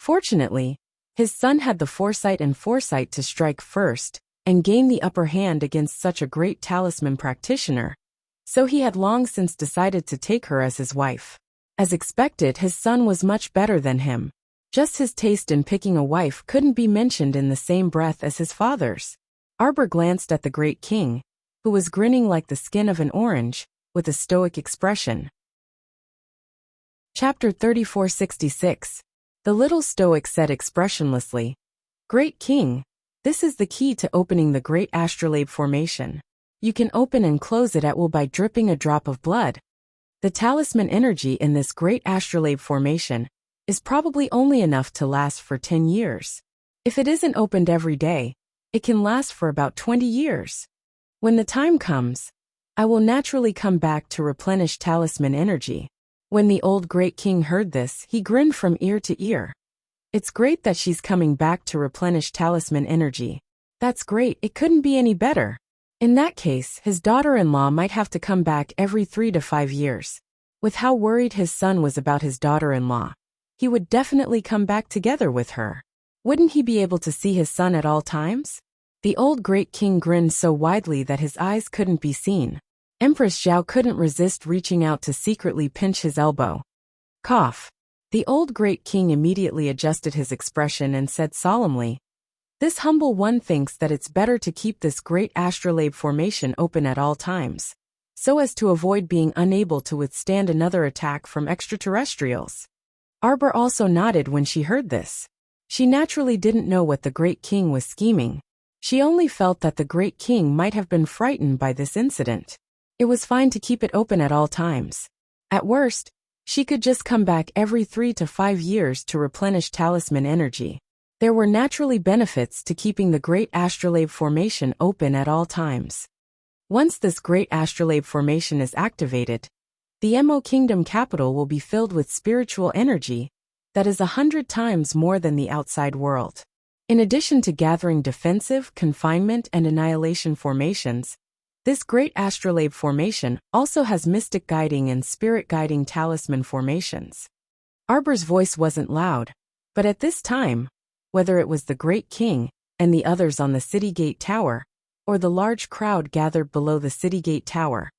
Fortunately, his son had the foresight to strike first and gain the upper hand against such a great talisman practitioner, so he had long since decided to take her as his wife. As expected, his son was much better than him. Just his taste in picking a wife couldn't be mentioned in the same breath as his father's. Arbor glanced at the great king, who was grinning like the skin of an orange, with a stoic expression. Chapter 3466. The little stoic said expressionlessly, "Great king, this is the key to opening the great astrolabe formation. You can open and close it at will by dripping a drop of blood. The talisman energy in this great astrolabe formation is probably only enough to last for 10 years. If it isn't opened every day, it can last for about 20 years. When the time comes, I will naturally come back to replenish talisman energy." When the old great king heard this, he grinned from ear to ear. "It's great that she's coming back to replenish talisman energy. That's great, it couldn't be any better." In that case, his daughter-in-law might have to come back every 3 to 5 years. With how worried his son was about his daughter-in-law, he would definitely come back together with her. Wouldn't he be able to see his son at all times? The old great king grinned so widely that his eyes couldn't be seen. Empress Zhao couldn't resist reaching out to secretly pinch his elbow. Cough. The old great king immediately adjusted his expression and said solemnly, "This humble one thinks that it's better to keep this great astrolabe formation open at all times, so as to avoid being unable to withstand another attack from extraterrestrials." Arbor also nodded when she heard this. She naturally didn't know what the great king was scheming. She only felt that the great king might have been frightened by this incident. It was fine to keep it open at all times. At worst, she could just come back every 3 to 5 years to replenish talisman energy. There were naturally benefits to keeping the great astrolabe formation open at all times. Once this great astrolabe formation is activated, the Emo Kingdom capital will be filled with spiritual energy that is 100 times more than the outside world. In addition to gathering defensive, confinement, and annihilation formations, this great astrolabe formation also has mystic guiding and spirit guiding talisman formations. Arbor's voice wasn't loud, but at this time, whether it was the great king and the others on the city gate tower, or the large crowd gathered below the city gate tower,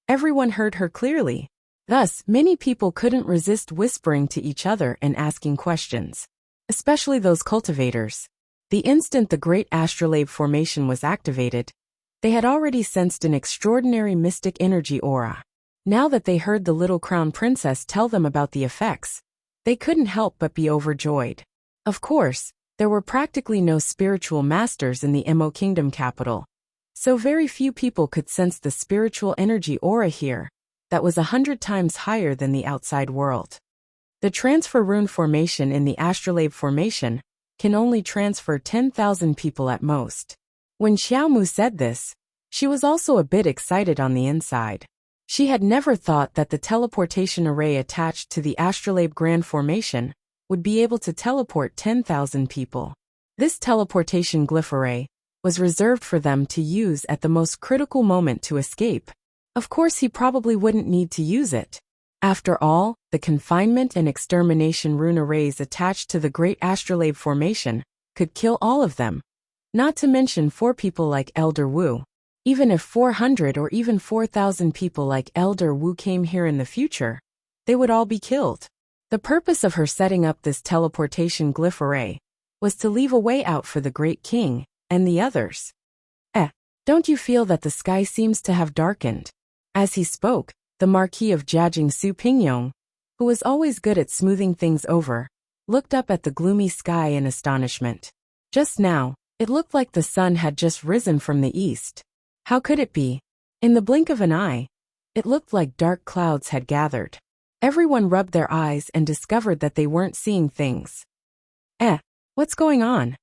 everyone heard her clearly. Thus, many people couldn't resist whispering to each other and asking questions, especially those cultivators. The instant the great astrolabe formation was activated, they had already sensed an extraordinary mystic energy aura. Now that they heard the little crown princess tell them about the effects, they couldn't help but be overjoyed. Of course, there were practically no spiritual masters in the Emo Kingdom capital, so very few people could sense the spiritual energy aura here that was 100 times higher than the outside world. The transfer rune formation in the astrolabe formation can only transfer 10,000 people at most. When Xiaomu said this, she was also a bit excited on the inside. She had never thought that the teleportation array attached to the astrolabe grand formation would be able to teleport 10,000 people. This teleportation glyph array was reserved for them to use at the most critical moment to escape. Of course, he probably wouldn't need to use it. After all, the confinement and extermination rune arrays attached to the great astrolabe formation could kill all of them. Not to mention 4 people like Elder Wu. Even if 400 or even 4,000 people like Elder Wu came here in the future, they would all be killed. The purpose of her setting up this teleportation glyph array was to leave a way out for the great king and the others. Don't you feel that the sky seems to have darkened? As he spoke, the Marquis of Jiajing Su Pingyong, who was always good at smoothing things over, looked up at the gloomy sky in astonishment. Just now, it looked like the sun had just risen from the east. How could it be? In the blink of an eye, it looked like dark clouds had gathered. Everyone rubbed their eyes and discovered that they weren't seeing things. What's going on?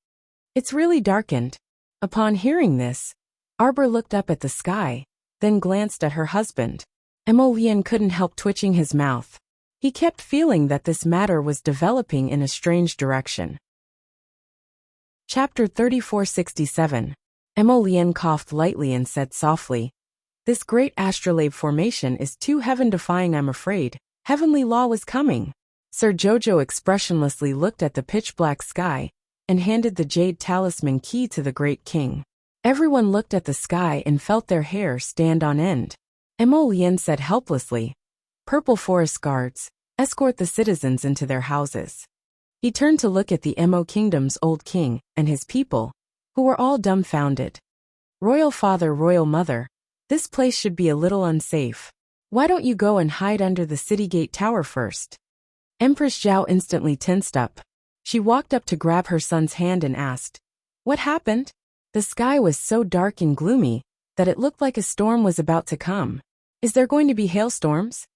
It's really darkened. Upon hearing this, Arbor looked up at the sky, then glanced at her husband. Emolian couldn't help twitching his mouth. He kept feeling that this matter was developing in a strange direction. Chapter 3467. Emolian coughed lightly and said softly, "This great astrolabe formation is too heaven-defying, I'm afraid. Heavenly law was coming." Sir Jojo expressionlessly looked at the pitch-black sky and handed the jade talisman key to the Great King. Everyone looked at the sky and felt their hair stand on end. Emolien said helplessly, "Purple Forest Guards, escort the citizens into their houses." He turned to look at the Emo Kingdom's old king and his people, who were all dumbfounded. "Royal father, royal mother, this place should be a little unsafe. Why don't you go and hide under the city gate tower first?" Empress Zhao instantly tensed up. She walked up to grab her son's hand and asked, "What happened?" The sky was so dark and gloomy that it looked like a storm was about to come. "Is there going to be hailstorms?"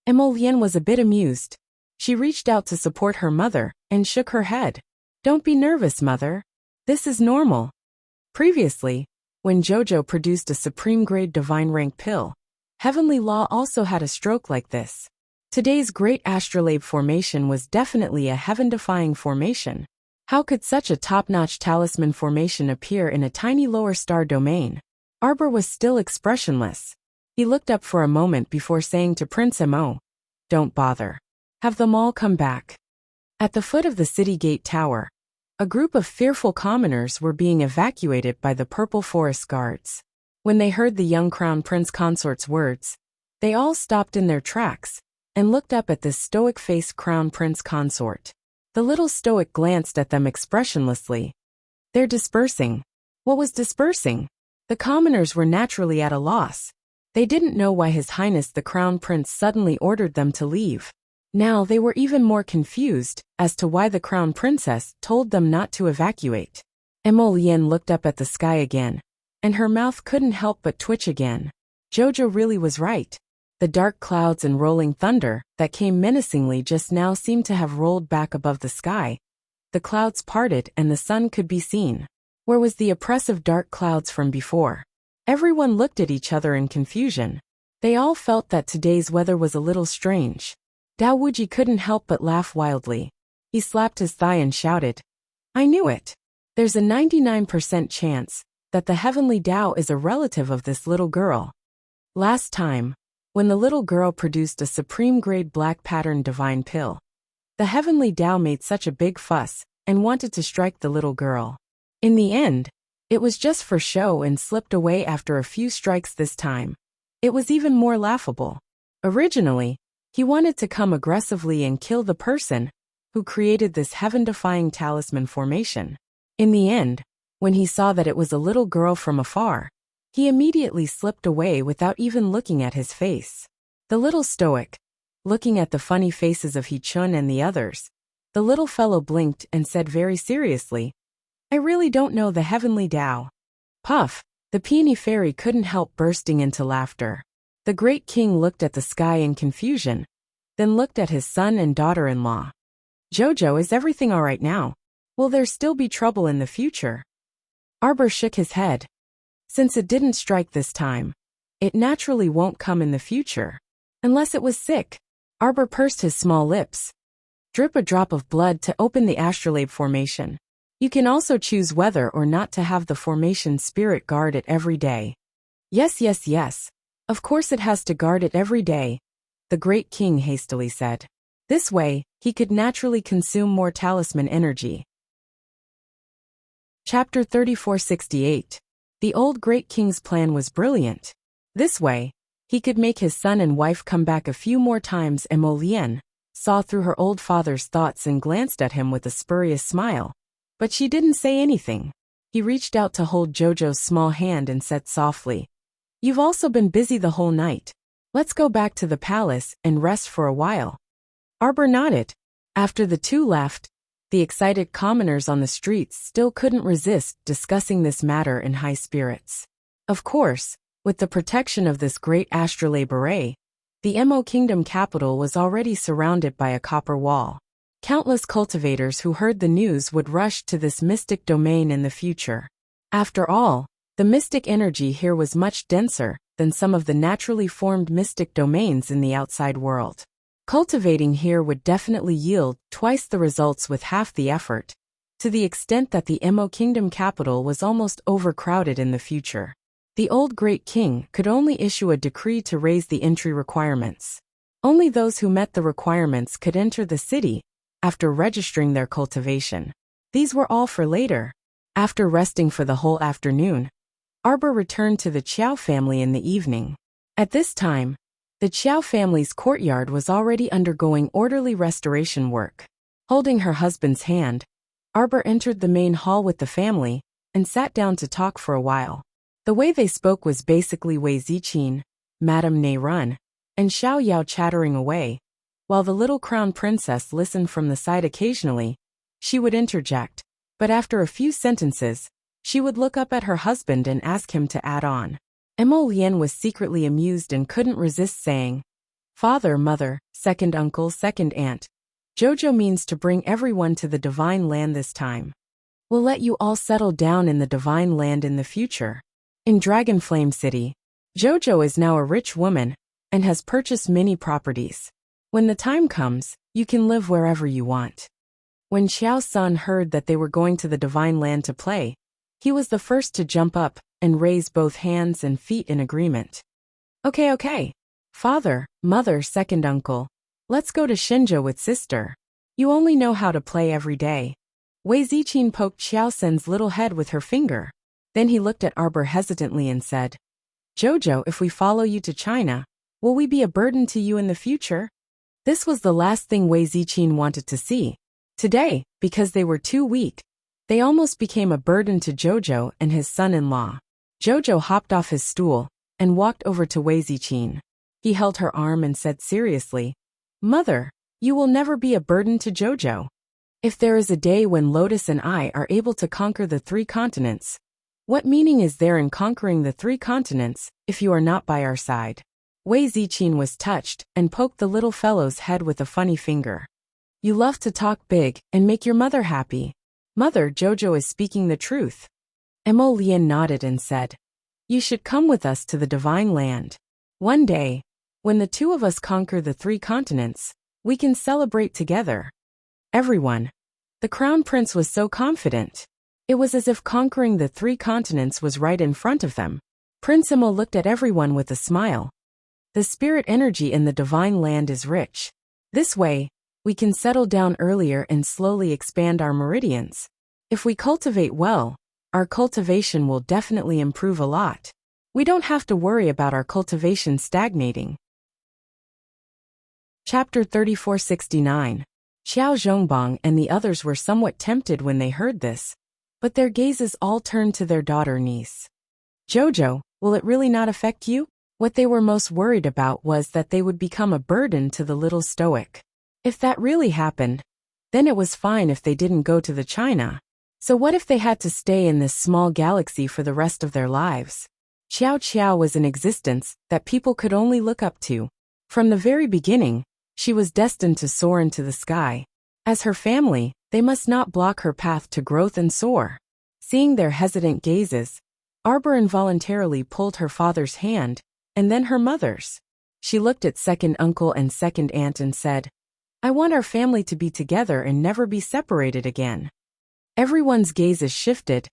Emolien was a bit amused. She reached out to support her mother and shook her head. "Don't be nervous, mother. This is normal." Previously, when Jojo produced a supreme-grade divine rank pill, Heavenly Law also had a stroke like this. Today's great astrolabe formation was definitely a heaven-defying formation. How could such a top-notch talisman formation appear in a tiny lower star domain? Arbor was still expressionless. He looked up for a moment before saying to Prince Mo, "Don't bother. Have them all come back." At the foot of the city gate tower, a group of fearful commoners were being evacuated by the Purple Forest Guards. When they heard the young Crown Prince Consort's words, they all stopped in their tracks and looked up at this stoic-faced Crown Prince Consort. The little stoic glanced at them expressionlessly. "They're dispersing." What was dispersing? The commoners were naturally at a loss. They didn't know why His Highness the Crown Prince suddenly ordered them to leave. Now they were even more confused as to why the Crown Princess told them not to evacuate. Emolien looked up at the sky again, and her mouth couldn't help but twitch again. Jojo really was right. The dark clouds and rolling thunder that came menacingly just now seemed to have rolled back above the sky. The clouds parted and the sun could be seen. Where was the oppressive dark clouds from before? Everyone looked at each other in confusion. They all felt that today's weather was a little strange. Dao Wuji couldn't help but laugh wildly. He slapped his thigh and shouted, "I knew it! There's a 99% chance that the heavenly Dao is a relative of this little girl." Last time, when the little girl produced a supreme-grade black pattern divine pill, the heavenly Dao made such a big fuss and wanted to strike the little girl. In the end, it was just for show and slipped away after a few strikes this time. It was even more laughable. Originally, he wanted to come aggressively and kill the person who created this heaven-defying talisman formation. In the end, when he saw that it was a little girl from afar, he immediately slipped away without even looking at his face. The little stoic, looking at the funny faces of He-chun and the others, the little fellow blinked and said very seriously, "I really don't know the heavenly Dao." Puff, the peony fairy couldn't help bursting into laughter. The great king looked at the sky in confusion, then looked at his son and daughter-in-law. "Jojo, is everything all right now? Will there still be trouble in the future?" Arbor shook his head. "Since it didn't strike this time, it naturally won't come in the future. Unless it was sick." Arbor pursed his small lips. "Drip a drop of blood to open the astrolabe formation. You can also choose whether or not to have the formation spirit guard it every day." Yes. Of course it has to guard it every day," the great king hastily said. This way, he could naturally consume more talisman energy. Chapter 3468. The old great king's plan was brilliant. This way, he could make his son and wife come back a few more times. Emolien saw through her old father's thoughts and glanced at him with a spurious smile. But she didn't say anything. He reached out to hold Jojo's small hand and said softly, "You've also been busy the whole night. Let's go back to the palace and rest for a while." Arbor nodded. After the two left, the excited commoners on the streets still couldn't resist discussing this matter in high spirits. Of course, with the protection of this great astrolabe array, the Emo Kingdom capital was already surrounded by a copper wall. Countless cultivators who heard the news would rush to this mystic domain in the future. After all, the mystic energy here was much denser than some of the naturally formed mystic domains in the outside world. Cultivating here would definitely yield twice the results with half the effort, to the extent that the Emo Kingdom capital was almost overcrowded in the future. The old great king could only issue a decree to raise the entry requirements. Only those who met the requirements could enter the city after registering their cultivation. These were all for later. After resting for the whole afternoon, Arbor returned to the Qiao family in the evening. At this time, the Qiao family's courtyard was already undergoing orderly restoration work. Holding her husband's hand, Arbor entered the main hall with the family and sat down to talk for a while. The way they spoke was basically Wei Ziqin, Madame Ne Run, and Xiao Yao chattering away, while the little crown princess listened from the side occasionally. She would interject, but after a few sentences, she would look up at her husband and ask him to add on. Emo Lien was secretly amused and couldn't resist saying, "Father, mother, second uncle, second aunt. Jojo means to bring everyone to the divine land this time. We'll let you all settle down in the divine land in the future." In Dragonflame City, Jojo is now a rich woman and has purchased many properties. When the time comes, you can live wherever you want. When Xiao Sun heard that they were going to the divine land to play, he was the first to jump up and raise both hands and feet in agreement. Okay. Father, mother, second uncle. Let's go to Shinjo with sister. You only know how to play every day. Wei Ziqin poked Xiao Sun's little head with her finger. Then he looked at Arbor hesitantly and said, "Jojo, if we follow you to China, will we be a burden to you in the future?" This was the last thing Wei Ziqin wanted to see. Today, because they were too weak, they almost became a burden to Jojo and his son-in-law. Jojo hopped off his stool and walked over to Wei Ziqin. He held her arm and said seriously, "Mother, you will never be a burden to Jojo. If there is a day when Lotus and I are able to conquer the 3 continents, what meaning is there in conquering the 3 continents if you are not by our side?" Wei Ziqin was touched and poked the little fellow's head with a funny finger. "You love to talk big and make your mother happy. Mother, Jojo is speaking the truth." Emo Lien nodded and said, "You should come with us to the divine land. One day, when the 2 of us conquer the 3 continents, we can celebrate together." Everyone. The crown prince was so confident. It was as if conquering the 3 continents was right in front of them. Prince Emo looked at everyone with a smile. "The spirit energy in the divine land is rich. This way, we can settle down earlier and slowly expand our meridians. If we cultivate well, our cultivation will definitely improve a lot. We don't have to worry about our cultivation stagnating." Chapter 3469. Xiao Zhongbang and the others were somewhat tempted when they heard this, but their gazes all turned to their daughter-niece. "Jojo, will it really not affect you?" What they were most worried about was that they would become a burden to the little stoic. If that really happened, then it was fine if they didn't go to the China. So what if they had to stay in this small galaxy for the rest of their lives? Xiao Qiao was an existence that people could only look up to. From the very beginning, she was destined to soar into the sky. As her family, they must not block her path to growth and soar. Seeing their hesitant gazes, Arbor involuntarily pulled her father's hand, and then her mother's. She looked at second uncle and second aunt and said, "I want our family to be together and never be separated again." Everyone's gazes shifted,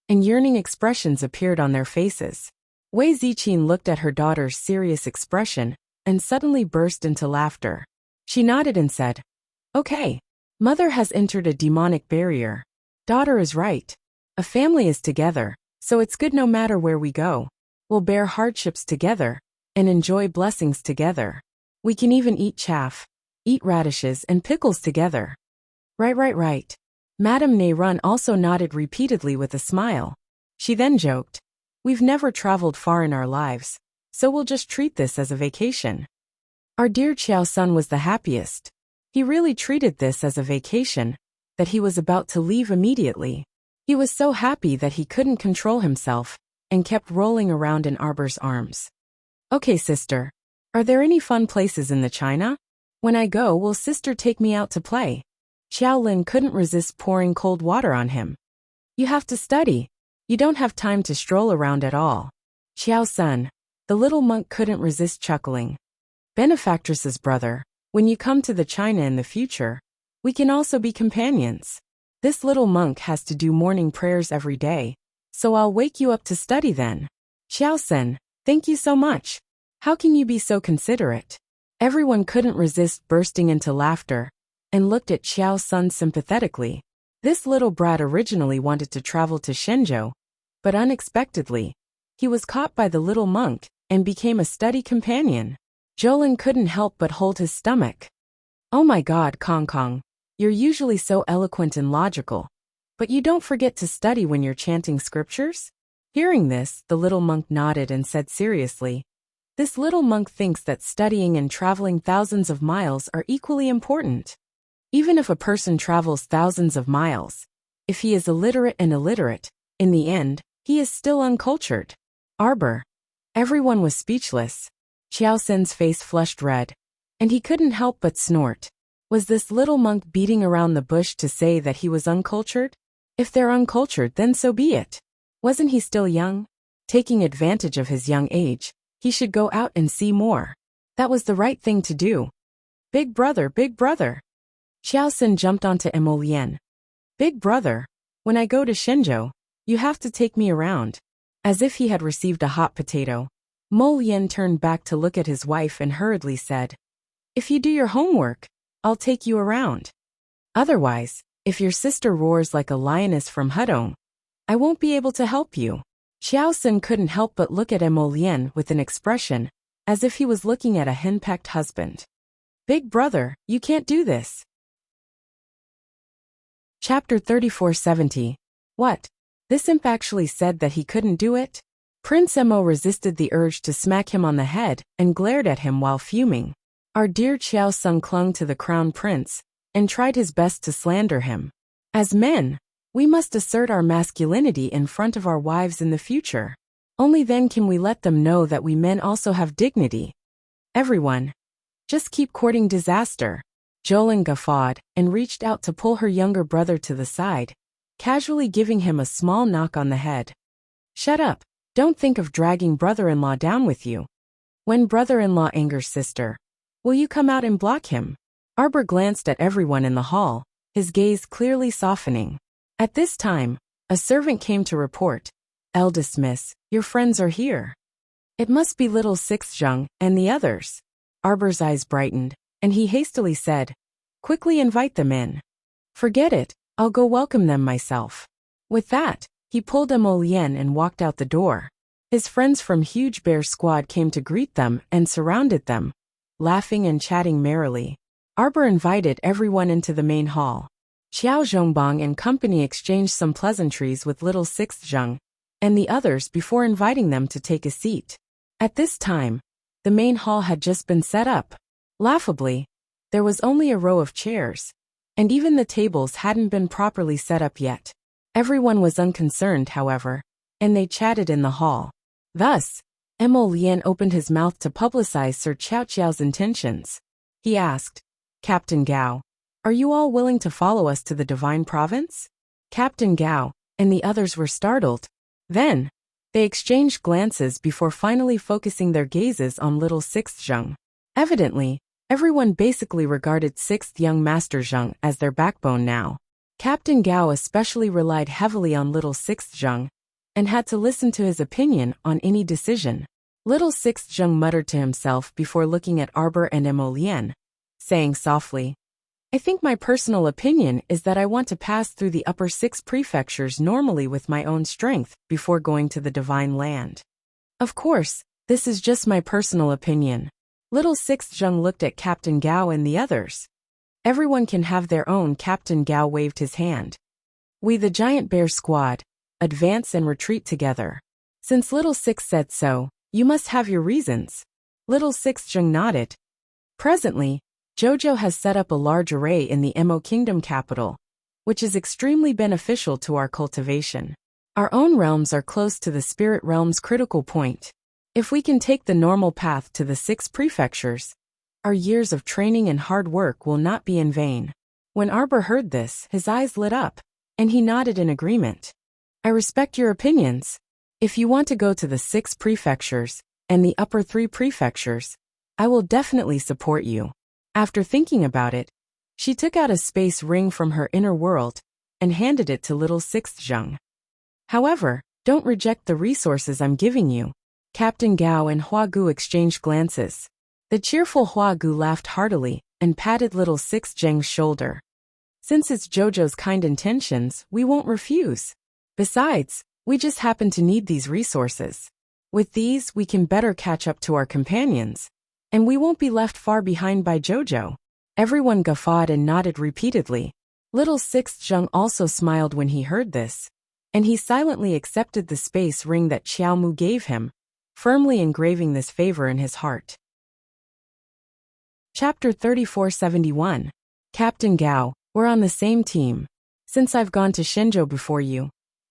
and yearning expressions appeared on their faces. Wei Ziqin looked at her daughter's serious expression and suddenly burst into laughter. She nodded and said, "Okay, mother has entered a demonic barrier. Daughter is right. A family is together, so it's good no matter where we go. We'll bear hardships together and enjoy blessings together. We can even eat chaff, eat radishes and pickles together." Right. Madame Ne Run also nodded repeatedly with a smile. She then joked, "We've never traveled far in our lives, so we'll just treat this as a vacation." Our dear Qiao Sun was the happiest. He really treated this as a vacation, that he was about to leave immediately. He was so happy that he couldn't control himself and kept rolling around in Arbor's arms. "Okay, sister. Are there any fun places in the China? When I go, will sister take me out to play?" Xiao Lin couldn't resist pouring cold water on him. "You have to study. You don't have time to stroll around at all." Xiao Sun, the little monk couldn't resist chuckling. "Benefactress's brother, when you come to the China in the future, we can also be companions. This little monk has to do morning prayers every day, so I'll wake you up to study then." "Xiao Sun, thank you so much. How can you be so considerate?" Everyone couldn't resist bursting into laughter, and looked at Xiao Sun sympathetically. This little brat originally wanted to travel to Shenzhou, but unexpectedly, he was caught by the little monk, and became a study companion. Jolin couldn't help but hold his stomach. Oh my God, Kong Kong, you're usually so eloquent and logical, but you don't forget to study when you're chanting scriptures? Hearing this, the little monk nodded and said seriously, this little monk thinks that studying and traveling thousands of miles are equally important. Even if a person travels thousands of miles, if he is illiterate and illiterate, in the end, he is still uncultured. Arbor. Everyone was speechless. Xiao Sun's face flushed red, and he couldn't help but snort. Was this little monk beating around the bush to say that he was uncultured? If they're uncultured, then so be it. Wasn't he still young? Taking advantage of his young age, he should go out and see more. That was the right thing to do. Big brother, big brother. Xiao Sun jumped onto Emolien. Big brother, when I go to Shenzhou, you have to take me around. As if he had received a hot potato, Mo Yen turned back to look at his wife and hurriedly said, if you do your homework, I'll take you around. Otherwise, if your sister roars like a lioness from Hudong, I won't be able to help you. Xiao Sun couldn't help but look at Emolien with an expression, as if he was looking at a henpecked husband. Big brother, you can't do this. Chapter 3470. What? This imp actually said that he couldn't do it? Prince Emo resisted the urge to smack him on the head and glared at him while fuming. Our dear Xiao Sun clung to the crown prince and tried his best to slander him. As men, we must assert our masculinity in front of our wives in the future. Only then can we let them know that we men also have dignity. Everyone, just keep courting disaster. Jolin guffawed and reached out to pull her younger brother to the side, casually giving him a small knock on the head. Shut up, don't think of dragging brother-in-law down with you. When brother-in-law angers sister, will you come out and block him? Arbor glanced at everyone in the hall, his gaze clearly softening. At this time, a servant came to report, Eldest Miss, your friends are here. It must be little Sixzheng and the others. Arbor's eyes brightened, and he hastily said, quickly invite them in. Forget it, I'll go welcome them myself. With that, he pulled Emolien and walked out the door. His friends from Huge Bear Squad came to greet them and surrounded them, laughing and chatting merrily. Arbor invited everyone into the main hall. Xiao Zhongbang and company exchanged some pleasantries with little Sixzheng and the others before inviting them to take a seat. At this time, the main hall had just been set up. Laughably, there was only a row of chairs, and even the tables hadn't been properly set up yet. Everyone was unconcerned, however, and they chatted in the hall. Thus, Emolien opened his mouth to publicize Sir Qiao Qiao's intentions. He asked, Captain Gao, are you all willing to follow us to the Divine Province? Captain Gao and the others were startled. Then, they exchanged glances before finally focusing their gazes on little Sixzheng. Evidently, everyone basically regarded 6th young Master Zheng as their backbone now. Captain Gao especially relied heavily on little Sixzheng and had to listen to his opinion on any decision. Little Sixzheng muttered to himself before looking at Arbor and Emolien, saying softly, I think my personal opinion is that I want to pass through the upper 6 prefectures normally with my own strength before going to the Divine Land. Of course, this is just my personal opinion. Little Sixzheng looked at Captain Gao and the others. Everyone can have their own. Captain Gao waved his hand. We the Giant Bear Squad, advance and retreat together. Since Little Six said so, you must have your reasons. Little Sixzheng nodded. Presently, Jojo has set up a large array in the Emo Kingdom capital, which is extremely beneficial to our cultivation. Our own realms are close to the spirit realm's critical point. If we can take the normal path to the 6 prefectures, our years of training and hard work will not be in vain. When Arbor heard this, his eyes lit up, and he nodded in agreement. I respect your opinions. If you want to go to the 6 prefectures and the upper 3 prefectures, I will definitely support you. After thinking about it, she took out a space ring from her inner world and handed it to little Sixzheng. However, don't reject the resources I'm giving you. Captain Gao and Hua Gu exchanged glances. The cheerful Hua Gu laughed heartily and patted little Six Zheng's shoulder. Since it's Jojo's kind intentions, we won't refuse. Besides, we just happen to need these resources. With these, we can better catch up to our companions. And we won't be left far behind by Jojo. Everyone guffawed and nodded repeatedly. Little Six Zheng also smiled when he heard this. And he silently accepted the space ring that Xiao Mu gave him, firmly engraving this favor in his heart. Chapter 3471. Captain Gao, we're on the same team. Since I've gone to Shenzhou before you,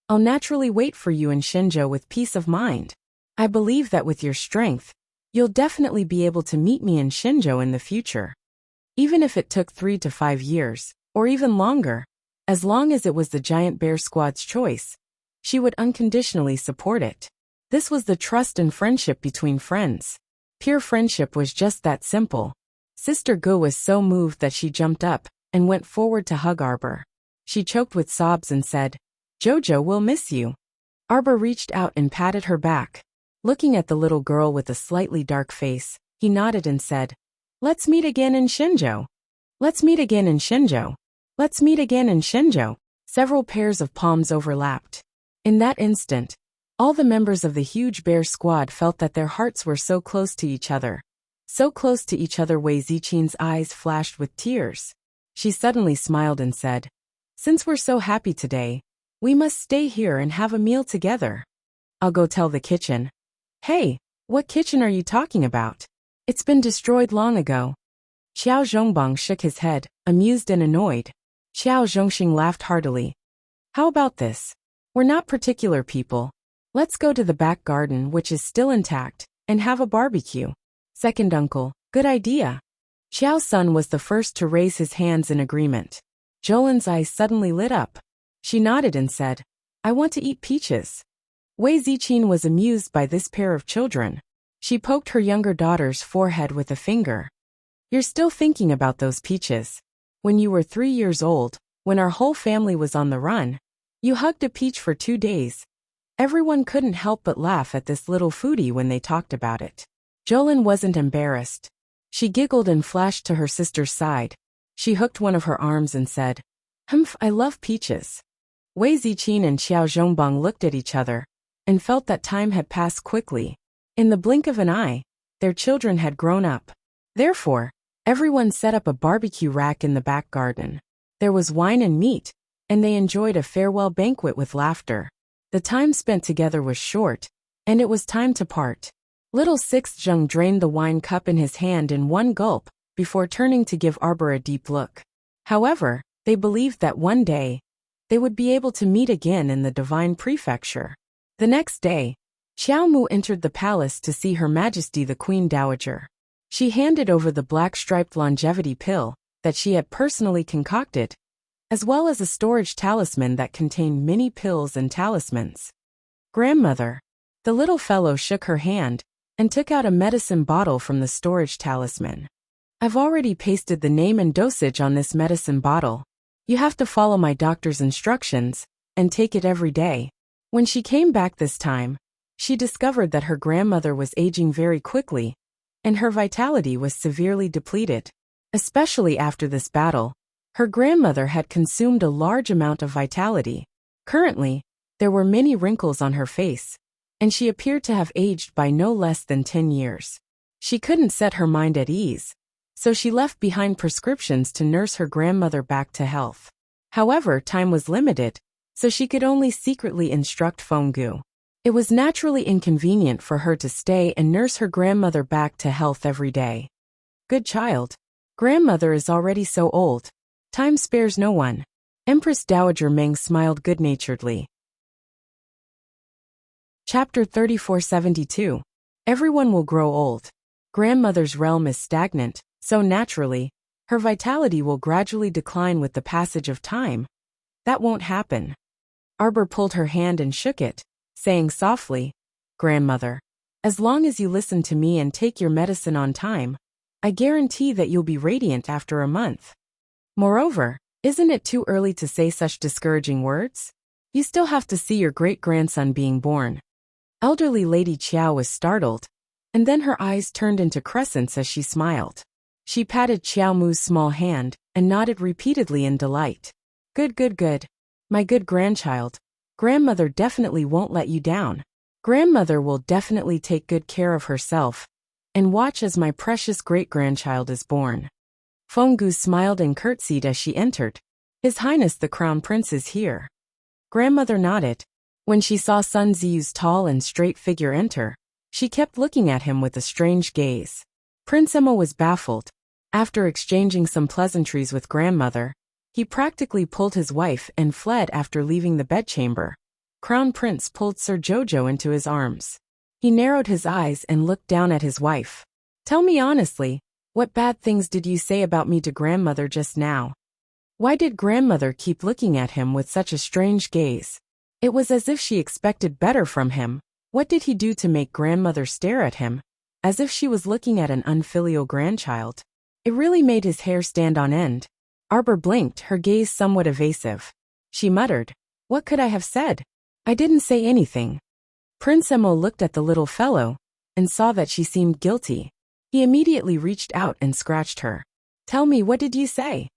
I'll naturally wait for you in Shenzhou with peace of mind. I believe that with your strength, you'll definitely be able to meet me in Shenzhou in the future. Even if it took 3 to 5 years, or even longer, as long as it was the Giant Bear Squad's choice, she would unconditionally support it. This was the trust and friendship between friends. Pure friendship was just that simple. Sister Gu was so moved that she jumped up and went forward to hug Arbor. She choked with sobs and said, "Jojo will miss you." Arbor reached out and patted her back. Looking at the little girl with a slightly dark face, he nodded and said, "Let's meet again in Shenzhou. Let's meet again in Shenzhou. Let's meet again in Shenzhou." Several pairs of palms overlapped. In that instant, all the members of the huge bear squad felt that their hearts were so close to each other. So close to each other, Wei Zichin's eyes flashed with tears. She suddenly smiled and said, "Since we're so happy today, we must stay here and have a meal together. I'll go tell the kitchen." "Hey, what kitchen are you talking about? It's been destroyed long ago." Xiao Zhongbang shook his head, amused and annoyed. Xiao Zhongxing laughed heartily. "How about this? We're not particular people. Let's go to the back garden, which is still intact, and have a barbecue." "Second uncle, good idea." Xiao's son was the first to raise his hands in agreement. Jolin's eyes suddenly lit up. She nodded and said, "I want to eat peaches." Wei Zichin was amused by this pair of children. She poked her younger daughter's forehead with a finger. "You're still thinking about those peaches. When you were 3 years old, when our whole family was on the run, you hugged a peach for 2 days. Everyone couldn't help but laugh at this little foodie when they talked about it." Jolin wasn't embarrassed. She giggled and flashed to her sister's side. She hooked one of her arms and said, "Humph, I love peaches." Wei Zichin and Xiao Zhongbang looked at each other and felt that time had passed quickly. In the blink of an eye, their children had grown up. Therefore, everyone set up a barbecue rack in the back garden. There was wine and meat, and they enjoyed a farewell banquet with laughter. The time spent together was short, and it was time to part. Little Six Zheng drained the wine cup in his hand in one gulp, before turning to give Arbor a deep look. However, they believed that one day, they would be able to meet again in the Divine Prefecture. The next day, Xiao Mu entered the palace to see Her Majesty the Queen Dowager. She handed over the black-striped longevity pill that she had personally concocted, as well as a storage talisman that contained many pills and talismans. "Grandmother." The little fellow shook her hand and took out a medicine bottle from the storage talisman. "I've already pasted the name and dosage on this medicine bottle. You have to follow my doctor's instructions and take it every day." When she came back this time, she discovered that her grandmother was aging very quickly, and her vitality was severely depleted. Especially after this battle, her grandmother had consumed a large amount of vitality. Currently, there were many wrinkles on her face, and she appeared to have aged by no less than 10 years. She couldn't set her mind at ease, so she left behind prescriptions to nurse her grandmother back to health. However, time was limited, so she could only secretly instruct Fenggu. It was naturally inconvenient for her to stay and nurse her grandmother back to health every day. "Good child. Grandmother is already so old. Time spares no one." Empress Dowager Meng smiled good-naturedly. Chapter 3472. Everyone will grow old. Grandmother's realm is stagnant, so naturally, her vitality will gradually decline with the passage of time. That won't happen. Arbor pulled her hand and shook it, saying softly, "Grandmother, as long as you listen to me and take your medicine on time, I guarantee that you'll be radiant after a month. Moreover, isn't it too early to say such discouraging words? You still have to see your great-grandson being born." Elderly Lady Qiao was startled. and then her eyes turned into crescents as she smiled. She patted Xiao Mu's small hand and nodded repeatedly in delight. Good, good, good. My good grandchild. Grandmother definitely won't let you down. Grandmother will definitely take good care of herself, and watch as my precious great-grandchild is born. Fenggu smiled and curtsied as she entered. His Highness the Crown Prince is here. Grandmother nodded. When she saw Sun Ziyu's tall and straight figure enter, she kept looking at him with a strange gaze. Prince Emma was baffled. After exchanging some pleasantries with grandmother, he practically pulled his wife and fled after leaving the bedchamber. Crown Prince pulled Sir Jojo into his arms. He narrowed his eyes and looked down at his wife. Tell me honestly, what bad things did you say about me to grandmother just now? Why did grandmother keep looking at him with such a strange gaze? It was as if she expected better from him. What did he do to make grandmother stare at him, as if she was looking at an unfilial grandchild? It really made his hair stand on end. Arbor blinked, her gaze somewhat evasive. She muttered, What could I have said? I didn't say anything. Prince Emo looked at the little fellow and saw that she seemed guilty. He immediately reached out and scratched her. Tell me, what did you say?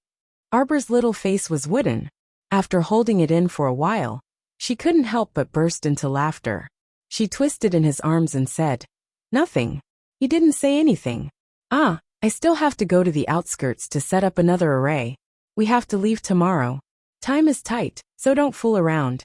Arbor's little face was wooden. After holding it in for a while, she couldn't help but burst into laughter. She twisted in his arms and said, Nothing. He didn't say anything. I still have to go to the outskirts to set up another array. We have to leave tomorrow. Time is tight, so don't fool around.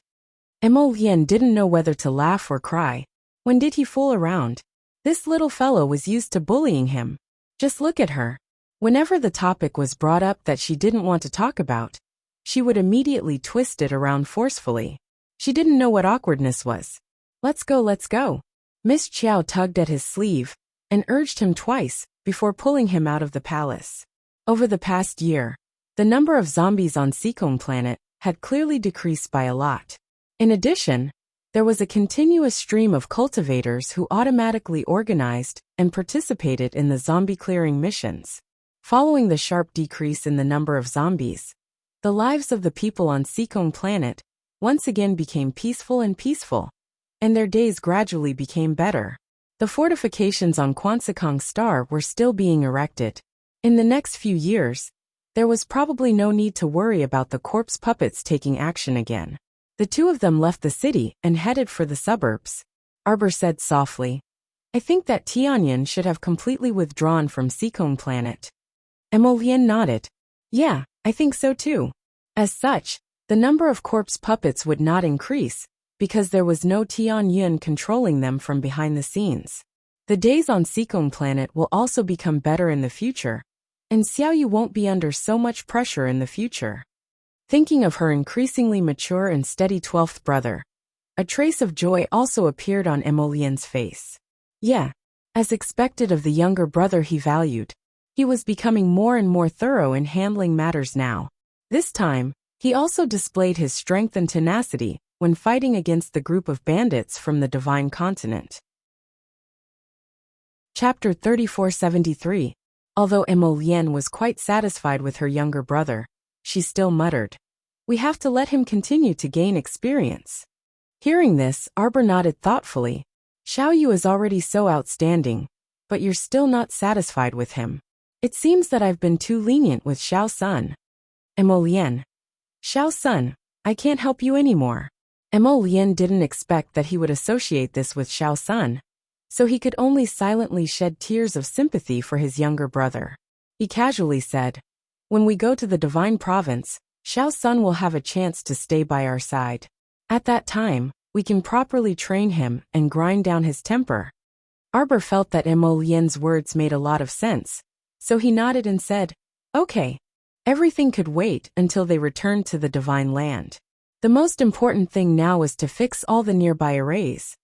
Emo Lien didn't know whether to laugh or cry. When did he fool around? This little fellow was used to bullying him. Just look at her. Whenever the topic was brought up that she didn't want to talk about, she would immediately twist it around forcefully. She didn't know what awkwardness was. Let's go, let's go. Miss Chiao tugged at his sleeve and urged him twice before pulling him out of the palace. Over the past year, the number of zombies on Seacombe Planet had clearly decreased by a lot. In addition, there was a continuous stream of cultivators who automatically organized and participated in the zombie clearing missions. Following the sharp decrease in the number of zombies, the lives of the people on Seacombe Planet once again became peaceful, and their days gradually became better. The fortifications on Quansikong Star were still being erected. In the next few years, there was probably no need to worry about the corpse puppets taking action again. The two of them left the city and headed for the suburbs. Arbor said softly, I think that Tianyan should have completely withdrawn from Seacombe Planet. Emolien nodded. Yeah, I think so too. As such, the number of corpse puppets would not increase, because there was no Tianyan controlling them from behind the scenes. The days on Seacombe Planet will also become better in the future, and Xiaoyu won't be under so much pressure in the future. Thinking of her increasingly mature and steady 12th brother, a trace of joy also appeared on Emolien's face. Yeah, as expected of the younger brother he valued, he was becoming more and more thorough in handling matters now. This time, he also displayed his strength and tenacity when fighting against the group of bandits from the Divine Continent. Chapter 3473. Although Emolien was quite satisfied with her younger brother, she still muttered, We have to let him continue to gain experience. Hearing this, Arbor nodded thoughtfully. Xiaoyu is already so outstanding, but you're still not satisfied with him. It seems that I've been too lenient with Xiao Sun. Emolien. Xiao Sun, I can't help you anymore. Emolien didn't expect that he would associate this with Xiao Sun, so he could only silently shed tears of sympathy for his younger brother. He casually said, When we go to the Divine Province, Xiao Sun will have a chance to stay by our side. At that time, we can properly train him and grind down his temper. Arbor felt that Emolien's words made a lot of sense, so he nodded and said, Okay. Everything could wait until they returned to the Divine Land. The most important thing now is to fix all the nearby arrays.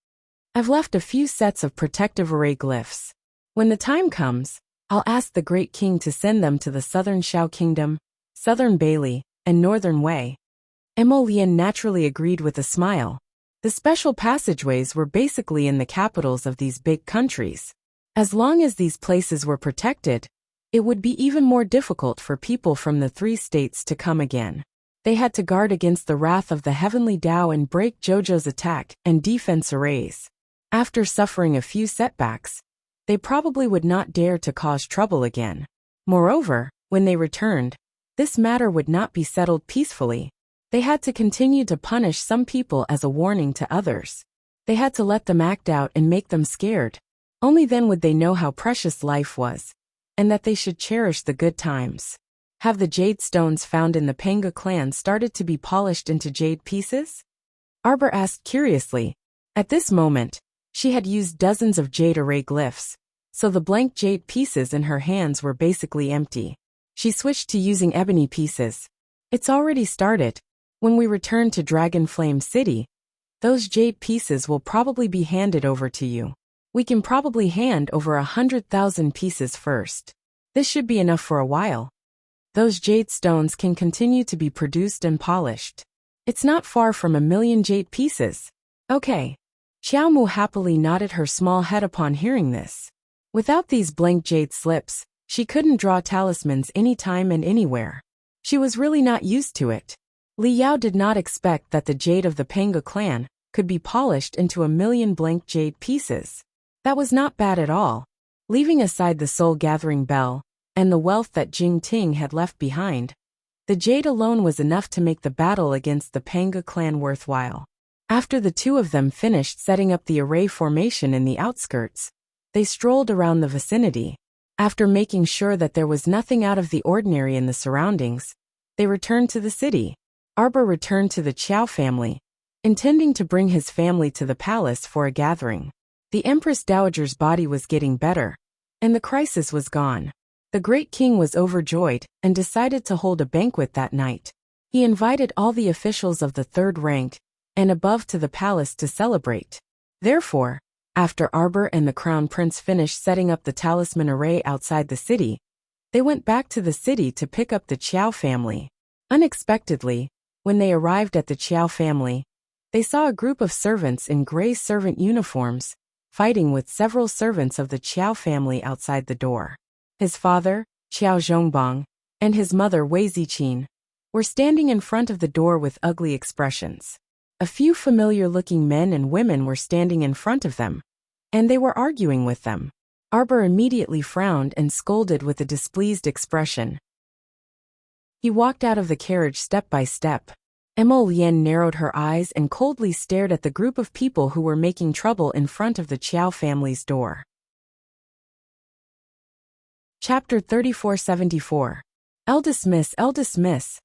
I've left a few sets of protective array glyphs. When the time comes, I'll ask the Great King to send them to the Southern Shao Kingdom, Southern Bailey, and Northern Wei. Emolien naturally agreed with a smile. The special passageways were basically in the capitals of these big countries. As long as these places were protected, it would be even more difficult for people from the 3 states to come again. They had to guard against the wrath of the Heavenly Tao and break Jojo's attack and defense arrays. After suffering a few setbacks, they probably would not dare to cause trouble again. Moreover, when they returned, this matter would not be settled peacefully. They had to continue to punish some people as a warning to others. They had to let them act out and make them scared. Only then would they know how precious life was, and that they should cherish the good times. Have the jade stones found in the Panga clan started to be polished into jade pieces? Arbor asked curiously. At this moment, she had used dozens of jade array glyphs, so the blank jade pieces in her hands were basically empty. She switched to using ebony pieces. It's already started. When we return to Dragonflame City, those jade pieces will probably be handed over to you. We can probably hand over 100,000 pieces first. This should be enough for a while. Those jade stones can continue to be produced and polished. It's not far from 1,000,000 jade pieces. Okay. Xiaomu happily nodded her small head upon hearing this. Without these blank jade slips, she couldn't draw talismans anytime and anywhere. She was really not used to it. Li Yao did not expect that the jade of the Panga clan could be polished into 1,000,000 blank jade pieces. That was not bad at all. Leaving aside the soul-gathering bell and the wealth that Jing Ting had left behind, the jade alone was enough to make the battle against the Panga clan worthwhile. After the two of them finished setting up the array formation in the outskirts, they strolled around the vicinity. After making sure that there was nothing out of the ordinary in the surroundings, they returned to the city. Arbor returned to the Qiao family, intending to bring his family to the palace for a gathering. The Empress Dowager's body was getting better, and the crisis was gone. The great king was overjoyed and decided to hold a banquet that night. He invited all the officials of the third rank and above to the palace to celebrate. Therefore, after Arbor and the Crown Prince finished setting up the talisman array outside the city, they went back to the city to pick up the Qiao family. Unexpectedly, when they arrived at the Qiao family, they saw a group of servants in gray servant uniforms fighting with several servants of the Qiao family outside the door. His father, Qiao Zhongbang, and his mother Wei Ziqin were standing in front of the door with ugly expressions. A few familiar-looking men and women were standing in front of them, and they were arguing with them. Arbor immediately frowned and scolded with a displeased expression. He walked out of the carriage step by step. Emma Lien narrowed her eyes and coldly stared at the group of people who were making trouble in front of the Qiao family's door. Chapter 3474. Eldest Miss, Eldest Miss.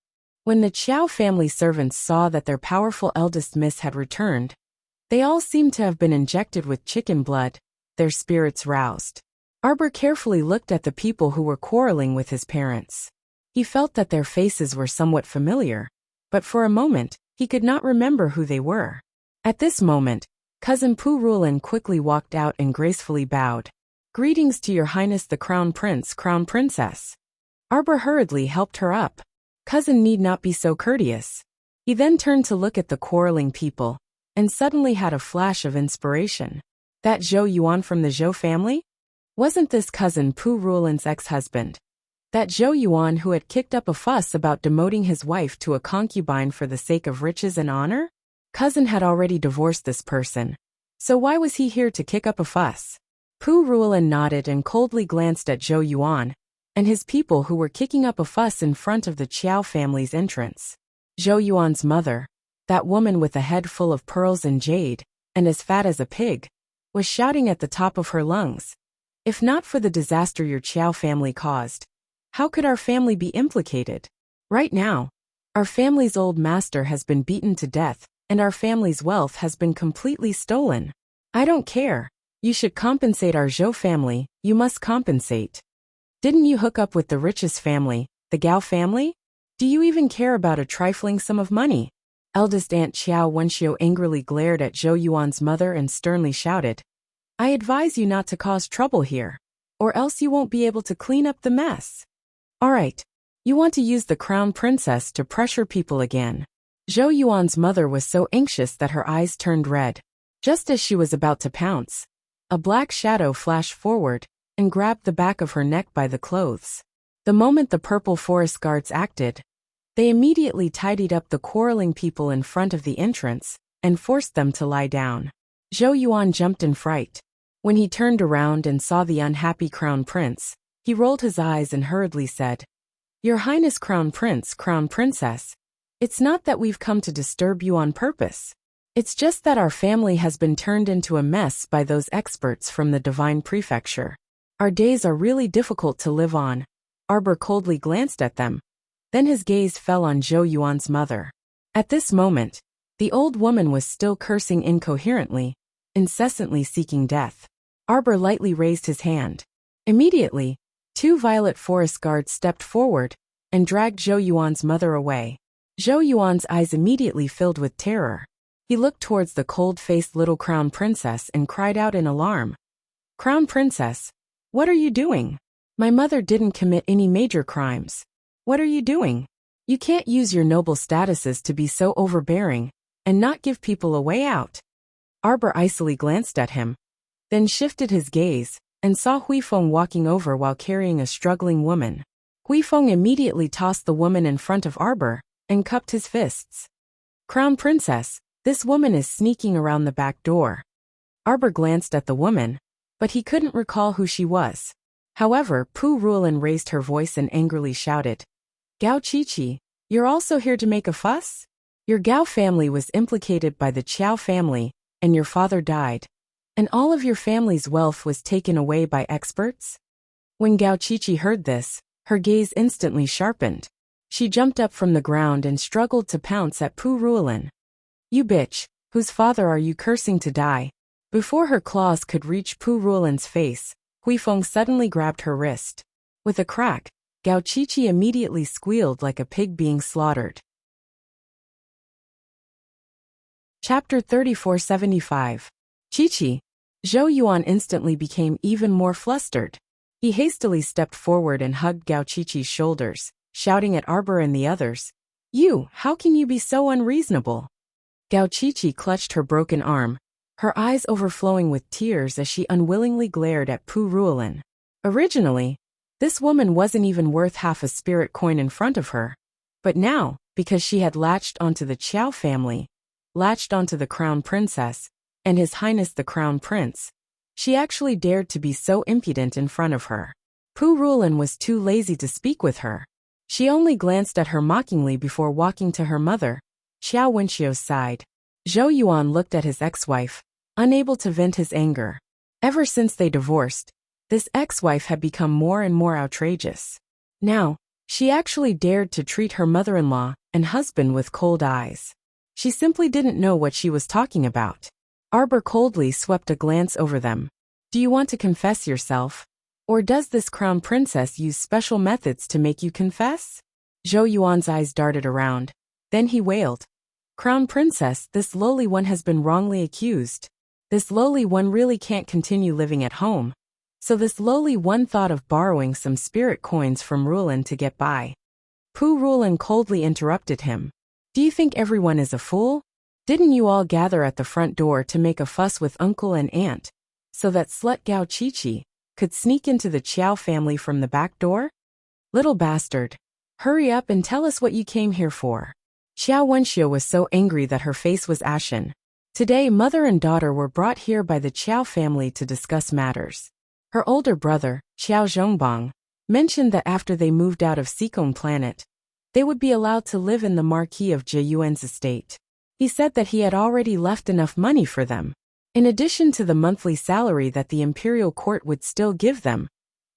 When the Qiao family servants saw that their powerful eldest miss had returned, they all seemed to have been injected with chicken blood, their spirits roused. Arbor carefully looked at the people who were quarreling with his parents. He felt that their faces were somewhat familiar, but for a moment, he could not remember who they were. At this moment, Cousin Pu Rulin quickly walked out and gracefully bowed. Greetings to your highness the Crown Prince, Crown Princess. Arbor hurriedly helped her up. Cousin need not be so courteous. He then turned to look at the quarreling people, and suddenly had a flash of inspiration. That Zhou Yuan from the Zhou family? Wasn't this Cousin Pu Rulin's ex-husband? That Zhou Yuan who had kicked up a fuss about demoting his wife to a concubine for the sake of riches and honor? Cousin had already divorced this person, so why was he here to kick up a fuss? Pu Rulin nodded and coldly glanced at Zhou Yuan and his people who were kicking up a fuss in front of the Qiao family's entrance. Zhou Yuan's mother, that woman with a head full of pearls and jade, and as fat as a pig, was shouting at the top of her lungs. If not for the disaster your Qiao family caused, how could our family be implicated? Right now, our family's old master has been beaten to death, and our family's wealth has been completely stolen. I don't care. You should compensate our Zhou family, you must compensate. Didn't you hook up with the richest family, the Gao family? Do you even care about a trifling sum of money? Eldest Aunt Qiao Wenxiu angrily glared at Zhou Yuan's mother and sternly shouted, I advise you not to cause trouble here, or else you won't be able to clean up the mess. Alright, you want to use the Crown Princess to pressure people again. Zhou Yuan's mother was so anxious that her eyes turned red. Just as she was about to pounce, a black shadow flashed forward and grabbed the back of her neck by the clothes. The moment the purple forest guards acted, they immediately tidied up the quarreling people in front of the entrance and forced them to lie down. Zhou Yuan jumped in fright. When he turned around and saw the unhappy crown prince, he rolled his eyes and hurriedly said, "Your Highness Crown Prince, Crown Princess, it's not that we've come to disturb you on purpose. It's just that our family has been turned into a mess by those experts from the Divine Prefecture. Our days are really difficult to live on." Arbor coldly glanced at them. Then his gaze fell on Zhou Yuan's mother. At this moment, the old woman was still cursing incoherently, incessantly seeking death. Arbor lightly raised his hand. Immediately, 2 Violet Forest guards stepped forward and dragged Zhou Yuan's mother away. Zhou Yuan's eyes immediately filled with terror. He looked towards the cold-faced little crown princess and cried out in alarm. "Crown Princess, what are you doing? My mother didn't commit any major crimes. What are you doing? You can't use your noble statuses to be so overbearing and not give people a way out." Arbor icily glanced at him, then shifted his gaze and saw Huifeng walking over while carrying a struggling woman. Huifeng immediately tossed the woman in front of Arbor and cupped his fists. "Crown Princess, this woman is sneaking around the back door." Arbor glanced at the woman, but he couldn't recall who she was. However, Pu Ruolin raised her voice and angrily shouted, "Gao Qiqi, you're also here to make a fuss? Your Gao family was implicated by the Qiao family, and your father died. And all of your family's wealth was taken away by experts?" When Gao Qiqi heard this, her gaze instantly sharpened. She jumped up from the ground and struggled to pounce at Pu Ruolin. "You bitch, whose father are you cursing to die?" Before her claws could reach Pu Ruolin's face, Huifeng suddenly grabbed her wrist. With a crack, Gao Qiqi immediately squealed like a pig being slaughtered. Chapter 3475. Qiqi. Zhou Yuan instantly became even more flustered. He hastily stepped forward and hugged Gao Qiqi's shoulders, shouting at Arbor and the others, "You, how can you be so unreasonable?" Gao Qiqi clutched her broken arm, her eyes overflowing with tears as she unwillingly glared at Pu Ruolin. Originally, this woman wasn't even worth half a spirit coin in front of her. But now, because she had latched onto the Qiao family, latched onto the Crown Princess, and His Highness the Crown Prince, she actually dared to be so impudent in front of her. Pu Ruolin was too lazy to speak with her. She only glanced at her mockingly before walking to her mother, Xiao Wenxiu's side. Zhou Yuan looked at his ex-wife, unable to vent his anger. Ever since they divorced, this ex-wife had become more and more outrageous. Now, she actually dared to treat her mother-in-law and husband with cold eyes. She simply didn't know what she was talking about. Arbor coldly swept a glance over them. "Do you want to confess yourself? Or does this crown princess use special methods to make you confess?" Zhou Yuan's eyes darted around. Then he wailed, "Crown princess, this lowly one has been wrongly accused. This lowly one really can't continue living at home. So this lowly one thought of borrowing some spirit coins from Ruolin to get by." Pu Ruolin coldly interrupted him. "Do you think everyone is a fool? Didn't you all gather at the front door to make a fuss with uncle and aunt, so that slut Gao Qiqi could sneak into the Qiao family from the back door? Little bastard, hurry up and tell us what you came here for." Xiao Wenxiu was so angry that her face was ashen. Today, mother and daughter were brought here by the Qiao family to discuss matters. Her older brother, Qiao Zhongbang, mentioned that after they moved out of Sikong Planet, they would be allowed to live in the Marquis of Jiyuan's estate. He said that he had already left enough money for them. In addition to the monthly salary that the imperial court would still give them,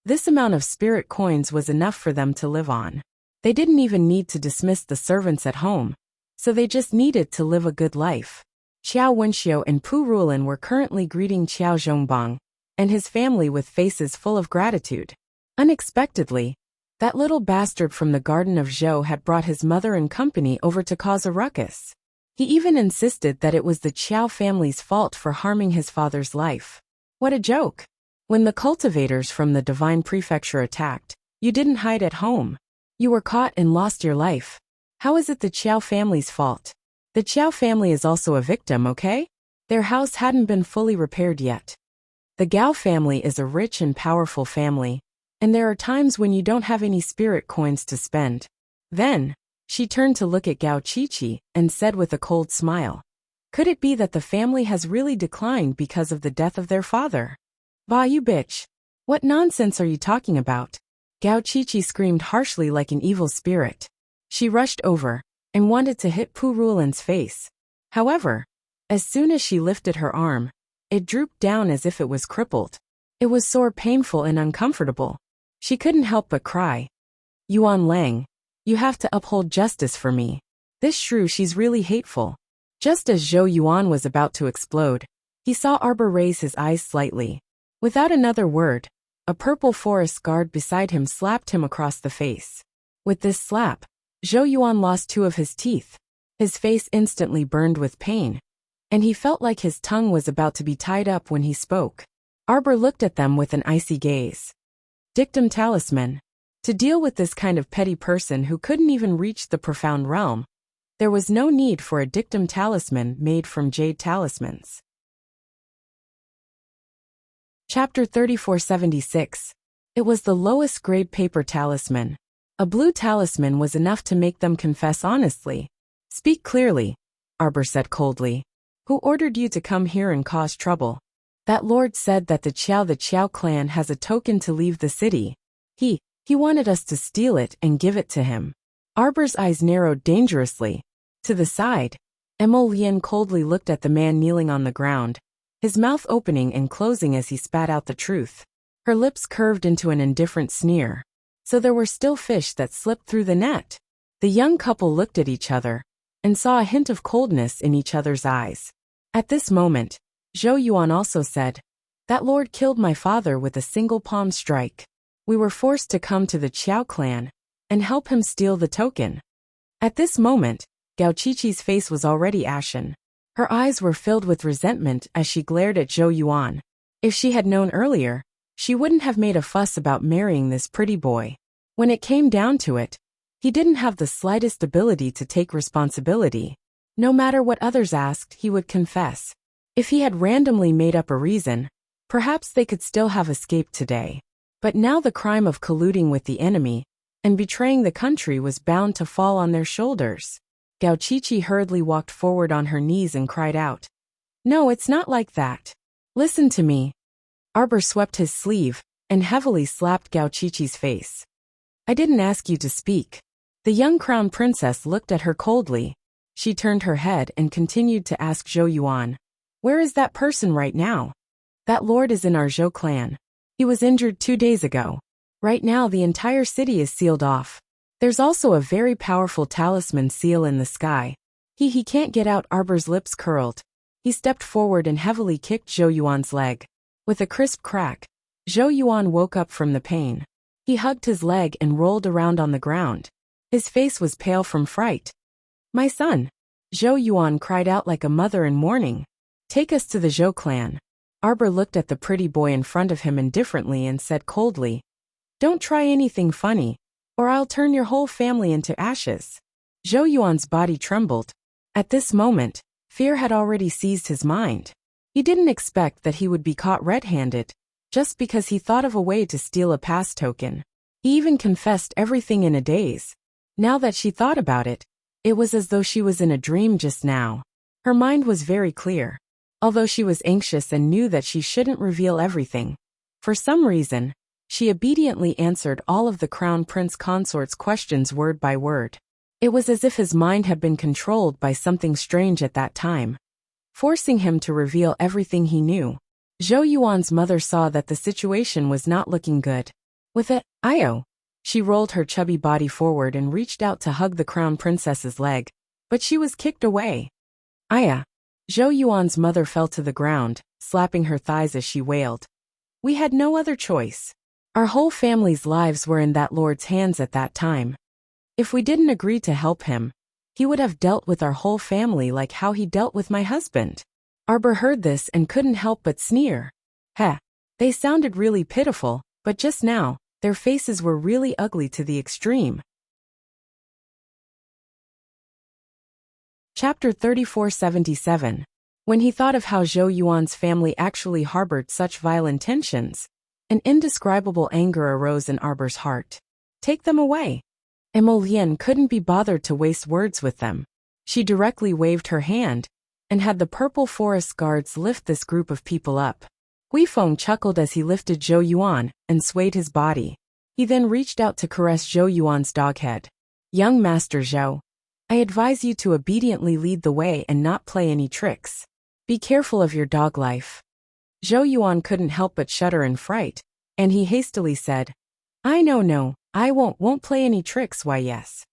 this amount of spirit coins was enough for them to live on. They didn't even need to dismiss the servants at home, so they just needed to live a good life. Xiao Wenxiu and Pu Ruolin were currently greeting Qiao Zhongbang and his family with faces full of gratitude. Unexpectedly, that little bastard from the Garden of Zhou had brought his mother and company over to cause a ruckus. He even insisted that it was the Qiao family's fault for harming his father's life. What a joke! When the cultivators from the Divine Prefecture attacked, you didn't hide at home. You were caught and lost your life. How is it the Qiao family's fault? The Qiao family is also a victim, okay? Their house hadn't been fully repaired yet. The Gao family is a rich and powerful family, and there are times when you don't have any spirit coins to spend. Then, she turned to look at Gao Qiqi and said with a cold smile, "Could it be that the family has really declined because of the death of their father?" Bah, you bitch. What nonsense are you talking about? Gao Qiqi screamed harshly like an evil spirit. She rushed over and wanted to hit Pu Rulan's face. However, as soon as she lifted her arm, it drooped down as if it was crippled. It was sore, painful, and uncomfortable. She couldn't help but cry. Yuan Lang, you have to uphold justice for me. This shrew, she's really hateful. Just as Zhou Yuan was about to explode, he saw Arbor raise his eyes slightly. Without another word, a purple forest guard beside him slapped him across the face. With this slap, Zhou Yuan lost 2 of his teeth. His face instantly burned with pain, and he felt like his tongue was about to be tied up when he spoke. Arbor looked at them with an icy gaze. Dictum talisman. To deal with this kind of petty person who couldn't even reach the profound realm, there was no need for a dictum talisman made from jade talismans. Chapter 3476. It was the lowest grade paper talisman. A blue talisman was enough to make them confess honestly. Speak clearly, Arbor said coldly. Who ordered you to come here and cause trouble? That lord said that the Qiao clan has a token to leave the city. He wanted us to steal it and give it to him. Arbor's eyes narrowed dangerously. To the side, Emolian coldly looked at the man kneeling on the ground, his mouth opening and closing as he spat out the truth. Her lips curved into an indifferent sneer. So there were still fish that slipped through the net. The young couple looked at each other and saw a hint of coldness in each other's eyes. At this moment, Zhou Yuan also said, that lord killed my father with a single palm strike. We were forced to come to the Qiao clan and help him steal the token. At this moment, Gao Qiqi's face was already ashen. Her eyes were filled with resentment as she glared at Zhou Yuan. If she had known earlier, she wouldn't have made a fuss about marrying this pretty boy. When it came down to it, he didn't have the slightest ability to take responsibility. No matter what others asked, he would confess. If he had randomly made up a reason, perhaps they could still have escaped today. But now the crime of colluding with the enemy and betraying the country was bound to fall on their shoulders. Gao Qiqi hurriedly walked forward on her knees and cried out. No, it's not like that. Listen to me. Arbor swept his sleeve and heavily slapped Gao Qiqi's face. I didn't ask you to speak. The young crown princess looked at her coldly. She turned her head and continued to ask Zhou Yuan. Where is that person right now? That lord is in our Zhou clan. He was injured 2 days ago. Right now the entire city is sealed off. There's also a very powerful talisman seal in the sky. He can't get out. Arbor's lips curled. He stepped forward and heavily kicked Zhou Yuan's leg. With a crisp crack, Zhou Yuan woke up from the pain. He hugged his leg and rolled around on the ground. His face was pale from fright. My son! Zhou Yuan cried out like a mother in mourning. Take us to the Zhou clan. Arbor looked at the pretty boy in front of him indifferently and said coldly, don't try anything funny, or I'll turn your whole family into ashes. Zhou Yuan's body trembled. At this moment, fear had already seized his mind. He didn't expect that he would be caught red-handed, just because he thought of a way to steal a pass token. He even confessed everything in a daze. Now that she thought about it, it was as though she was in a dream just now. Her mind was very clear. Although she was anxious and knew that she shouldn't reveal everything, for some reason, she obediently answered all of the Crown Prince Consort's questions word by word. It was as if his mind had been controlled by something strange at that time, forcing him to reveal everything he knew. Zhou Yuan's mother saw that the situation was not looking good. With it, Io. She rolled her chubby body forward and reached out to hug the Crown Princess's leg, but she was kicked away. Aya. Zhou Yuan's mother fell to the ground, slapping her thighs as she wailed. We had no other choice. Our whole family's lives were in that lord's hands at that time. If we didn't agree to help him, he would have dealt with our whole family like how he dealt with my husband. Arbor heard this and couldn't help but sneer. Heh, they sounded really pitiful, but just now, their faces were really ugly to the extreme. Chapter 3477. When he thought of how Zhou Yuan's family actually harbored such vile intentions, an indescribable anger arose in Arbor's heart. Take them away. Emolian couldn't be bothered to waste words with them. She directly waved her hand and had the purple forest guards lift this group of people up. Wei Feng chuckled as he lifted Zhou Yuan and swayed his body. He then reached out to caress Zhou Yuan's dog head. Young Master Zhou, I advise you to obediently lead the way and not play any tricks. Be careful of your dog life. Zhou Yuan couldn't help but shudder in fright, and he hastily said, No, I won't play any tricks, why yes.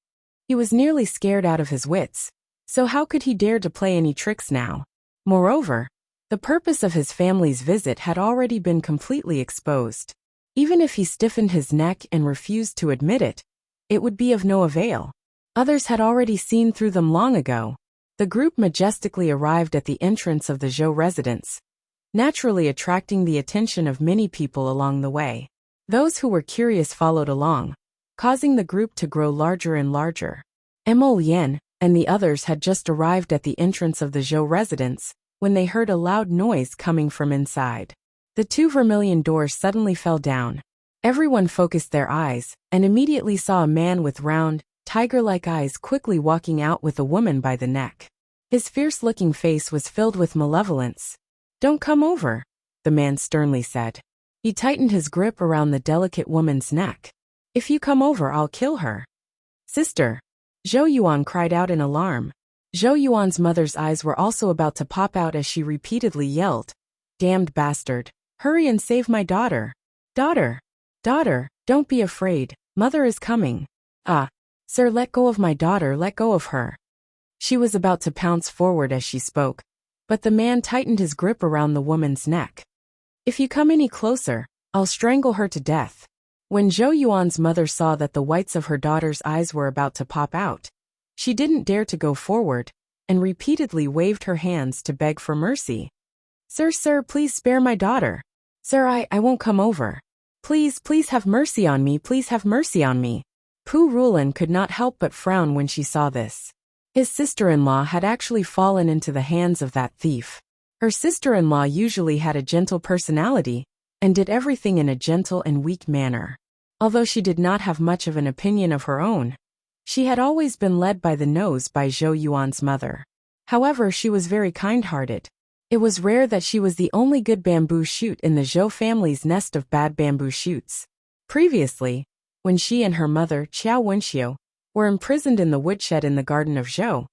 He was nearly scared out of his wits, so how could he dare to play any tricks now? Moreover, the purpose of his family's visit had already been completely exposed. Even if he stiffened his neck and refused to admit it, it would be of no avail. Others had already seen through them long ago. The group majestically arrived at the entrance of the Zhou residence, naturally attracting the attention of many people along the way. Those who were curious followed along, causing the group to grow larger and larger. Mo Lian and the others had just arrived at the entrance of the Zhou residence when they heard a loud noise coming from inside. The two vermilion doors suddenly fell down. Everyone focused their eyes and immediately saw a man with round, tiger-like eyes quickly walking out with a woman by the neck. His fierce-looking face was filled with malevolence. Don't come over, the man sternly said. He tightened his grip around the delicate woman's neck. If you come over, I'll kill her. Sister, Zhou Yuan cried out in alarm. Zhou Yuan's mother's eyes were also about to pop out as she repeatedly yelled, Damned bastard, hurry and save my daughter. Daughter, don't be afraid, mother is coming. Sir, let go of my daughter, let go of her. She was about to pounce forward as she spoke, but the man tightened his grip around the woman's neck. If you come any closer, I'll strangle her to death. When Zhou Yuan's mother saw that the whites of her daughter's eyes were about to pop out, she didn't dare to go forward, and repeatedly waved her hands to beg for mercy. Sir, please spare my daughter. Sir, I won't come over. Please have mercy on me, please have mercy on me. Pu Rulan could not help but frown when she saw this. His sister-in-law had actually fallen into the hands of that thief. Her sister-in-law usually had a gentle personality, and did everything in a gentle and weak manner. Although she did not have much of an opinion of her own, she had always been led by the nose by Zhou Yuan's mother. However, she was very kind-hearted. It was rare that she was the only good bamboo shoot in the Zhou family's nest of bad bamboo shoots. Previously, when she and her mother, Qiao Wenxiu, were imprisoned in the woodshed in the garden of Zhou,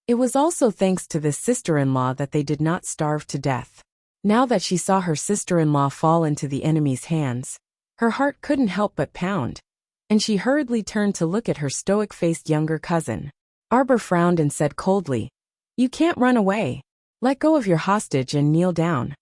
it was also thanks to this sister-in-law that they did not starve to death. Now that she saw her sister-in-law fall into the enemy's hands, her heart couldn't help but pound, and she hurriedly turned to look at her stoic-faced younger cousin. Arbor frowned and said coldly, You can't run away. Let go of your hostage and kneel down.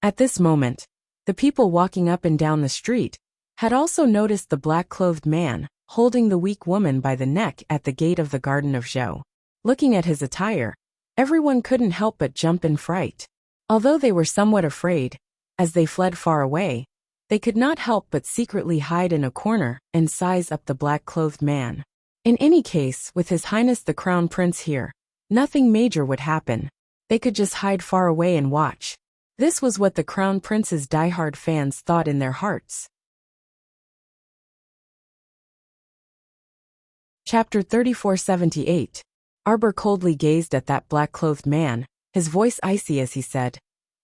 At this moment, the people walking up and down the street had also noticed the black-clothed man holding the weak woman by the neck at the gate of the garden of Zhou. Looking at his attire, everyone couldn't help but jump in fright. Although they were somewhat afraid, as they fled far away, they could not help but secretly hide in a corner and size up the black-clothed man. In any case, with His Highness the Crown Prince here, nothing major would happen. They could just hide far away and watch. This was what the Crown Prince's diehard fans thought in their hearts. Chapter 3478. Arbor coldly gazed at that black-clothed man, his voice icy as he said,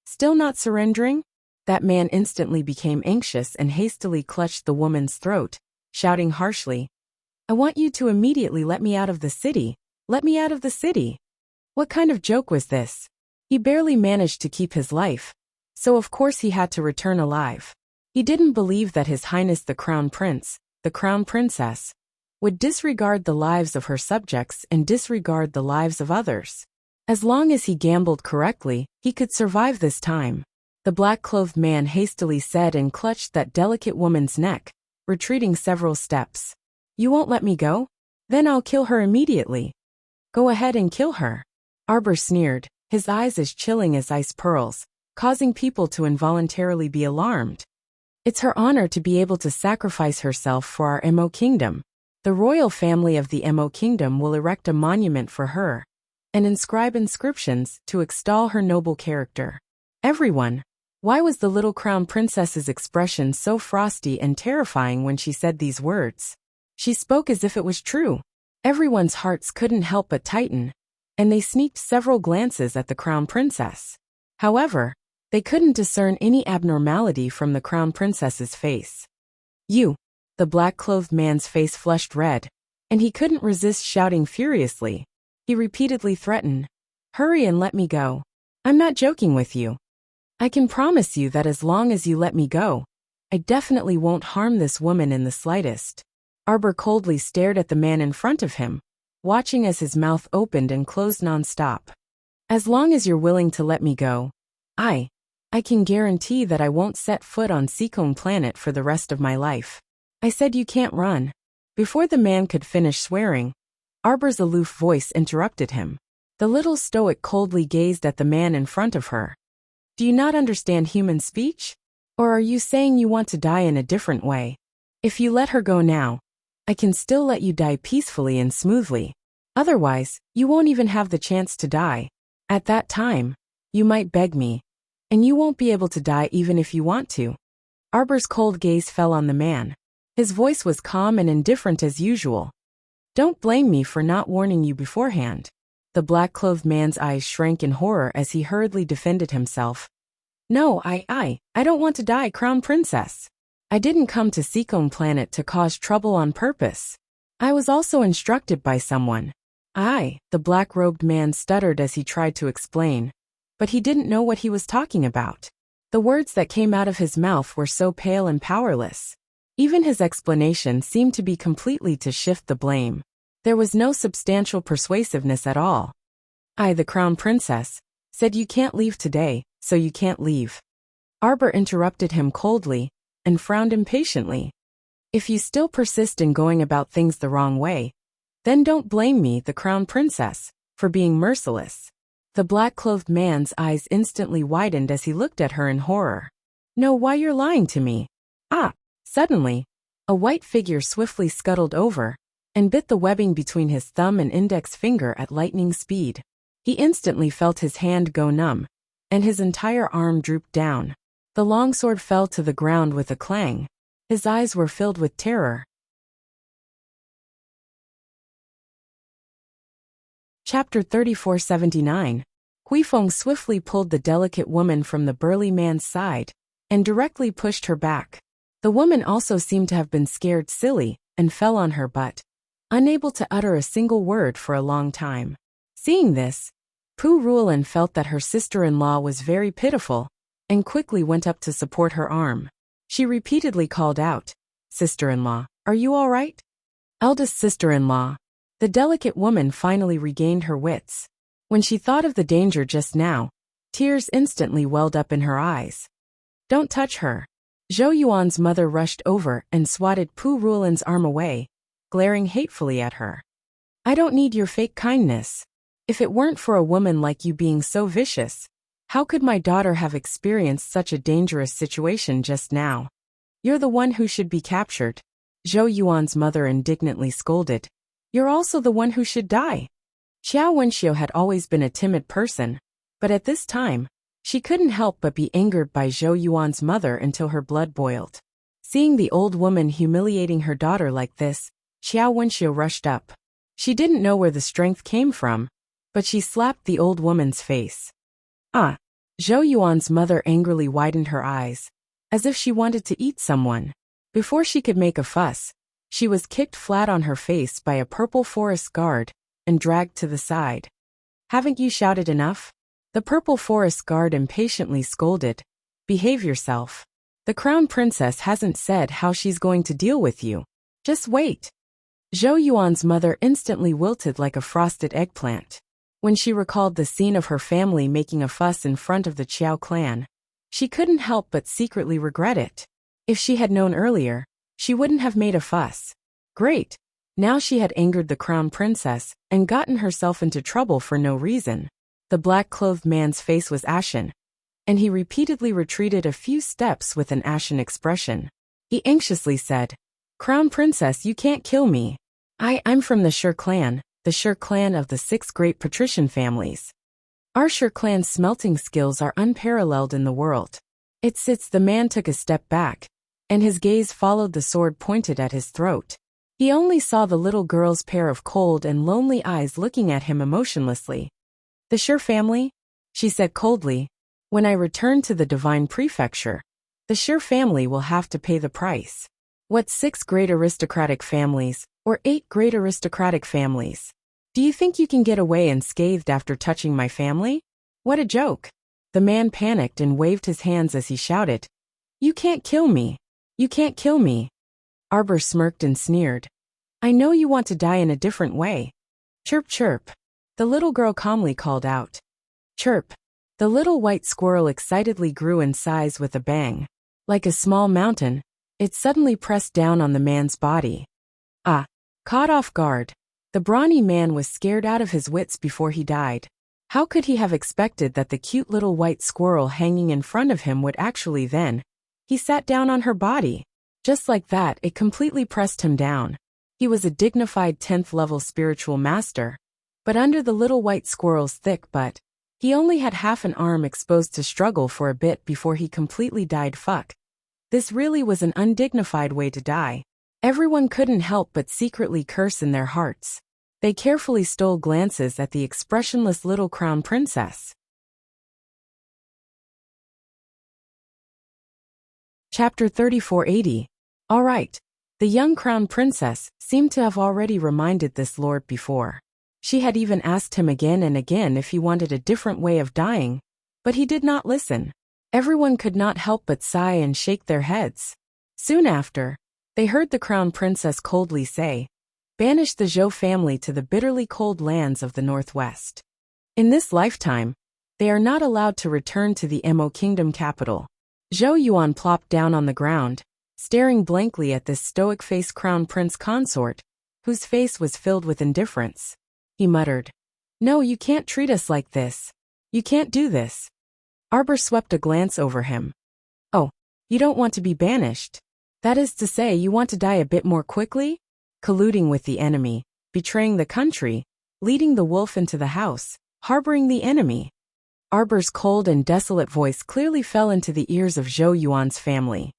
Still not surrendering? That man instantly became anxious and hastily clutched the woman's throat, shouting harshly, I want you to immediately let me out of the city. Let me out of the city. What kind of joke was this? He barely managed to keep his life, so of course he had to return alive. He didn't believe that His Highness the Crown Prince, the Crown Princess, would disregard the lives of her subjects and disregard the lives of others. As long as he gambled correctly, he could survive this time. The black-clothed man hastily said and clutched that delicate woman's neck, retreating several steps. You won't let me go? Then I'll kill her immediately. Go ahead and kill her. Arbor sneered, his eyes as chilling as ice pearls, causing people to involuntarily be alarmed. It's her honor to be able to sacrifice herself for our Mo kingdom. The royal family of the Mo kingdom will erect a monument for her and inscribe inscriptions to extol her noble character. Everyone, why was the little crown princess's expression so frosty and terrifying when she said these words? She spoke as if it was true. Everyone's hearts couldn't help but tighten, and they sneaked several glances at the crown princess. However, They couldn't discern any abnormality from the crown princess's face. You! The black-clothed man's face flushed red, and he couldn't resist shouting furiously. He repeatedly threatened, "Hurry and let me go. I'm not joking with you. I can promise you that as long as you let me go, I definitely won't harm this woman in the slightest." Arbor coldly stared at the man in front of him, watching as his mouth opened and closed non-stop. "As long as you're willing to let me go, I can guarantee that I won't set foot on Seacombe Planet for the rest of my life. I said you can't run." Before the man could finish swearing, Arbor's aloof voice interrupted him. The little stoic coldly gazed at the man in front of her. "Do you not understand human speech? Or are you saying you want to die in a different way? If you let her go now, I can still let you die peacefully and smoothly. Otherwise, you won't even have the chance to die. At that time, you might beg me, and you won't be able to die even if you want to." Arbor's cold gaze fell on the man. His voice was calm and indifferent as usual. "Don't blame me for not warning you beforehand." The black-clothed man's eyes shrank in horror as he hurriedly defended himself. "No, I don't want to die, Crown Princess. I didn't come to Seacombe Planet to cause trouble on purpose. I was also instructed by someone." The black-robed man stuttered as he tried to explain, but he didn't know what he was talking about. The words that came out of his mouth were so pale and powerless. Even his explanation seemed to be completely to shift the blame. There was no substantial persuasiveness at all. The Crown Princess, said you can't leave today, so you can't leave." Arbor interrupted him coldly and frowned impatiently. "If you still persist in going about things the wrong way, then don't blame me, the Crown Princess, for being merciless." The black-clothed man's eyes instantly widened as he looked at her in horror. "No, why you're lying to me?" Suddenly, a white figure swiftly scuttled over and bit the webbing between his thumb and index finger at lightning speed. He instantly felt his hand go numb, and his entire arm drooped down. The longsword fell to the ground with a clang. His eyes were filled with terror. Chapter 3479. Huifeng swiftly pulled the delicate woman from the burly man's side and directly pushed her back. The woman also seemed to have been scared silly and fell on her butt, unable to utter a single word for a long time. Seeing this, Pu Ruolin felt that her sister-in-law was very pitiful and quickly went up to support her arm. She repeatedly called out, "Sister-in-law, are you all right?" "Eldest sister-in-law." The delicate woman finally regained her wits. When she thought of the danger just now, tears instantly welled up in her eyes. "Don't touch her." Zhou Yuan's mother rushed over and swatted Pu Ruolin's arm away, glaring hatefully at her. "I don't need your fake kindness. If it weren't for a woman like you being so vicious, how could my daughter have experienced such a dangerous situation just now? You're the one who should be captured," Zhou Yuan's mother indignantly scolded. "You're also the one who should die." Xiao Wenxiu had always been a timid person, but at this time, she couldn't help but be angered by Zhou Yuan's mother until her blood boiled. Seeing the old woman humiliating her daughter like this, Xiao Wenxiu rushed up. She didn't know where the strength came from, but she slapped the old woman's face. Zhou Yuan's mother angrily widened her eyes, as if she wanted to eat someone. Before she could make a fuss, she was kicked flat on her face by a purple forest guard and dragged to the side. "Haven't you shouted enough?" The purple forest guard impatiently scolded. "Behave yourself. The Crown Princess hasn't said how she's going to deal with you. Just wait." Zhou Yuan's mother instantly wilted like a frosted eggplant. When she recalled the scene of her family making a fuss in front of the Qiao clan, she couldn't help but secretly regret it. If she had known earlier, she wouldn't have made a fuss. Great! Now she had angered the Crown Princess and gotten herself into trouble for no reason. The black-clothed man's face was ashen, and he repeatedly retreated a few steps with an ashen expression. He anxiously said, "Crown Princess, you can't kill me. I'm from the Shi clan, the Shi clan of the 6 great patrician families. Our Shi clan's smelting skills are unparalleled in the world." The man took a step back, and his gaze followed the sword pointed at his throat. He only saw the little girl's pair of cold and lonely eyes looking at him emotionlessly. "The Shi family?" she said coldly. When I return to the divine prefecture, the Shire family will have to pay the price. What 6 great aristocratic families, or 8 great aristocratic families? Do you think you can get away unscathed after touching my family? What a joke. The man panicked and waved his hands as he shouted, "You can't kill me. You can't kill me." Arbor smirked and sneered. "I know you want to die in a different way." Chirp, chirp. The little girl calmly called out. Chirp. The little white squirrel excitedly grew in size with a bang. Like a small mountain, it suddenly pressed down on the man's body. Ah! Caught off guard, the brawny man was scared out of his wits before he died. How could he have expected that the cute little white squirrel hanging in front of him would actually then? He sat down on her body. Just like that, it completely pressed him down. He was a dignified 10th level spiritual master. But under the little white squirrel's thick butt, he only had half an arm exposed to struggle for a bit before he completely died. Fuck. This really was an undignified way to die. Everyone couldn't help but secretly curse in their hearts. They carefully stole glances at the expressionless little crown princess. Chapter 3480. All right. The young crown princess seemed to have already reminded this lord before. She had even asked him again and again if he wanted a different way of dying, but he did not listen. Everyone could not help but sigh and shake their heads. Soon after, they heard the crown princess coldly say, "Banish the Zhou family to the bitterly cold lands of the northwest. In this lifetime, they are not allowed to return to the Mo kingdom capital." Zhou Yuan plopped down on the ground, staring blankly at this stoic-faced crown prince consort, whose face was filled with indifference. He muttered, "No, you can't treat us like this. You can't do this." Arbor swept a glance over him. "Oh, you don't want to be banished? That is to say, you want to die a bit more quickly? Colluding with the enemy, betraying the country, leading the wolf into the house, harboring the enemy." Arbor's cold and desolate voice clearly fell into the ears of Zhou Yuan's family.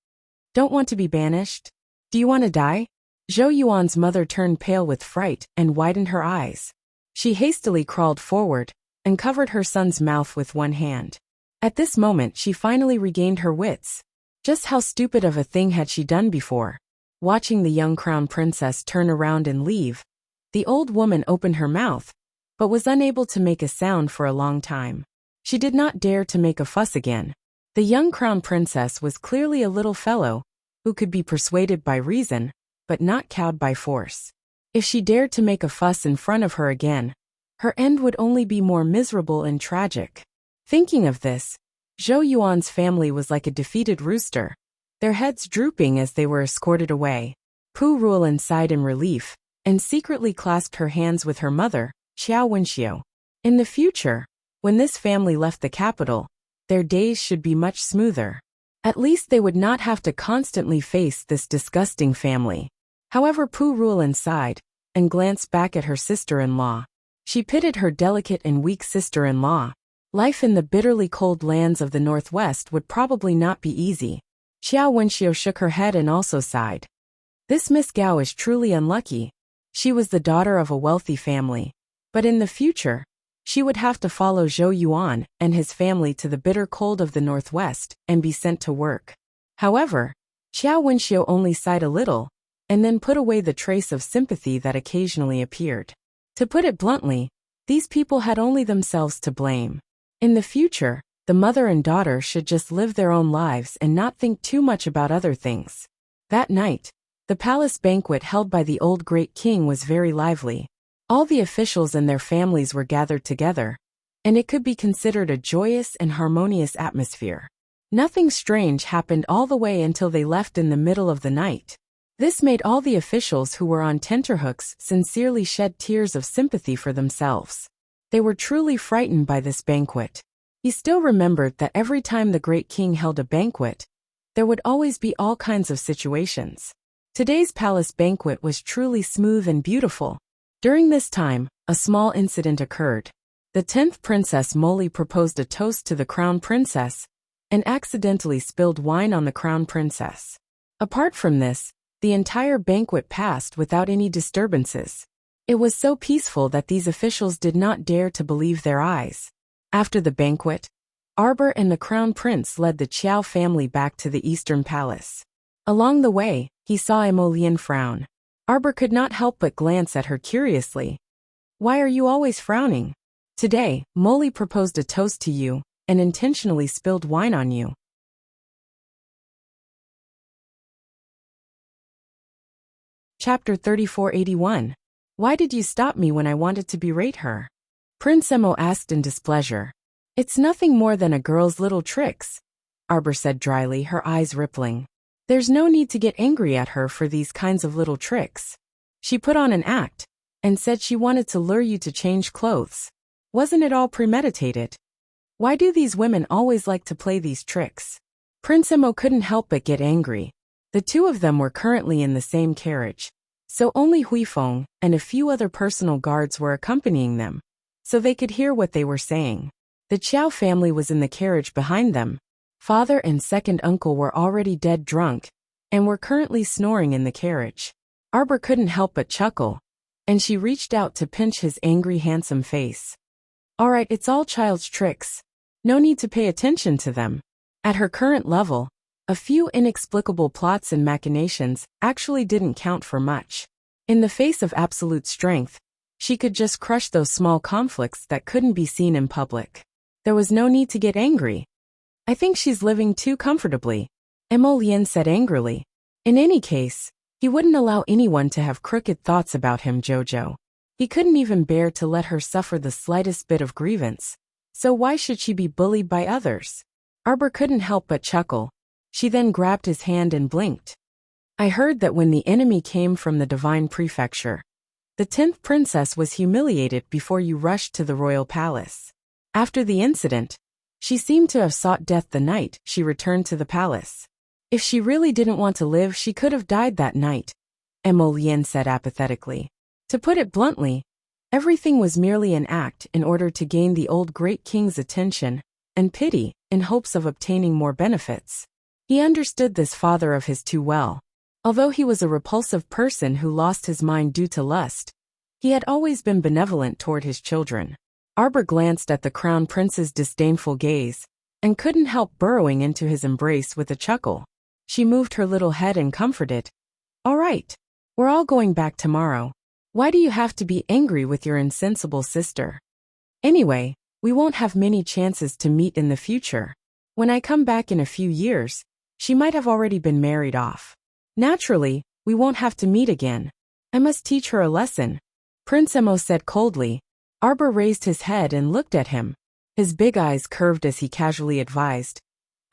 "Don't want to be banished? Do you want to die?" Zhou Yuan's mother turned pale with fright and widened her eyes. She hastily crawled forward and covered her son's mouth with one hand. At this moment she finally regained her wits. Just how stupid of a thing had she done before? Watching the young crown princess turn around and leave, the old woman opened her mouth, but was unable to make a sound for a long time. She did not dare to make a fuss again. The young crown princess was clearly a little fellow, who could be persuaded by reason, but not cowed by force. If she dared to make a fuss in front of her again, her end would only be more miserable and tragic. Thinking of this, Zhou Yuan's family was like a defeated rooster, their heads drooping as they were escorted away. Pu Ruolin sighed in relief, and secretly clasped her hands with her mother, Xiao Wenxiu. In the future, when this family left the capital, their days should be much smoother. At least they would not have to constantly face this disgusting family. However, Pu Ruolin sighed, and glanced back at her sister-in-law. She pitied her delicate and weak sister-in-law. Life in the bitterly cold lands of the northwest would probably not be easy. Xiao Wenxiu shook her head and also sighed. This Miss Gao is truly unlucky. She was the daughter of a wealthy family. But in the future, she would have to follow Zhou Yuan and his family to the bitter cold of the northwest and be sent to work. However, Xiao Wenxiu only sighed a little, and then put away the trace of sympathy that occasionally appeared. To put it bluntly, these people had only themselves to blame. In the future, the mother and daughter should just live their own lives and not think too much about other things. That night, the palace banquet held by the old great king was very lively. All the officials and their families were gathered together, and it could be considered a joyous and harmonious atmosphere. Nothing strange happened all the way until they left in the middle of the night. This made all the officials who were on tenterhooks sincerely shed tears of sympathy for themselves. They were truly frightened by this banquet. He still remembered that every time the great king held a banquet, there would always be all kinds of situations. Today's palace banquet was truly smooth and beautiful. During this time, a small incident occurred. The 10th Princess Molly proposed a toast to the crown princess, and accidentally spilled wine on the crown princess. Apart from this, the entire banquet passed without any disturbances. It was so peaceful that these officials did not dare to believe their eyes. After the banquet, Arbor and the Crown Prince led the Qiao family back to the Eastern Palace. Along the way, he saw Emolian frown. Arbor could not help but glance at her curiously. "Why are you always frowning? Today, Molly proposed a toast to you, and intentionally spilled wine on you." Chapter 3481. Why did you stop me when I wanted to berate her? Prince Emo asked in displeasure. "It's nothing more than a girl's little tricks," Arbor said dryly, her eyes rippling. "There's no need to get angry at her for these kinds of little tricks. She put on an act, and said she wanted to lure you to change clothes. Wasn't it all premeditated? Why do these women always like to play these tricks?" Prince Emo couldn't help but get angry. The two of them were currently in the same carriage, so only Huifeng and a few other personal guards were accompanying them, so they could hear what they were saying. The Qiao family was in the carriage behind them. Father and second uncle were already dead drunk, and were currently snoring in the carriage. Arbor couldn't help but chuckle, and she reached out to pinch his angry handsome face. "All right, it's all child's tricks. No need to pay attention to them." At her current level, a few inexplicable plots and machinations actually didn't count for much. In the face of absolute strength, she could just crush those small conflicts that couldn't be seen in public. There was no need to get angry. "I think she's living too comfortably," Emolian said angrily. In any case, he wouldn't allow anyone to have crooked thoughts about him, Jojo. He couldn't even bear to let her suffer the slightest bit of grievance, so why should she be bullied by others? Arbor couldn't help but chuckle. She then grabbed his hand and blinked. "I heard that when the enemy came from the Divine Prefecture, the 10th princess was humiliated before you rushed to the royal palace. After the incident, she seemed to have sought death the night she returned to the palace. If she really didn't want to live, she could have died that night," Emolian said apathetically. "To put it bluntly, everything was merely an act in order to gain the old great king's attention and pity in hopes of obtaining more benefits." He understood this father of his too well. Although he was a repulsive person who lost his mind due to lust, he had always been benevolent toward his children. Arbor glanced at the Crown Prince's disdainful gaze, and couldn't help burrowing into his embrace with a chuckle. She moved her little head and comforted. "All right. We're all going back tomorrow. Why do you have to be angry with your insensible sister? Anyway, we won't have many chances to meet in the future. When I come back in a few years, she might have already been married off. Naturally, we won't have to meet again. I must teach her a lesson," Prince Emo said coldly. Arbor raised his head and looked at him. His big eyes curved as he casually advised.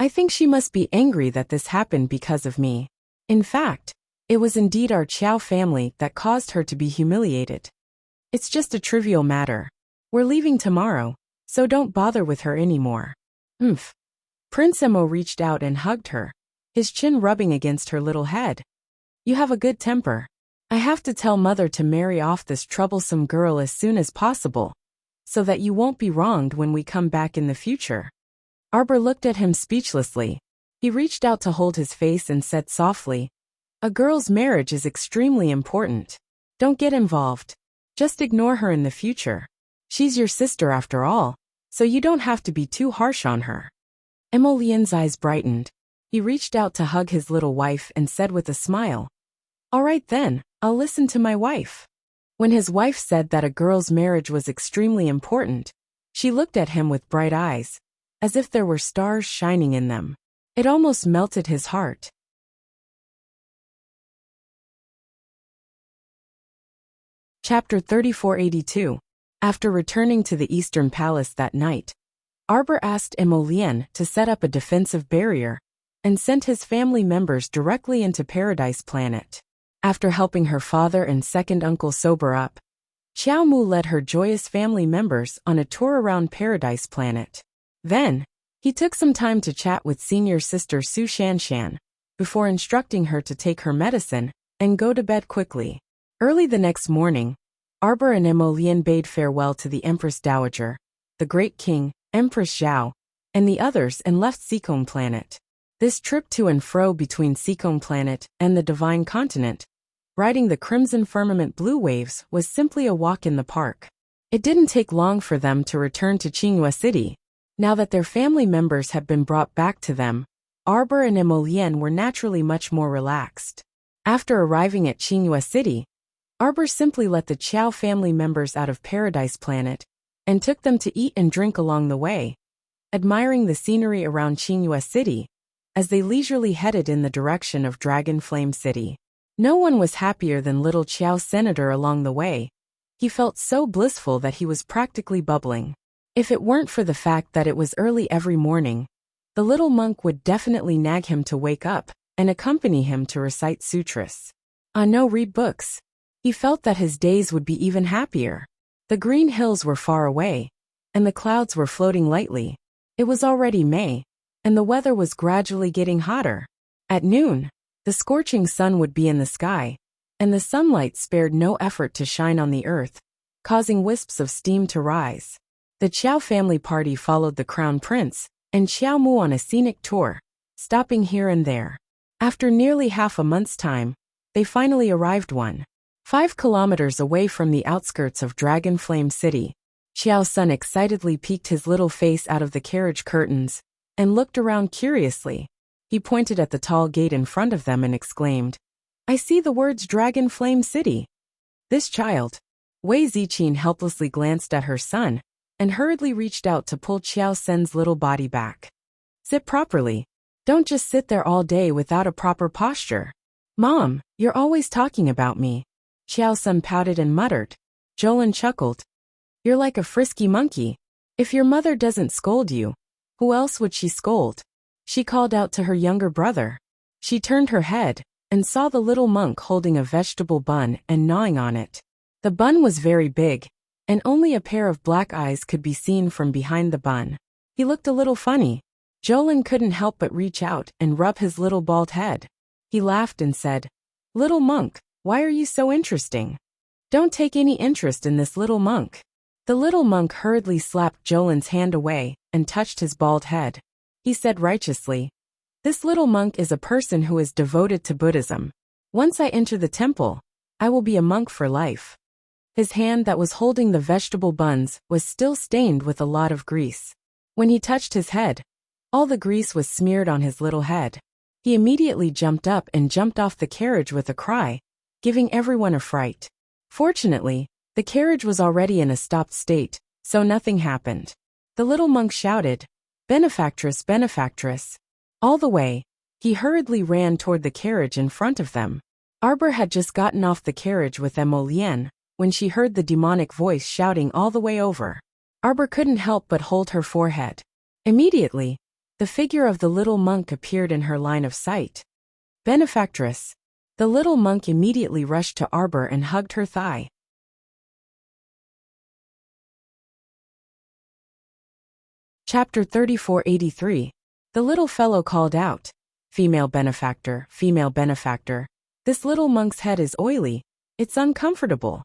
"I think she must be angry that this happened because of me. In fact, it was indeed our Qiao family that caused her to be humiliated. It's just a trivial matter. We're leaving tomorrow, so don't bother with her anymore." "Umph." Prince Emo reached out and hugged her, his chin rubbing against her little head. "You have a good temper. I have to tell Mother to marry off this troublesome girl as soon as possible, so that you won't be wronged when we come back in the future." Arbor looked at him speechlessly. He reached out to hold his face and said softly, "A girl's marriage is extremely important. Don't get involved. Just ignore her in the future. She's your sister after all, so you don't have to be too harsh on her." Emolian's eyes brightened. He reached out to hug his little wife and said with a smile, "All right then, I'll listen to my wife." When his wife said that a girl's marriage was extremely important, she looked at him with bright eyes, as if there were stars shining in them. It almost melted his heart. Chapter 3482. After returning to the Eastern Palace that night, Arbor asked Emolian to set up a defensive barrier and sent his family members directly into Paradise Planet. After helping her father and second uncle sober up, Xiao Mu led her joyous family members on a tour around Paradise Planet. Then, he took some time to chat with senior sister Su Shanshan, before instructing her to take her medicine and go to bed quickly. Early the next morning, Arbor and Emolian bade farewell to the Empress Dowager, the Great King, Empress Zhao, and the others and left Seacombe Planet. This trip to and fro between Seacombe Planet and the Divine Continent, riding the crimson firmament blue waves, was simply a walk in the park. It didn't take long for them to return to Qinghua City, Now that their family members had been brought back to them, Arbor and Emolien were naturally much more relaxed. After arriving at Qinghua City, Arbor simply let the Qiao family members out of Paradise Planet and took them to eat and drink along the way, admiring the scenery around Qinghua City as they leisurely headed in the direction of Dragon Flame City. No one was happier than little Qiao Senator along the way. He felt so blissful that he was practically bubbling. If it weren't for the fact that it was early every morning, the little monk would definitely nag him to wake up and accompany him to recite sutras. No, read books. He felt that his days would be even happier. The green hills were far away, and the clouds were floating lightly. It was already May, and the weather was gradually getting hotter. At noon, the scorching sun would be in the sky, and the sunlight spared no effort to shine on the earth, causing wisps of steam to rise. The Qiao family party followed the crown prince and Qiao Mu on a scenic tour, stopping here and there. After nearly half a month's time, they finally arrived 5 kilometers away from the outskirts of Dragon Flame City. Qiao's son excitedly peeked his little face out of the carriage curtains and looked around curiously. He pointed at the tall gate in front of them and exclaimed, "I see the words Dragon Flame City." This child. Wei Ziqin helplessly glanced at her son and hurriedly reached out to pull Qiao Sen's little body back. "Sit properly. Don't just sit there all day without a proper posture." "Mom, you're always talking about me." Qiao Sen pouted and muttered. Jolin chuckled. "You're like a frisky monkey. If your mother doesn't scold you, who else would she scold?" She called out to her younger brother. She turned her head and saw the little monk holding a vegetable bun and gnawing on it. The bun was very big, and only a pair of black eyes could be seen from behind the bun. He looked a little funny. Jolin couldn't help but reach out and rub his little bald head. He laughed and said, "Little monk, why are you so interesting? Don't take any interest in this little monk." The little monk hurriedly slapped Jolin's hand away and touched his bald head. He said righteously, "This little monk is a person who is devoted to Buddhism. Once I enter the temple, I will be a monk for life." His hand that was holding the vegetable buns was still stained with a lot of grease. When he touched his head, all the grease was smeared on his little head. He immediately jumped up and jumped off the carriage with a cry, giving everyone a fright. Fortunately, the carriage was already in a stopped state, so nothing happened. The little monk shouted, "Benefactress, benefactress." All the way, he hurriedly ran toward the carriage in front of them. Arbor had just gotten off the carriage with Emolien when she heard the demonic voice shouting all the way over. Arbor couldn't help but hold her forehead. Immediately, the figure of the little monk appeared in her line of sight. "Benefactress." The little monk immediately rushed to Arbor and hugged her thigh. Chapter 3483. The little fellow called out, "Female benefactor, female benefactor. This little monk's head is oily. It's uncomfortable."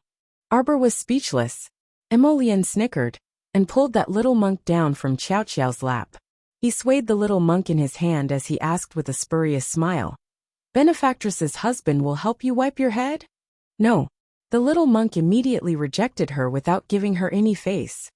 Arbor was speechless. Emolien snickered and pulled that little monk down from Qiao Qiao's lap. He swayed the little monk in his hand as he asked with a spurious smile, "Benefactress's husband will help you wipe your head?" "No." The little monk immediately rejected her without giving her any face.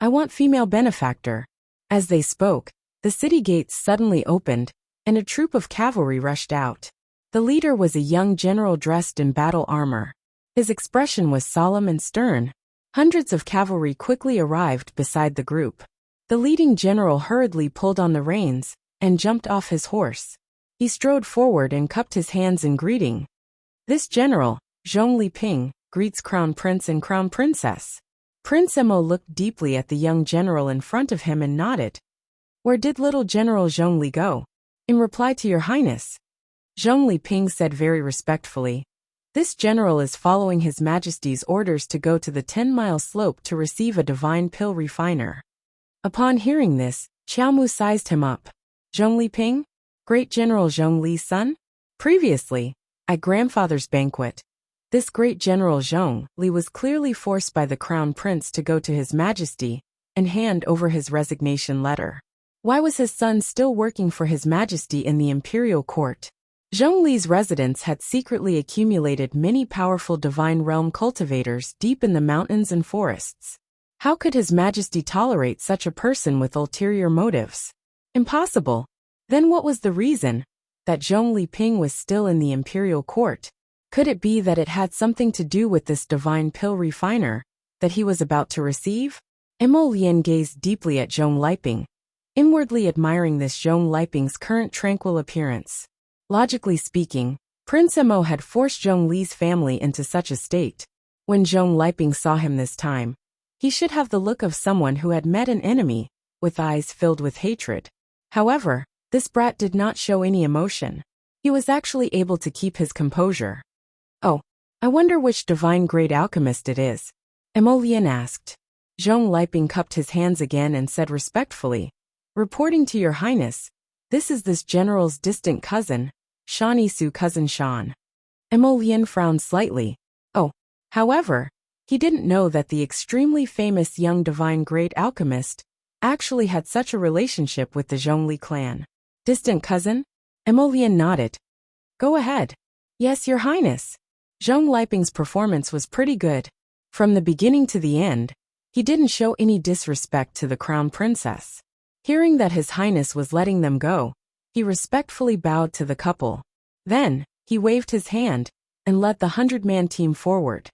"I want female benefactor." As they spoke, the city gates suddenly opened, and a troop of cavalry rushed out. The leader was a young general dressed in battle armor. His expression was solemn and stern. Hundreds of cavalry quickly arrived beside the group. The leading general hurriedly pulled on the reins and jumped off his horse. He strode forward and cupped his hands in greeting. "This general, Zhongli Ping, greets Crown Prince and Crown Princess." Prince Emo looked deeply at the young general in front of him and nodded. "Where did little General Zhongli go?" "In reply to your highness." Zhongli Ping said very respectfully, "This general is following His Majesty's orders to go to the 10-mile slope to receive a divine pill refiner." Upon hearing this, Qiao Mu sized him up. "Zhongli Ping? Great General Zhongli's son?" Previously, at grandfather's banquet, this great General Zhongli was clearly forced by the Crown Prince to go to His Majesty and hand over his resignation letter. Why was his son still working for His Majesty in the imperial court? Zhongli's residence had secretly accumulated many powerful divine realm cultivators deep in the mountains and forests. How could His Majesty tolerate such a person with ulterior motives? Impossible. Then what was the reason that Zhong Liping was still in the imperial court? Could it be that it had something to do with this divine pill refiner that he was about to receive? Emo Lien gazed deeply at Zhong Liping, inwardly admiring this Zhong Liping's current tranquil appearance. Logically speaking, Prince Emo had forced Zhong Li's family into such a state. When Zhong Liping saw him this time, he should have the look of someone who had met an enemy, with eyes filled with hatred. However, this brat did not show any emotion. He was actually able to keep his composure. "Oh, I wonder which divine great alchemist it is," Emo Lien asked. Zhong Liping cupped his hands again and said respectfully, "Reporting to Your Highness, this is this general's distant cousin, Shan Isu cousin Shan." Emo Lien frowned slightly. Oh, however, he didn't know that the extremely famous young divine great alchemist actually had such a relationship with the Zhongli clan. Distant cousin? Emo Lien nodded. "Go ahead." "Yes, Your Highness." Zhong Liping's performance was pretty good. From the beginning to the end, he didn't show any disrespect to the crown princess. Hearing that His Highness was letting them go, he respectfully bowed to the couple. Then, he waved his hand and led the 100-man team forward.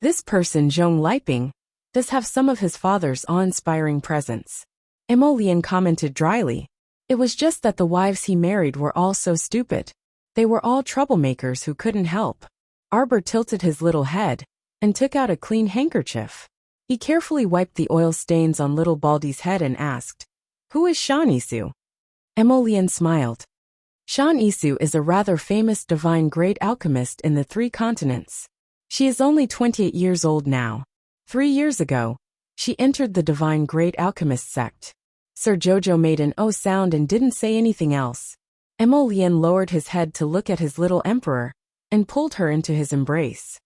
This person, Zhong Liping, does have some of his father's awe-inspiring presence. Emo Lien commented dryly. It was just that the wives he married were all so stupid. They were all troublemakers who couldn't help. Arbor tilted his little head and took out a clean handkerchief. He carefully wiped the oil stains on little Baldy's head and asked, "Who is Shan Isu?" Emo Lien smiled. Shan Isu is a rather famous divine great alchemist in the 3 continents. She is only 28 years old now. 3 years ago, she entered the divine great alchemist sect. Sir Jojo made an "oh" sound and didn't say anything else. Emo Lien lowered his head to look at his little emperor and pulled her into his embrace.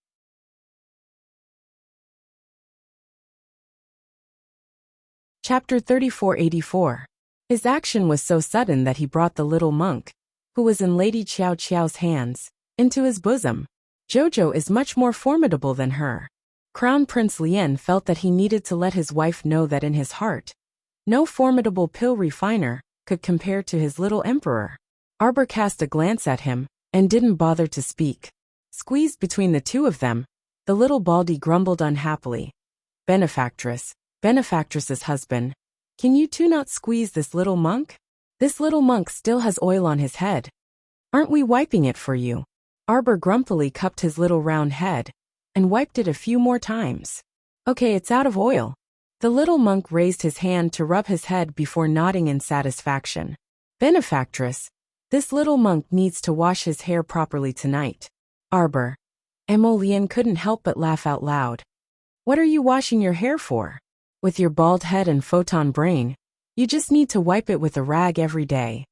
Chapter 3484. His action was so sudden that he brought the little monk, who was in Lady Qiao Qiao's hands, into his bosom. Jojo is much more formidable than her. Crown Prince Lien felt that he needed to let his wife know that in his heart, no formidable pill refiner could compare to his little emperor. Arbor cast a glance at him and didn't bother to speak. Squeezed between the two of them, the little Baldy grumbled unhappily. Benefactress's husband, can you two not squeeze this little monk? This little monk still has oil on his head. Aren't we wiping it for you?" Arbor grumpily cupped his little round head and wiped it a few more times. "Okay, it's out of oil." The little monk raised his hand to rub his head before nodding in satisfaction. "Benefactress, this little monk needs to wash his hair properly tonight." Arbor. Emo Lien couldn't help but laugh out loud. "What are you washing your hair for? With your bald head and photon brain, you just need to wipe it with a rag every day."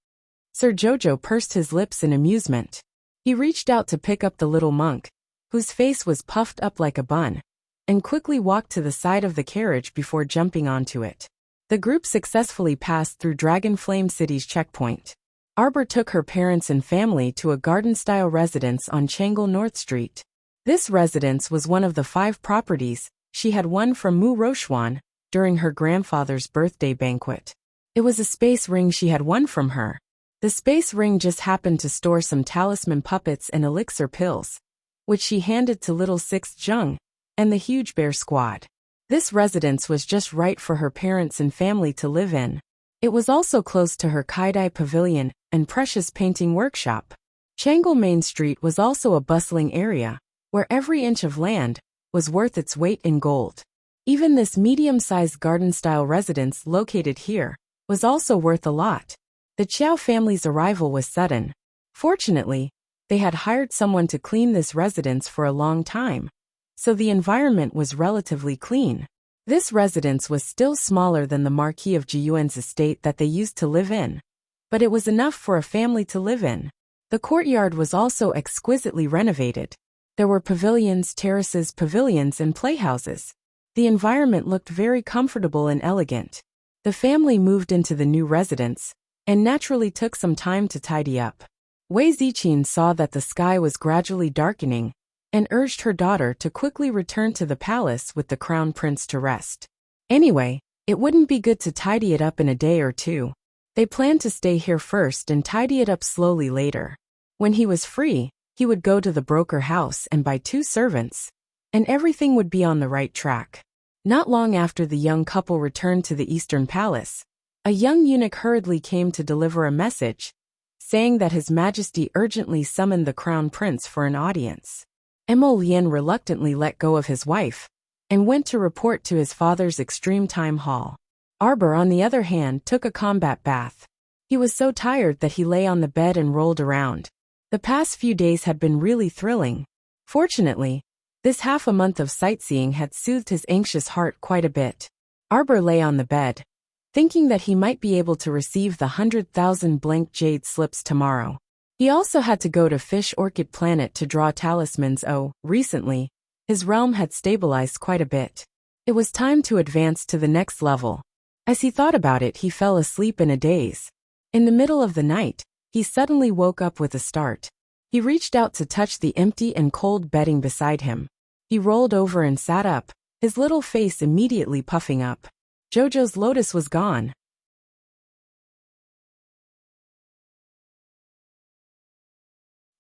Sir Jojo pursed his lips in amusement. He reached out to pick up the little monk, whose face was puffed up like a bun, and quickly walked to the side of the carriage before jumping onto it. The group successfully passed through Dragonflame City's checkpoint. Arbor took her parents and family to a garden-style residence on Changle North Street. This residence was one of the 5 properties she had won from Mu Rochuan during her grandfather's birthday banquet. It was a space ring she had won from her. The space ring just happened to store some talisman puppets and elixir pills, which she handed to little Sixth Zheng and the huge bear squad. This residence was just right for her parents and family to live in. It was also close to her Kaidai Pavilion and precious painting workshop. Changle Main Street was also a bustling area, where every inch of land was worth its weight in gold. Even this medium-sized garden-style residence located here was also worth a lot. The Qiao family's arrival was sudden. Fortunately, they had hired someone to clean this residence for a long time, so the environment was relatively clean. This residence was still smaller than the Marquis of Jiyuan's estate that they used to live in, but it was enough for a family to live in. The courtyard was also exquisitely renovated. There were pavilions, terraces, pavilions, and playhouses. The environment looked very comfortable and elegant. The family moved into the new residence, and naturally took some time to tidy up. Wei Ziqin saw that the sky was gradually darkening, and urged her daughter to quickly return to the palace with the crown prince to rest. Anyway, it wouldn't be good to tidy it up in a day or two. They planned to stay here first and tidy it up slowly later. When he was free, he would go to the broker house and buy 2 servants, and everything would be on the right track. Not long after the young couple returned to the Eastern Palace, a young eunuch hurriedly came to deliver a message, saying that His Majesty urgently summoned the Crown Prince for an audience. Lien reluctantly let go of his wife and went to report to his father's extreme time hall. Arbor, on the other hand, took a combat bath. He was so tired that he lay on the bed and rolled around. The past few days had been really thrilling. Fortunately, this half a month of sightseeing had soothed his anxious heart quite a bit. Arbor lay on the bed, thinking that he might be able to receive the 100,000 blank jade slips tomorrow. He also had to go to Fish Orchid Planet to draw talismans. Recently, his realm had stabilized quite a bit. It was time to advance to the next level. As he thought about it, he fell asleep in a daze. In the middle of the night, he suddenly woke up with a start. He reached out to touch the empty and cold bedding beside him. He rolled over and sat up, his little face immediately puffing up. Jojo's lotus was gone.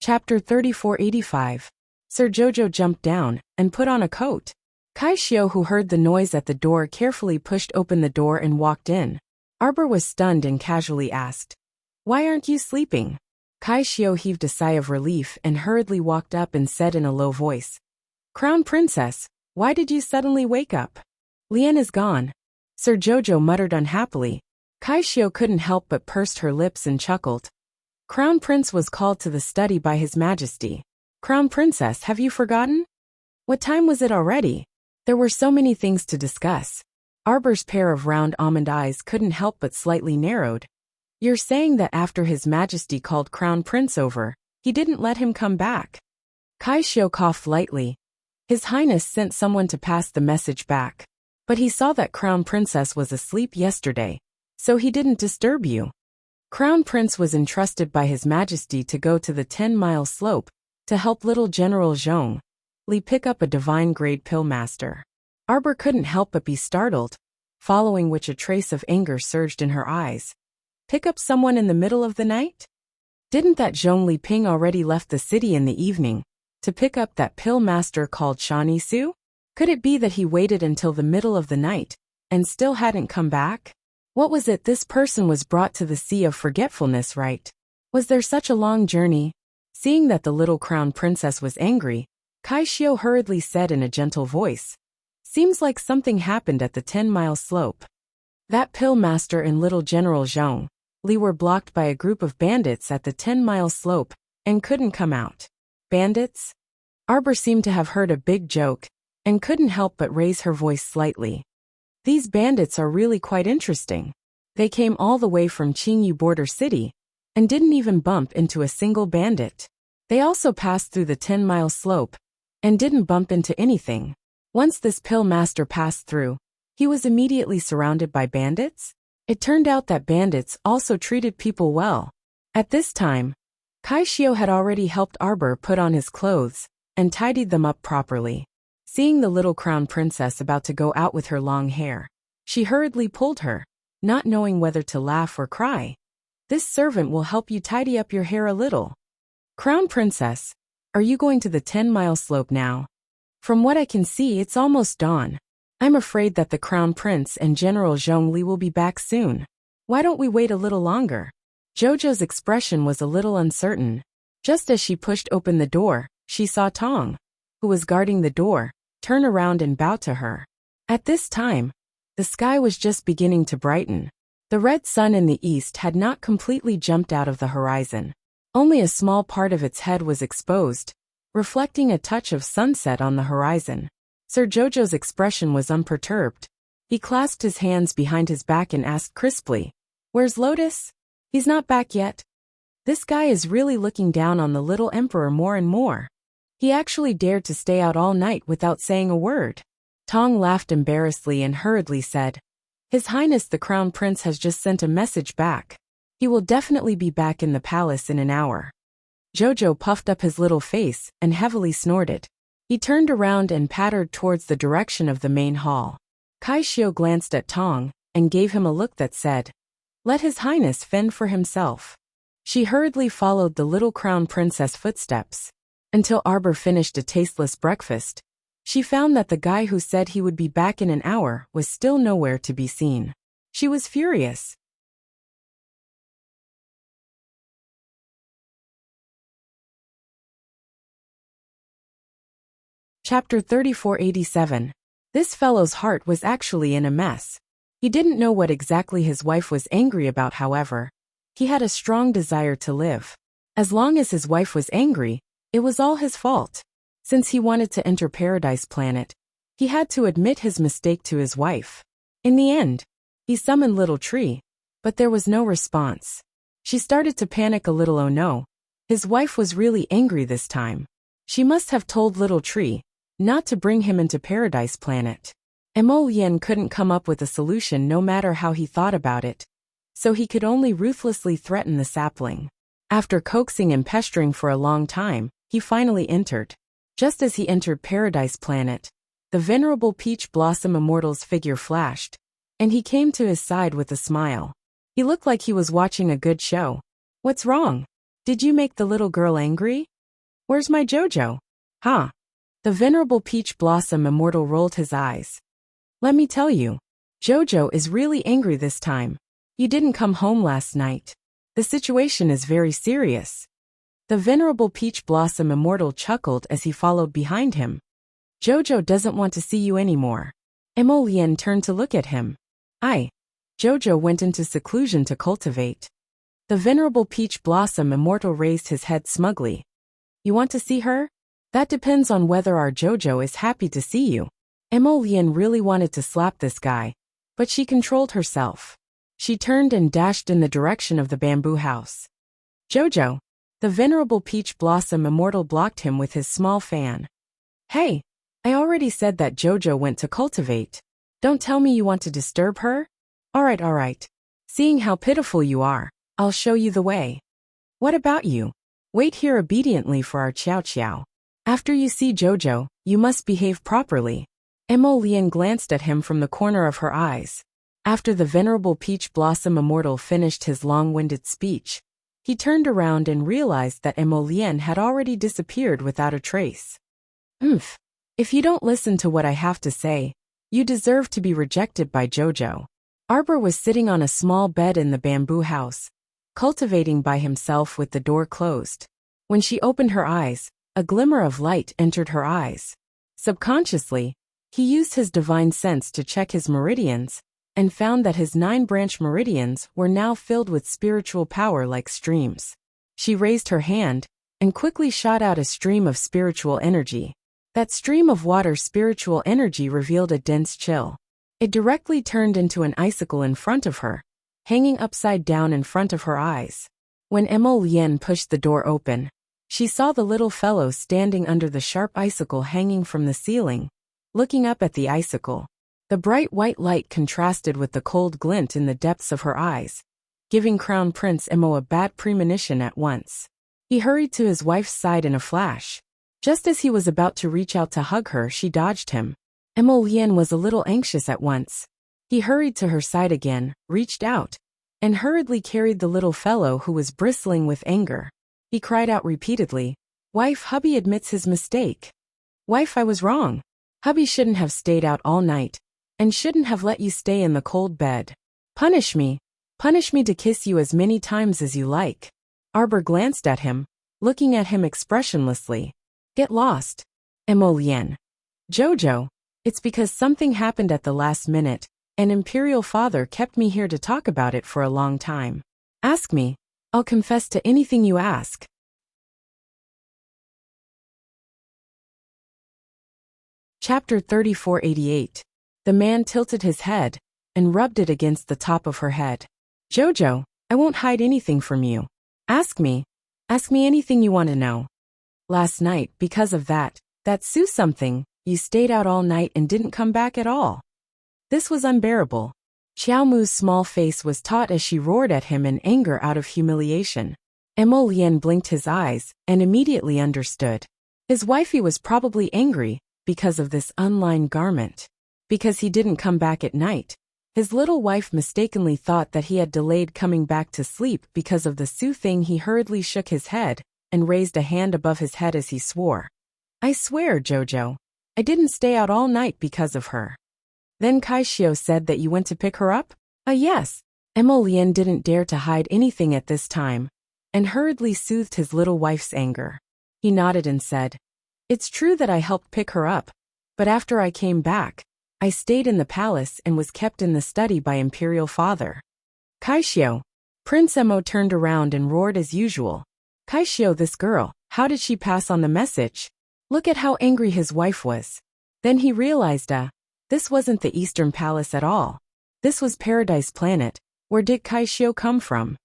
Chapter 3485. Sir Jojo jumped down and put on a coat. Kai Xiao, who heard the noise at the door, carefully pushed open the door and walked in. Arbor was stunned and casually asked, "Why aren't you sleeping?" Kai Xiao heaved a sigh of relief and hurriedly walked up and said in a low voice, "Crown Princess, why did you suddenly wake up?" "Lien is gone," Sir Jojo muttered unhappily. Kai Xiao couldn't help but pursed her lips and chuckled. "Crown Prince was called to the study by His Majesty. Crown Princess, have you forgotten? What time was it already?" There were so many things to discuss. Arbor's pair of round almond eyes couldn't help but slightly narrowed. "You're saying that after His Majesty called Crown Prince over, he didn't let him come back?" Kai Xiao coughed lightly. His Highness sent someone to pass the message back. But he saw that Crown Princess was asleep yesterday, so he didn't disturb you. Crown Prince was entrusted by His Majesty to go to the 10-mile slope to help little General Zhong Li pick up a divine-grade pill master. Arbor couldn't help but be startled, following which a trace of anger surged in her eyes. Pick up someone in the middle of the night? Didn't that Zhong Li Ping already left the city in the evening to pick up that pill master called Shani Su? Could it be that he waited until the middle of the night and still hadn't come back? What was it? This person was brought to the Sea of Forgetfulness, right? Was there such a long journey? Seeing that the little Crown Princess was angry, Kai Xiao hurriedly said in a gentle voice, "Seems like something happened at the 10-mile slope. That pill master and little General Zhong Li were blocked by a group of bandits at the 10-mile slope and couldn't come out." Bandits? Arbor seemed to have heard a big joke and couldn't help but raise her voice slightly. "These bandits are really quite interesting. They came all the way from Qingyu border city and didn't even bump into a single bandit. They also passed through the 10-mile slope and didn't bump into anything. Once this pill master passed through, he was immediately surrounded by bandits. It turned out that bandits also treated people well." At this time, Kai Xiao had already helped Arbor put on his clothes and tidied them up properly. Seeing the little Crown Princess about to go out with her long hair, she hurriedly pulled her, not knowing whether to laugh or cry. "This servant will help you tidy up your hair a little." "Crown Princess, are you going to the 10-mile slope now? From what I can see, it's almost dawn. I'm afraid that the Crown Prince and General Zhong Li will be back soon. Why don't we wait a little longer?" Jojo's expression was a little uncertain. Just as she pushed open the door, she saw Tong, who was guarding the door, turn around and bow to her. At this time, the sky was just beginning to brighten. The red sun in the east had not completely jumped out of the horizon. Only a small part of its head was exposed, reflecting a touch of sunset on the horizon. Sir Jojo's expression was unperturbed. He clasped his hands behind his back and asked crisply, "Where's Lotus? He's not back yet." This guy is really looking down on the little emperor more and more. He actually dared to stay out all night without saying a word. Tong laughed embarrassedly and hurriedly said, "His Highness the Crown Prince has just sent a message back. He will definitely be back in the palace in an hour." Jojo puffed up his little face and heavily snorted. He turned around and pattered towards the direction of the main hall. Kai Xiu glanced at Tong and gave him a look that said, "Let His Highness fend for himself." She hurriedly followed the little crown princess footsteps until Arbor finished a tasteless breakfast. She found that the guy who said he would be back in an hour was still nowhere to be seen. She was furious. Chapter 3487. This fellow's heart was actually in a mess. He didn't know what exactly his wife was angry about, however. He had a strong desire to live. As long as his wife was angry, it was all his fault. Since he wanted to enter Paradise Planet, he had to admit his mistake to his wife. In the end, he summoned Little Tree, but there was no response. She started to panic a little. Oh no, his wife was really angry this time. She must have told Little Tree not to bring him into Paradise Planet. Emolien couldn't come up with a solution no matter how he thought about it, so he could only ruthlessly threaten the sapling. After coaxing and pestering for a long time, he finally entered. Just as he entered Paradise Planet, the venerable Peach Blossom Immortal's figure flashed, and he came to his side with a smile. He looked like he was watching a good show. "What's wrong? Did you make the little girl angry? Where's my Jojo?" "Huh?" The venerable Peach Blossom Immortal rolled his eyes. "Let me tell you, Jojo is really angry this time. You didn't come home last night. The situation is very serious." The venerable Peach Blossom Immortal chuckled as he followed behind him. "Jojo doesn't want to see you anymore." Emolien turned to look at him. Jojo went into seclusion to cultivate. The venerable Peach Blossom Immortal raised his head smugly. "You want to see her? That depends on whether our Jojo is happy to see you." Emolien really wanted to slap this guy, but she controlled herself. She turned and dashed in the direction of the bamboo house. "Jojo!" The venerable Peach Blossom Immortal blocked him with his small fan. "Hey, I already said that Jojo went to cultivate. Don't tell me you want to disturb her?" Alright. Seeing how pitiful you are, I'll show you the way." "What about you? Wait here obediently for our Qiao Qiao. After you see Jojo, you must behave properly." Emolien glanced at him from the corner of her eyes. After the venerable Peach Blossom Immortal finished his long-winded speech, he turned around and realized that Emolien had already disappeared without a trace. If you don't listen to what I have to say, you deserve to be rejected by Jojo." Arbor was sitting on a small bed in the bamboo house, cultivating by himself with the door closed. When she opened her eyes, a glimmer of light entered her eyes. Subconsciously, he used his divine sense to check his meridians, and found that his 9-branch meridians were now filled with spiritual power like streams. She raised her hand, and quickly shot out a stream of spiritual energy. That stream of water spiritual energy revealed a dense chill. It directly turned into an icicle in front of her, hanging upside down in front of her eyes. When Emolien pushed the door open, she saw the little fellow standing under the sharp icicle hanging from the ceiling, looking up at the icicle. The bright white light contrasted with the cold glint in the depths of her eyes, giving Crown Prince Emo a bad premonition at once. He hurried to his wife's side in a flash. Just as he was about to reach out to hug her, she dodged him. Emolien was a little anxious at once. He hurried to her side again, reached out, and hurriedly carried the little fellow who was bristling with anger. He cried out repeatedly, "Wife, hubby admits his mistake. Wife, I was wrong. Hubby shouldn't have stayed out all night, and shouldn't have let you stay in the cold bed. Punish me to kiss you as many times as you like." Arbor glanced at him, looking at him expressionlessly. "Get lost." Emolien. "Jojo, it's because something happened at the last minute, and Imperial Father kept me here to talk about it for a long time. Ask me, I'll confess to anything you ask." Chapter 3488. The man tilted his head and rubbed it against the top of her head. "Jojo, I won't hide anything from you. Ask me anything you want to know. Last night, because of that Sue something, you stayed out all night and didn't come back at all." This was unbearable. Xiao Mu's small face was taut as she roared at him in anger out of humiliation. Emolien blinked his eyes and immediately understood. His wifey was probably angry because of this unlined garment. because he didn't come back at night. His little wife mistakenly thought that he had delayed coming back to sleep because of the soothing. He hurriedly shook his head and raised a hand above his head as he swore. I swear, Jojo, I didn't stay out all night because of her. Then Kaishio said that you went to pick her up? Yes. Emolien didn't dare to hide anything at this time, and hurriedly soothed his little wife's anger. He nodded and said, It's true that I helped pick her up, but after I came back, I stayed in the palace and was kept in the study by Imperial Father. Kaishio. Prince Emo turned around and roared as usual. Kaishio, this girl, how did she pass on the message? Look at how angry his wife was. Then he realized, this wasn't the Eastern Palace at all. This was Paradise Planet. Where did Kaishio come from?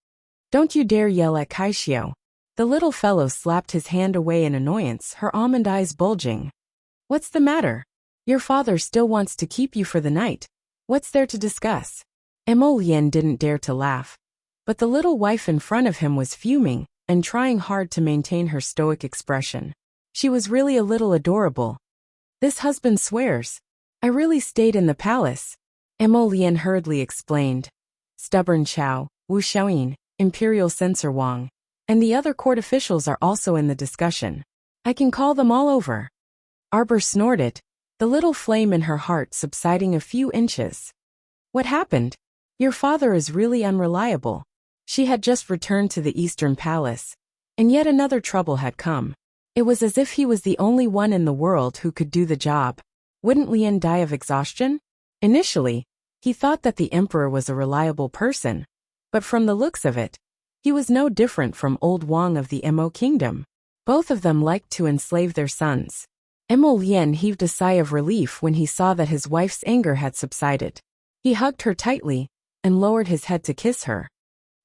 Don't you dare yell at Kaishio. The little fellow slapped his hand away in annoyance, her almond eyes bulging. What's the matter? Your father still wants to keep you for the night. What's there to discuss? Emolien didn't dare to laugh, but the little wife in front of him was fuming and trying hard to maintain her stoic expression. She was really a little adorable. This husband swears. I really stayed in the palace. Emolien hurriedly explained. Stubborn Chao, Wu Xiaoyin, Imperial Censor Wang, and the other court officials are also in the discussion. I can call them all over. Arbor snorted, the little flame in her heart subsiding a few inches. What happened? Your father is really unreliable. She had just returned to the Eastern Palace, and yet another trouble had come. It was as if he was the only one in the world who could do the job. Wouldn't Lien die of exhaustion? Initially, he thought that the emperor was a reliable person, but from the looks of it, he was no different from old Wang of the Emo kingdom. Both of them liked to enslave their sons. Emolien heaved a sigh of relief when he saw that his wife's anger had subsided. He hugged her tightly and lowered his head to kiss her.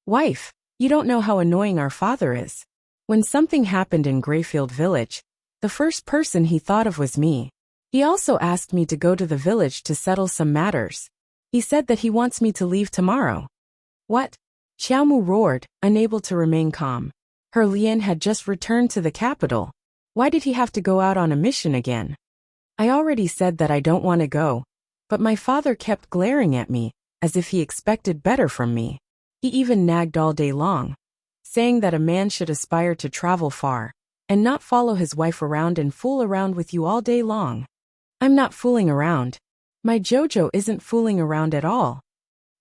Wife, you don't know how annoying our father is. When something happened in Greyfield Village, the first person he thought of was me. He also asked me to go to the village to settle some matters. He said that he wants me to leave tomorrow. What? Xiaomu roared, unable to remain calm. Her Lien had just returned to the capital. Why did he have to go out on a mission again? I already said that I don't want to go, but my father kept glaring at me, as if he expected better from me. He even nagged all day long, saying that a man should aspire to travel far, and not follow his wife around and fool around with you all day long. I'm not fooling around. My Jojo isn't fooling around at all.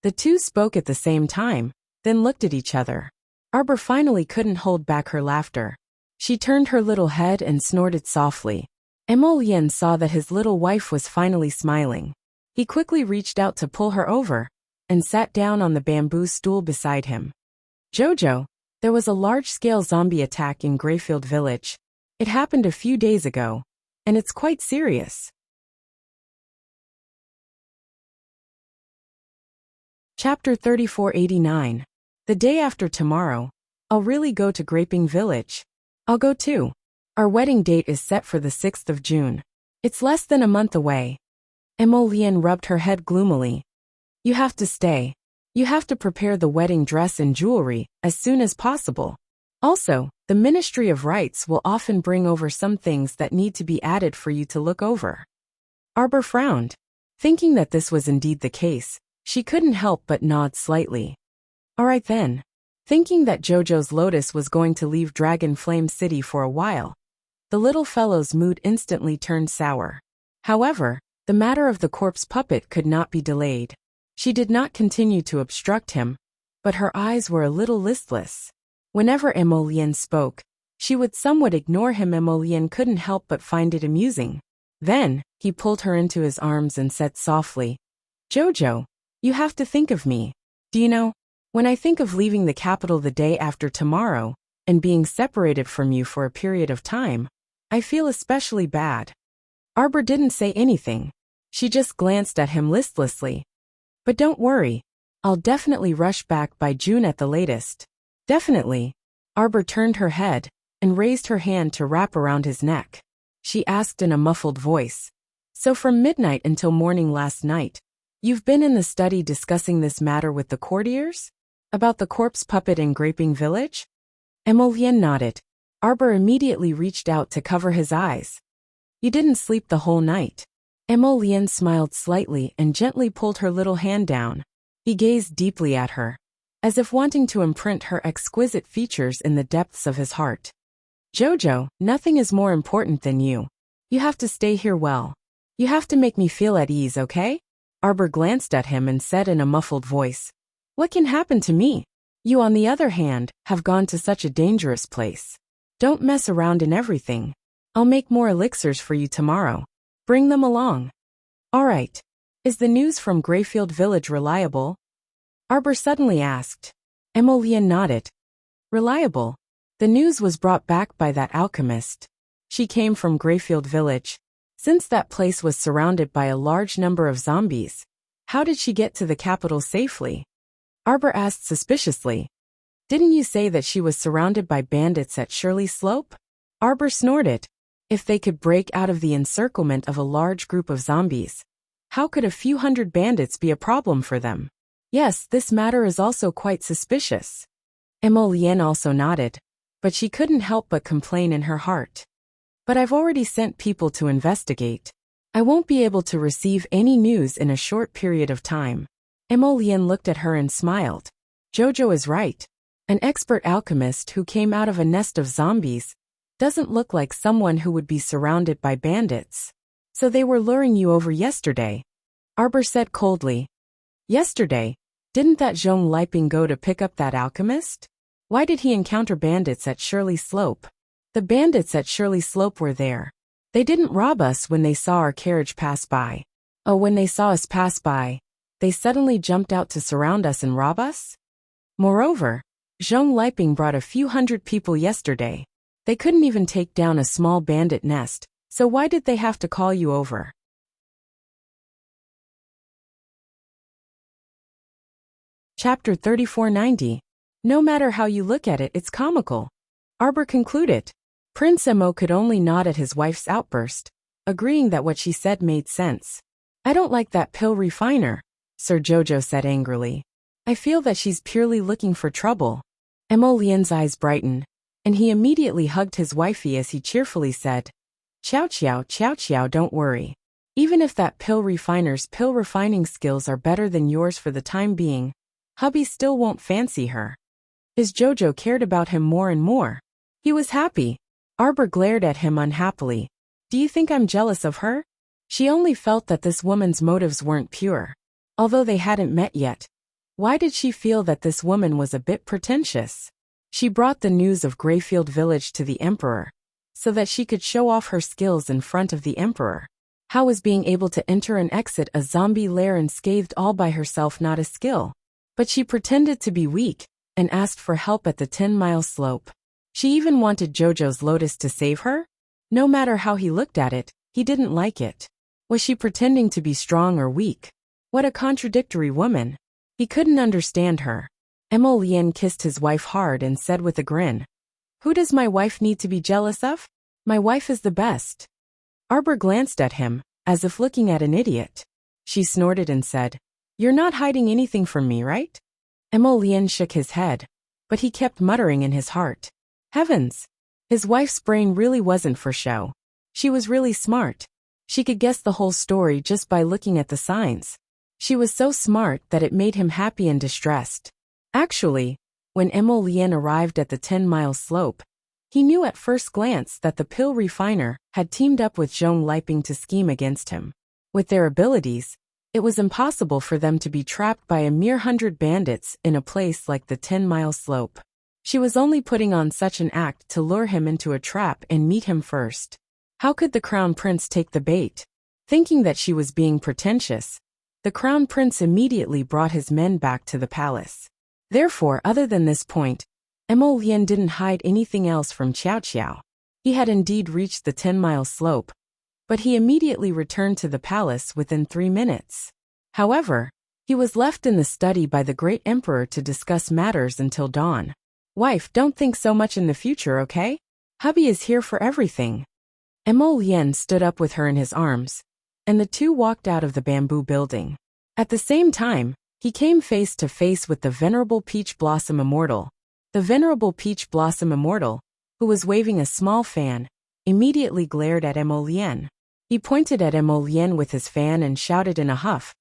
The two spoke at the same time, then looked at each other. Arbor finally couldn't hold back her laughter. She turned her little head and snorted softly. Emolien saw that his little wife was finally smiling. He quickly reached out to pull her over, and sat down on the bamboo stool beside him. Jojo, there was a large-scale zombie attack in Greyfield Village. It happened a few days ago, and it's quite serious. Chapter 3489. The day after tomorrow, I'll really go to Graping Village. I'll go too. Our wedding date is set for the 6th of June. It's less than a month away. Emolien rubbed her head gloomily. You have to stay. You have to prepare the wedding dress and jewelry as soon as possible. Also, the Ministry of Rites will often bring over some things that need to be added for you to look over. Arbor frowned. Thinking that this was indeed the case, she couldn't help but nod slightly. All right then. Thinking that Jojo's Lotus was going to leave Dragon Flame City for a while, the little fellow's mood instantly turned sour. However, the matter of the corpse puppet could not be delayed. She did not continue to obstruct him, but her eyes were a little listless. Whenever Emolien spoke, she would somewhat ignore him. Emolien couldn't help but find it amusing. Then, he pulled her into his arms and said softly, Jojo, you have to think of me. Do you know, when I think of leaving the capital the day after tomorrow, and being separated from you for a period of time, I feel especially bad. Arbor didn't say anything. She just glanced at him listlessly. But don't worry. I'll definitely rush back by June at the latest. Definitely. Arbor turned her head and raised her hand to wrap around his neck. She asked in a muffled voice. So from midnight until morning last night, you've been in the study discussing this matter with the courtiers? About the corpse puppet in Graping Village? Emolien nodded. Arbor immediately reached out to cover his eyes. You didn't sleep the whole night. Emolienne smiled slightly and gently pulled her little hand down. He gazed deeply at her, as if wanting to imprint her exquisite features in the depths of his heart. Jojo, nothing is more important than you. You have to stay here well. You have to make me feel at ease, okay? Arbor glanced at him and said in a muffled voice, "What can happen to me? You, on the other hand, have gone to such a dangerous place. Don't mess around in everything. I'll make more elixirs for you tomorrow. Bring them along." "All right. Is the news from Greyfield Village reliable?" Arbor suddenly asked. Emolienne nodded. "Reliable. The news was brought back by that alchemist. She came from Greyfield Village. Since that place was surrounded by a large number of zombies, how did she get to the capital safely?" Arbor asked suspiciously. "Didn't you say that she was surrounded by bandits at Shirley Slope?" Arbor snorted. If they could break out of the encirclement of a large group of zombies, how could a few hundred bandits be a problem for them? Yes, this matter is also quite suspicious. Emolienne also nodded, but she couldn't help but complain in her heart. "But I've already sent people to investigate. I won't be able to receive any news in a short period of time." Emolienne looked at her and smiled. Jojo is right. An expert alchemist who came out of a nest of zombies doesn't look like someone who would be surrounded by bandits. "So they were luring you over yesterday?" Arbor said coldly. "Yesterday? Didn't that Zhong Liping go to pick up that alchemist? Why did he encounter bandits at Shirley Slope?" "The bandits at Shirley Slope were there. They didn't rob us when they saw our carriage pass by. Oh, when they saw us pass by, they suddenly jumped out to surround us and rob us? Moreover, Zhong Liping brought a few hundred people yesterday. They couldn't even take down a small bandit nest, so why did they have to call you over?" Chapter 3490. No matter how you look at it, it's comical. Arbor concluded. Prince Mo could only nod at his wife's outburst, agreeing that what she said made sense. "I don't like that pill refiner," Sir Jojo said angrily. "I feel that she's purely looking for trouble." Emolienne's eyes brightened, and he immediately hugged his wifey as he cheerfully said, Chow chow, don't worry. Even if that pill refiner's pill refining skills are better than yours for the time being, hubby still won't fancy her." His Jojo cared about him more and more. He was happy. Arbor glared at him unhappily. "Do you think I'm jealous of her?" She only felt that this woman's motives weren't pure. Although they hadn't met yet, why did she feel that this woman was a bit pretentious? She brought the news of Greyfield Village to the Emperor, so that she could show off her skills in front of the Emperor. How was being able to enter and exit a zombie lair unscathed all by herself not a skill? But she pretended to be weak, and asked for help at the 10-mile slope. She even wanted Jojo's lotus to save her? No matter how he looked at it, he didn't like it. Was she pretending to be strong or weak? What a contradictory woman. He couldn't understand her. Emolienne kissed his wife hard and said with a grin, "Who does my wife need to be jealous of? My wife is the best." Arbor glanced at him, as if looking at an idiot. She snorted and said, "You're not hiding anything from me, right?" Emolienne shook his head, but he kept muttering in his heart. Heavens! His wife's brain really wasn't for show. She was really smart. She could guess the whole story just by looking at the signs. She was so smart that it made him happy and distressed. Actually, when Emolienne arrived at the 10-mile slope, he knew at first glance that the pill refiner had teamed up with Zhong Liping to scheme against him. With their abilities, it was impossible for them to be trapped by a mere 100 bandits in a place like the 10-mile slope. She was only putting on such an act to lure him into a trap and meet him first. How could the Crown Prince take the bait? Thinking that she was being pretentious, the Crown Prince immediately brought his men back to the palace. Therefore, other than this point, Emolienne didn't hide anything else from Qiao Qiao. He had indeed reached the 10-mile slope, but he immediately returned to the palace within 3 minutes. However, he was left in the study by the great emperor to discuss matters until dawn. "Wife, don't think so much in the future, okay? Hubby is here for everything." Emolienne stood up with her in his arms, and the two walked out of the bamboo building. At the same time, he came face to face with the Venerable Peach Blossom Immortal. The Venerable Peach Blossom Immortal, who was waving a small fan, immediately glared at Emolienne. He pointed at Emolien with his fan and shouted in a huff,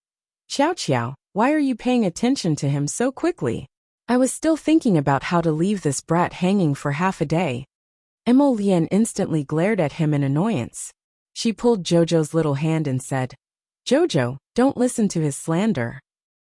"Xiao Xiao, why are you paying attention to him so quickly? I was still thinking about how to leave this brat hanging for half a day." Emolien instantly glared at him in annoyance. She pulled Jojo's little hand and said, "Jojo, don't listen to his slander."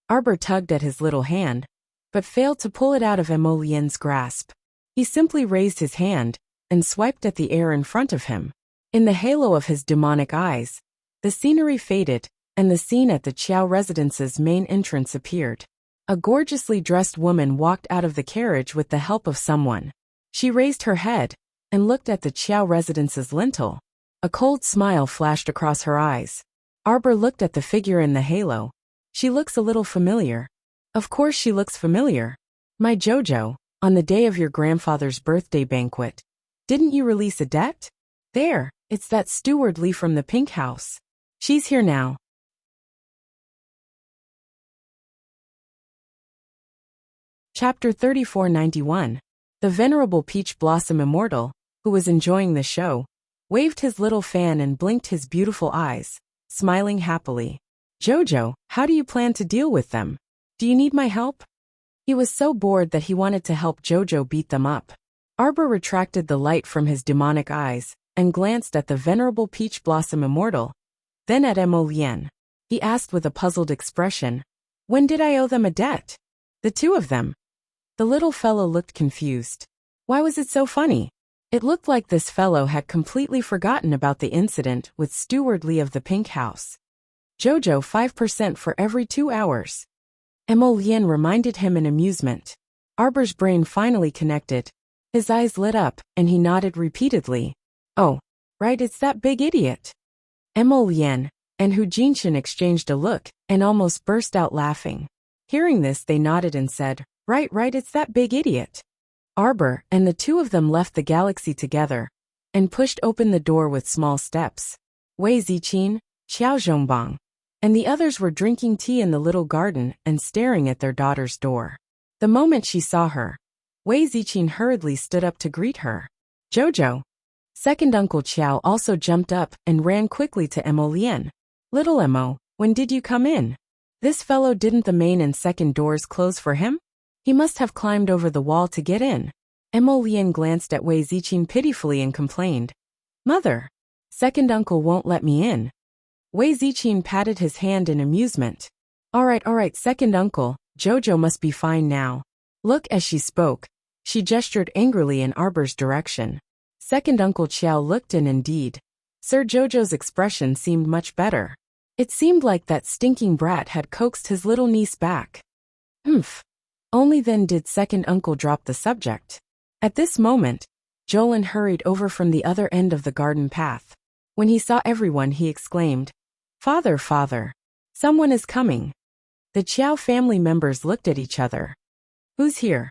Arbor tugged at his little hand, but failed to pull it out of Emolien's grasp. He simply raised his hand and swiped at the air in front of him. In the halo of his demonic eyes, the scenery faded, and the scene at the Qiao residence's main entrance appeared. A gorgeously dressed woman walked out of the carriage with the help of someone. She raised her head and looked at the Qiao residence's lintel. A cold smile flashed across her eyes. Arbor looked at the figure in the halo. She looks a little familiar. Of course she looks familiar. My Jojo, on the day of your grandfather's birthday banquet, didn't you release a debt? There, it's that steward Lee from the pink house. She's here now. Chapter 3491. The Venerable Peach Blossom Immortal, who was enjoying the show, waved his little fan and blinked his beautiful eyes, smiling happily. Jojo, how do you plan to deal with them? Do you need my help? He was so bored that he wanted to help Jojo beat them up. Arbor retracted the light from his demonic eyes and glanced at the Venerable Peach Blossom Immortal, then at Emolien. He asked with a puzzled expression, "When did I owe them a debt?" "The two of them." The little fellow looked confused. Why was it so funny? It looked like this fellow had completely forgotten about the incident with Steward Lee of the pink house. Jojo 5% for every 2 hours. Emolien reminded him in amusement. Arbor's brain finally connected. His eyes lit up, and he nodded repeatedly. Oh, right, it's that big idiot. Emolien and Hu Jinshin exchanged a look and almost burst out laughing. Hearing this, they nodded and said, Right, it's that big idiot. Arbor and the two of them left the galaxy together and pushed open the door with small steps. Wei Ziqin, Xiao Zhongbang, and the others were drinking tea in the little garden and staring at their daughter's door. The moment she saw her, Wei Ziqin hurriedly stood up to greet her. Jojo. Second Uncle Qiao also jumped up and ran quickly to Emolien. Little Emo, when did you come in? This fellow, didn't the main and second doors close for him? He must have climbed over the wall to get in. Emolien glanced at Wei Ziqin pitifully and complained. Mother, second uncle won't let me in. Wei Ziqin patted his hand in amusement. All right, second uncle, Jojo must be fine now. Look, as she spoke, she gestured angrily in Arbor's direction. Second Uncle Qiao looked, and indeed, Sir Jojo's expression seemed much better. It seemed like that stinking brat had coaxed his little niece back. Humph. Only then did second uncle drop the subject. At this moment, Jolin hurried over from the other end of the garden path. When he saw everyone, he exclaimed, Father, someone is coming. The Qiao family members looked at each other. Who's here?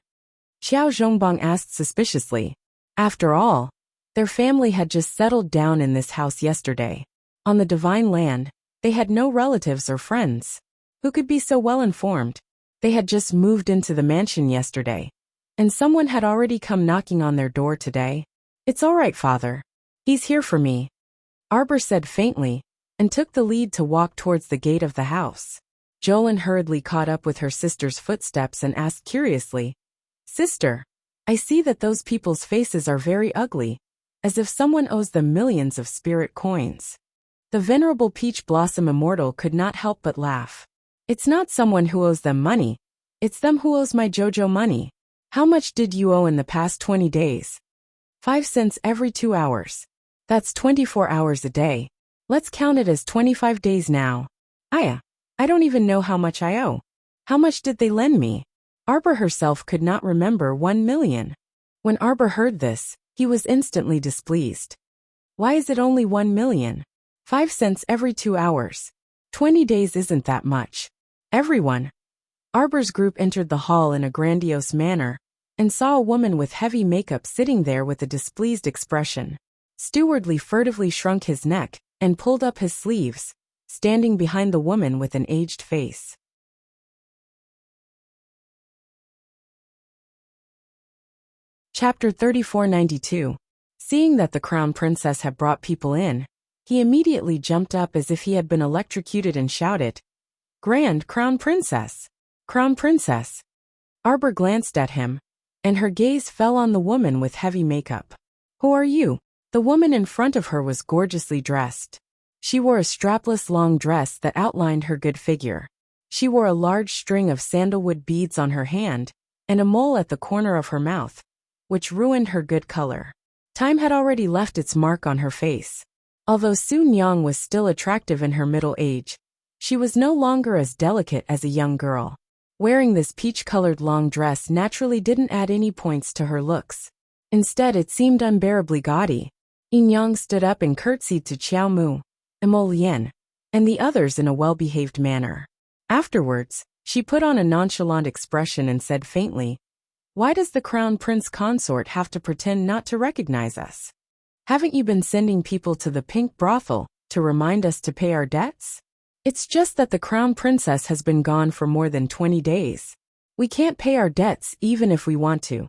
Qiao Zhongbang asked suspiciously. After all, their family had just settled down in this house yesterday. On the divine land, they had no relatives or friends. Who could be so well informed? They had just moved into the mansion yesterday, and someone had already come knocking on their door today. It's all right, Father. He's here for me, Arbor said faintly, and took the lead to walk towards the gate of the house. Jolin hurriedly caught up with her sister's footsteps and asked curiously, Sister, I see that those people's faces are very ugly, as if someone owes them millions of spirit coins. The Venerable Peach Blossom Immortal could not help but laugh. It's not someone who owes them money. It's them who owes my Jojo money. How much did you owe in the past 20 days? 5 cents every 2 hours. That's 24 hours a day. Let's count it as 25 days now. I don't even know how much I owe. How much did they lend me? Arbor herself could not remember 1 million. When Arbor heard this, he was instantly displeased. Why is it only 1 million? 5 cents every 2 hours. 20 days isn't that much. Everyone. Arbor's group entered the hall in a grandiose manner and saw a woman with heavy makeup sitting there with a displeased expression. Steward Lee furtively shrunk his neck and pulled up his sleeves, standing behind the woman with an aged face. Chapter 3492. Seeing that the crown princess had brought people in, He immediately jumped up as if he had been electrocuted and shouted, "Grand Crown Princess! Crown Princess!" Arbor glanced at him, and her gaze fell on the woman with heavy makeup. "Who are you?" The woman in front of her was gorgeously dressed. She wore a strapless long dress that outlined her good figure. She wore a large string of sandalwood beads on her hand, and a mole at the corner of her mouth, which ruined her good color. Time had already left its mark on her face. Although Su Nyang was still attractive in her middle age, she was no longer as delicate as a young girl. Wearing this peach-colored long dress naturally didn't add any points to her looks. Instead, it seemed unbearably gaudy. Yin Yang stood up and curtsied to Qiao Mu, Emolian, and the others in a well-behaved manner. Afterwards, she put on a nonchalant expression and said faintly, "Why does the Crown Prince Consort have to pretend not to recognize us? Haven't you been sending people to the pink brothel to remind us to pay our debts? It's just that the Crown Princess has been gone for more than 20 days. We can't pay our debts even if we want to."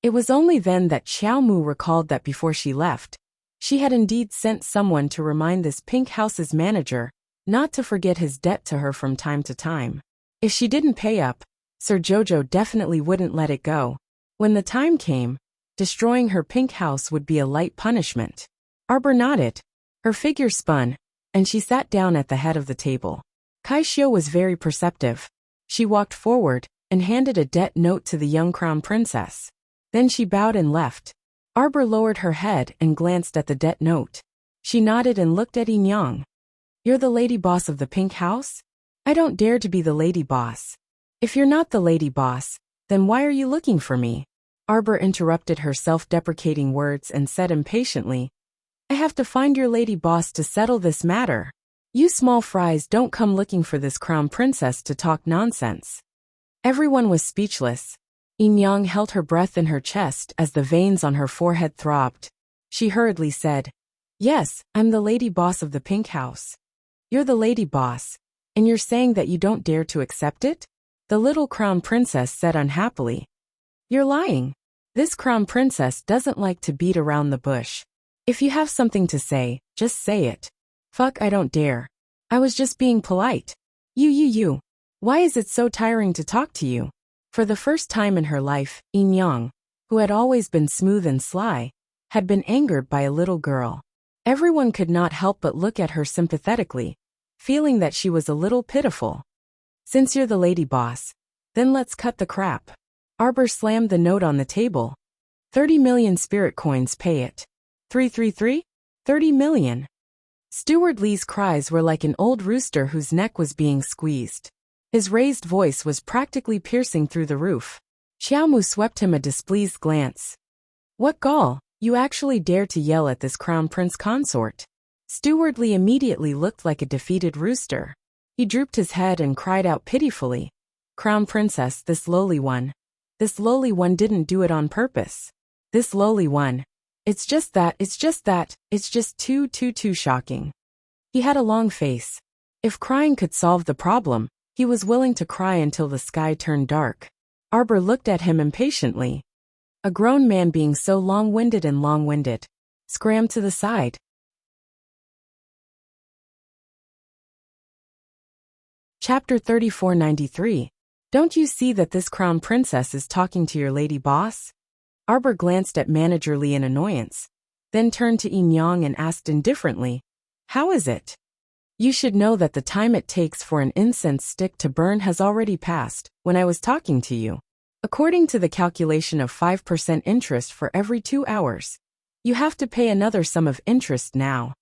It was only then that Qiao Mu recalled that before she left, she had indeed sent someone to remind this pink house's manager not to forget his debt to her from time to time. If she didn't pay up, Sir Jojo definitely wouldn't let it go. When the time came, destroying her pink house would be a light punishment. Arbor nodded. Her figure spun, and she sat down at the head of the table. Kai Xiu was very perceptive. She walked forward and handed a debt note to the young crown princess. Then she bowed and left. Arbor lowered her head and glanced at the debt note. She nodded and looked at Yin Yang. "You're the lady boss of the pink house? I don't dare to be the lady boss." "If you're not the lady boss, then why are you looking for me?" Arbor interrupted her self-deprecating words and said impatiently, "I have to find your lady boss to settle this matter. You small fries don't come looking for this crown princess to talk nonsense." Everyone was speechless. Yin Yang held her breath in her chest as the veins on her forehead throbbed. She hurriedly said, "Yes, I'm the lady boss of the pink house." "You're the lady boss, and you're saying that you don't dare to accept it?" the little crown princess said unhappily. "You're lying. This crown princess doesn't like to beat around the bush. If you have something to say, just say it." "Fuck, I don't dare. I was just being polite." You. Why is it so tiring to talk to you?" For the first time in her life, Yin Yang, who had always been smooth and sly, had been angered by a little girl. Everyone could not help but look at her sympathetically, feeling that she was a little pitiful. "Since you're the lady boss, then let's cut the crap." Arbor slammed the note on the table. 30 million spirit coins, pay it. 333? 30 million. Steward Lee's cries were like an old rooster whose neck was being squeezed. His raised voice was practically piercing through the roof. Qiao Mu swept him a displeased glance. "What gall, you actually dare to yell at this crown prince consort?" Steward Lee immediately looked like a defeated rooster. He drooped his head and cried out pitifully, "Crown princess, this lowly one didn't do it on purpose. This lowly one. It's just too shocking." He had a long face. If crying could solve the problem, he was willing to cry until the sky turned dark. Arbor looked at him impatiently. A grown man being so long-winded. Scram to the side. Chapter 3493. Don't you see that this crown princess is talking to your lady boss? Arbor glanced at Manager Lee in annoyance, then turned to Yin Yang and asked indifferently, "How is it? You should know that the time it takes for an incense stick to burn has already passed when I was talking to you. According to the calculation of 5% interest for every 2 hours, you have to pay another sum of interest now."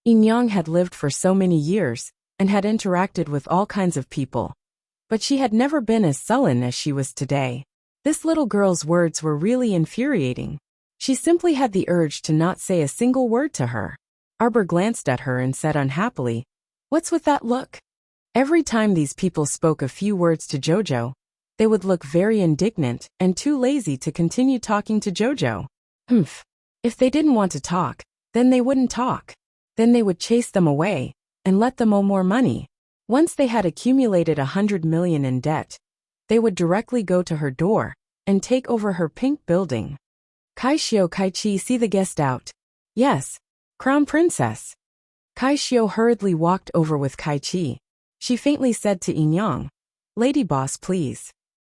Yin Yang had lived for so many years and had interacted with all kinds of people, but she had never been as sullen as she was today. This little girl's words were really infuriating. She simply had the urge to not say a single word to her. Arbor glanced at her and said unhappily, "What's with that look?" Every time these people spoke a few words to Jojo, they would look very indignant and too lazy to continue talking to Jojo. If they didn't want to talk, then they wouldn't talk. Then they would chase them away and let them owe more money. Once they had accumulated 100 million in debt, they would directly go to her door and take over her pink building. "Kai Xiu, Kai Chi, see the guest out." "Yes, Crown Princess." Kai Xiu hurriedly walked over with Kai Chi. She faintly said to Yin Yang, "Lady boss, please."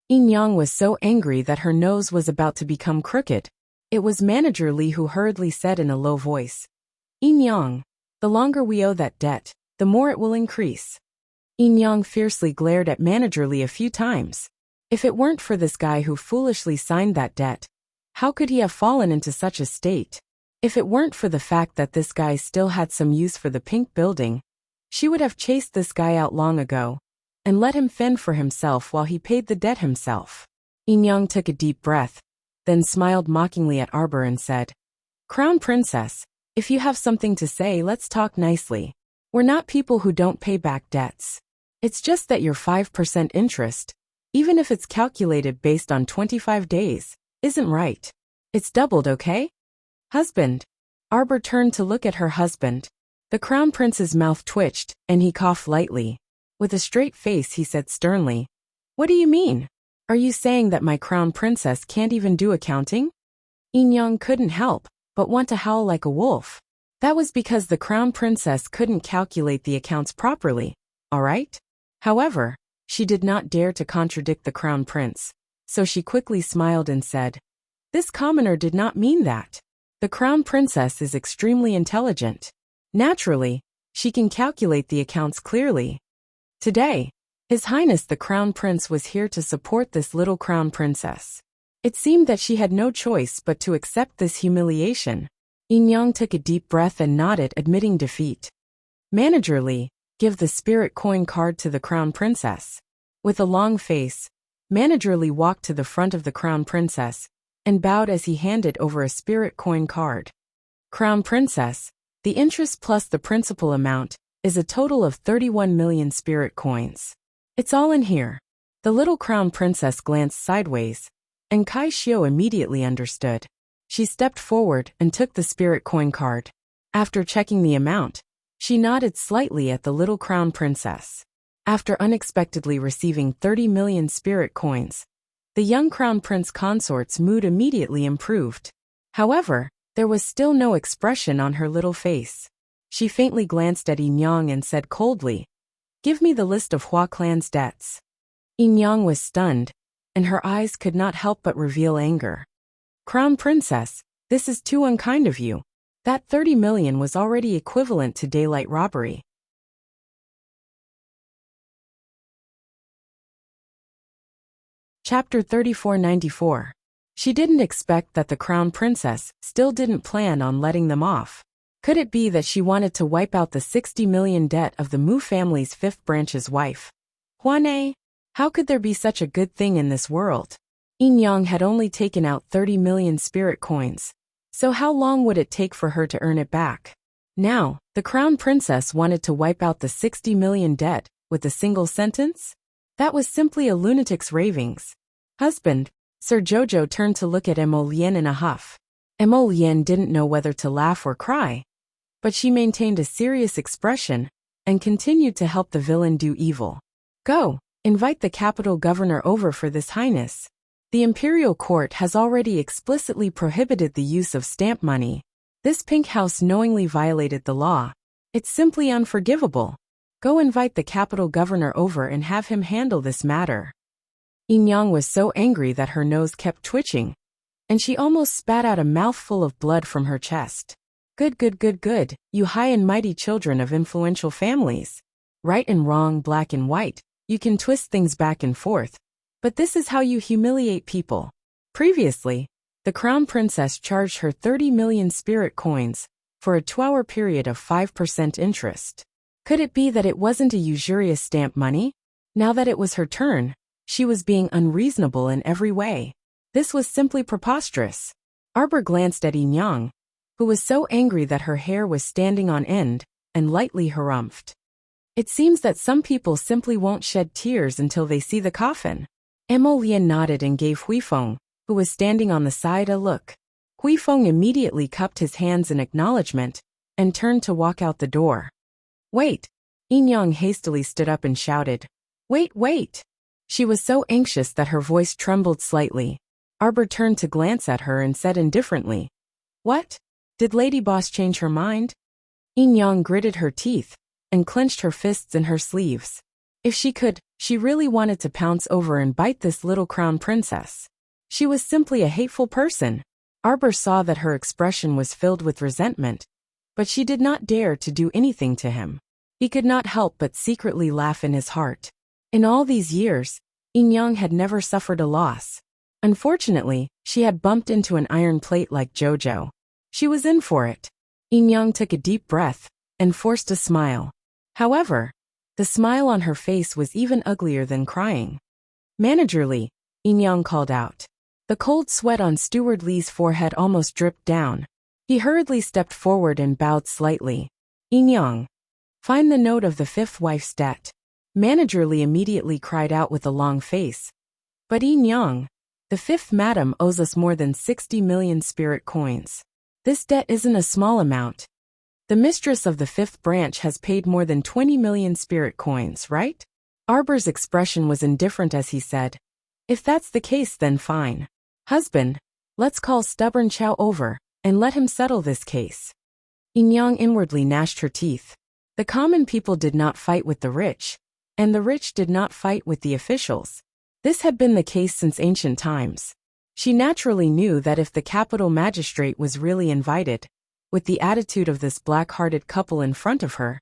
Yin Yang was so angry that her nose was about to become crooked. It was Manager Li who hurriedly said in a low voice, "Yin Yang, the longer we owe that debt, the more it will increase." Yin Yang fiercely glared at Manager Li a few times. If it weren't for this guy who foolishly signed that debt, how could he have fallen into such a state? If it weren't for the fact that this guy still had some use for the pink building, she would have chased this guy out long ago and let him fend for himself while he paid the debt himself. Yin Yang took a deep breath, then smiled mockingly at Arbor and said, "Crown Princess, if you have something to say, let's talk nicely. We're not people who don't pay back debts. It's just that your 5% interest, even if it's calculated based on 25 days, isn't right. It's doubled, okay? Husband." Arbor turned to look at her husband. The Crown Prince's mouth twitched, and he coughed lightly. With a straight face he said sternly, "What do you mean? Are you saying that my Crown Princess can't even do accounting?" Yin Yang couldn't help but want to howl like a wolf. That was because the Crown Princess couldn't calculate the accounts properly, alright? However, she did not dare to contradict the Crown Prince, so she quickly smiled and said, "This commoner did not mean that. The Crown Princess is extremely intelligent. Naturally, she can calculate the accounts clearly. Today, His Highness the Crown Prince was here to support this little Crown Princess. It seemed that she had no choice but to accept this humiliation." Yin Yang took a deep breath and nodded, admitting defeat. "Manager Li, give the spirit coin card to the Crown Princess." With a long face, Manager Li walked to the front of the Crown Princess and bowed as he handed over a spirit coin card. "Crown Princess, the interest plus the principal amount is a total of 31 million spirit coins. It's all in here." The little Crown Princess glanced sideways, and Kai Xiu immediately understood. She stepped forward and took the spirit coin card. After checking the amount, she nodded slightly at the little Crown Princess. After unexpectedly receiving 30 million spirit coins, the young Crown Prince Consort's mood immediately improved. However, there was still no expression on her little face. She faintly glanced at Yin Yang and said coldly, "Give me the list of Hua clan's debts." Yin Yang was stunned, and her eyes could not help but reveal anger. "Crown Princess, this is too unkind of you. That 30 million was already equivalent to daylight robbery." Chapter 3494. She didn't expect that the Crown Princess still didn't plan on letting them off. Could it be that she wanted to wipe out the 60 million debt of the Mu family's fifth branch's wife? Huane, how could there be such a good thing in this world? Yin Yang had only taken out 30 million spirit coins, so how long would it take for her to earn it back? Now, the Crown Princess wanted to wipe out the 60 million debt with a single sentence? That was simply a lunatic's ravings. "Husband," Sir Jojo turned to look at Emo Lien in a huff. Emo Lien didn't know whether to laugh or cry, but she maintained a serious expression and continued to help the villain do evil. "Go, invite the capital governor over for this, Highness. The Imperial Court has already explicitly prohibited the use of stamp money. This pink house knowingly violated the law. It's simply unforgivable. Go invite the capital governor over and have him handle this matter." Yin Yang was so angry that her nose kept twitching, and she almost spat out a mouthful of blood from her chest. Good, you high and mighty children of influential families. Right and wrong, black and white, you can twist things back and forth, but this is how you humiliate people. Previously, the Crown Princess charged her 30 million spirit coins for a 2-hour period of 5% interest. Could it be that it wasn't a usurious stamp money? Now that it was her turn, she was being unreasonable in every way. This was simply preposterous. Arbor glanced at Yin Yang, who was so angry that her hair was standing on end, and lightly harumphed. It seems that some people simply won't shed tears until they see the coffin. Emo Lien nodded and gave Huifeng, who was standing on the side, a look. Huifeng immediately cupped his hands in acknowledgement and turned to walk out the door. "Wait!" Yin Yang hastily stood up and shouted. Wait! She was so anxious that her voice trembled slightly. Arbor turned to glance at her and said indifferently, "What? Did Lady Boss change her mind?" Yin Yang gritted her teeth and clenched her fists in her sleeves. If she could, she really wanted to pounce over and bite this little crown princess. She was simply a hateful person. Arbor saw that her expression was filled with resentment, but she did not dare to do anything to him. He could not help but secretly laugh in his heart. In all these years, Yin Yang had never suffered a loss. Unfortunately, she had bumped into an iron plate like Jojo. She was in for it. Yin Yang took a deep breath and forced a smile. However, the smile on her face was even uglier than crying. Managerly, Yin Yang called out. The cold sweat on Steward Lee's forehead almost dripped down. He hurriedly stepped forward and bowed slightly. Yin Yang, find the note of the fifth wife's debt. Manager Lee immediately cried out with a long face. But Yin Yang, the fifth madam owes us more than 60 million spirit coins. This debt isn't a small amount. The mistress of the fifth branch has paid more than 20 million spirit coins, right? Arbor's expression was indifferent as he said, if that's the case then fine. Husband, let's call stubborn Chow over and let him settle this case. Yin Yang inwardly gnashed her teeth. The common people did not fight with the rich, and the rich did not fight with the officials. This had been the case since ancient times. She naturally knew that if the capital magistrate was really invited, with the attitude of this black-hearted couple in front of her,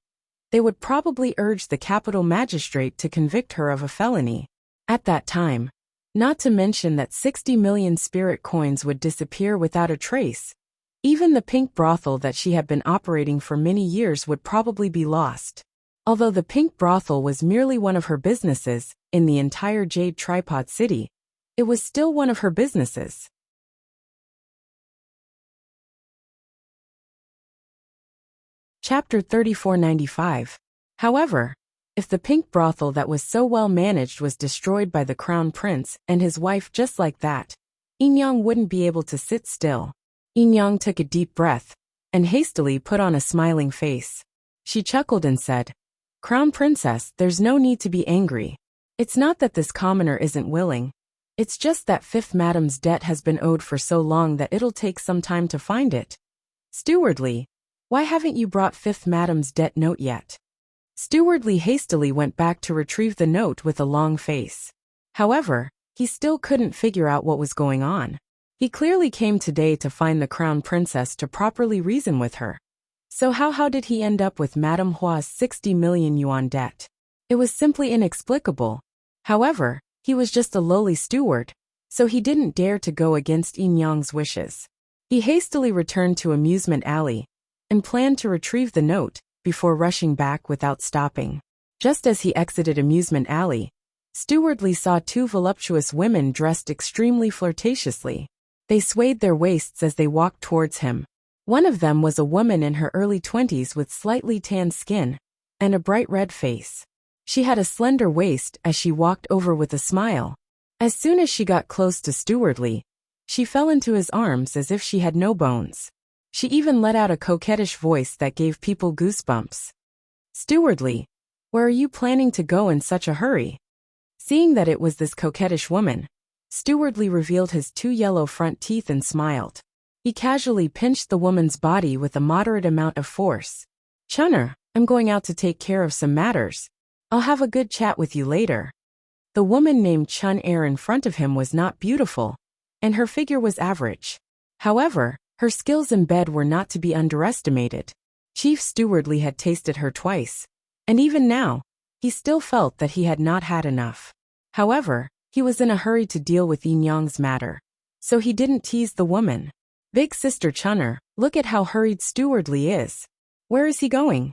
they would probably urge the capital magistrate to convict her of a felony. At that time, not to mention that 60 million spirit coins would disappear without a trace. Even the pink brothel that she had been operating for many years would probably be lost. Although the pink brothel was merely one of her businesses in the entire Jade Tripod City, it was still one of her businesses. Chapter 3495. However, if the pink brothel that was so well managed was destroyed by the crown prince and his wife just like that, Yin Yang wouldn't be able to sit still. Yin Yang took a deep breath and hastily put on a smiling face. She chuckled and said, Crown Princess, there's no need to be angry. It's not that this commoner isn't willing. It's just that Fifth Madam's debt has been owed for so long that it'll take some time to find it. Steward Lee, why haven't you brought Fifth Madam's debt note yet? Steward Lee hastily went back to retrieve the note with a long face. However, he still couldn't figure out what was going on. He clearly came today to find the Crown Princess to properly reason with her. So how did he end up with Madame Hua's 60 million yuan debt? It was simply inexplicable. However, he was just a lowly steward, so he didn't dare to go against Yin Yang's wishes. He hastily returned to Amusement Alley and planned to retrieve the note before rushing back without stopping. Just as he exited Amusement Alley, Steward Lee saw two voluptuous women dressed extremely flirtatiously. They swayed their waists as they walked towards him. One of them was a woman in her early 20s with slightly tanned skin and a bright red face. She had a slender waist as she walked over with a smile. As soon as she got close to Steward Lee, she fell into his arms as if she had no bones. She even let out a coquettish voice that gave people goosebumps. Steward Lee, where are you planning to go in such a hurry? Seeing that it was this coquettish woman, Steward Lee revealed his two yellow front teeth and smiled. He casually pinched the woman's body with a moderate amount of force. Chunner, I'm going out to take care of some matters. I'll have a good chat with you later. The woman named Chun Air in front of him was not beautiful, and her figure was average. However, her skills in bed were not to be underestimated. Chief Steward Lee had tasted her twice, and even now, he still felt that he had not had enough. However, he was in a hurry to deal with Yin Yang's matter, so he didn't tease the woman. Big Sister Chunner, look at how hurried Steward Lee is. Where is he going?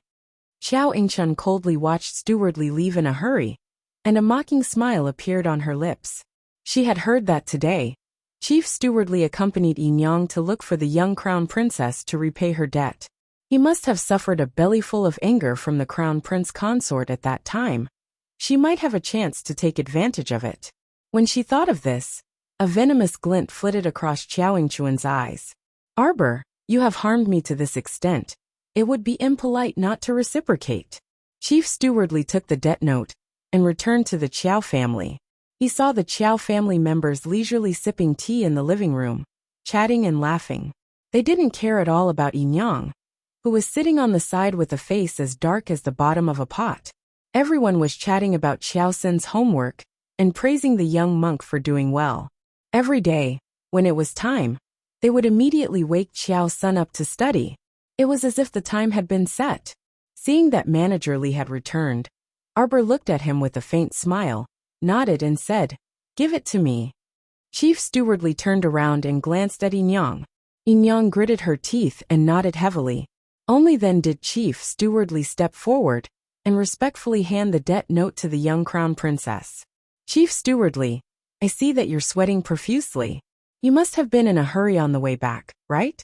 Xiao Yingchun coldly watched Steward Lee leave in a hurry, and a mocking smile appeared on her lips. She had heard that today, Chief Steward Lee accompanied Yin Yang to look for the young crown princess to repay her debt. He must have suffered a bellyful of anger from the crown prince consort at that time. She might have a chance to take advantage of it. When she thought of this, a venomous glint flitted across Xiao Yingchun's eyes. Arbor, you have harmed me to this extent. It would be impolite not to reciprocate. Chief Steward Lee took the debt note and returned to the Chiao family. He saw the Chiao family members leisurely sipping tea in the living room, chatting and laughing. They didn't care at all about Yin Yang. who was sitting on the side with a face as dark as the bottom of a pot. Everyone was chatting about Xiao Sin's homework and praising the young monk for doing well. Every day, when it was time, they would immediately wake Xiao Sun up to study. It was as if the time had been set. Seeing that Manager Li had returned, Arbor looked at him with a faint smile, nodded and said, "Give it to me." Chief Steward Li turned around and glanced at Yin Yang. Yin Yang gritted her teeth and nodded heavily. Only then did Chief Steward Li step forward and respectfully hand the debt note to the young crown princess. "Chief Steward Li, I see that you're sweating profusely. You must have been in a hurry on the way back, right?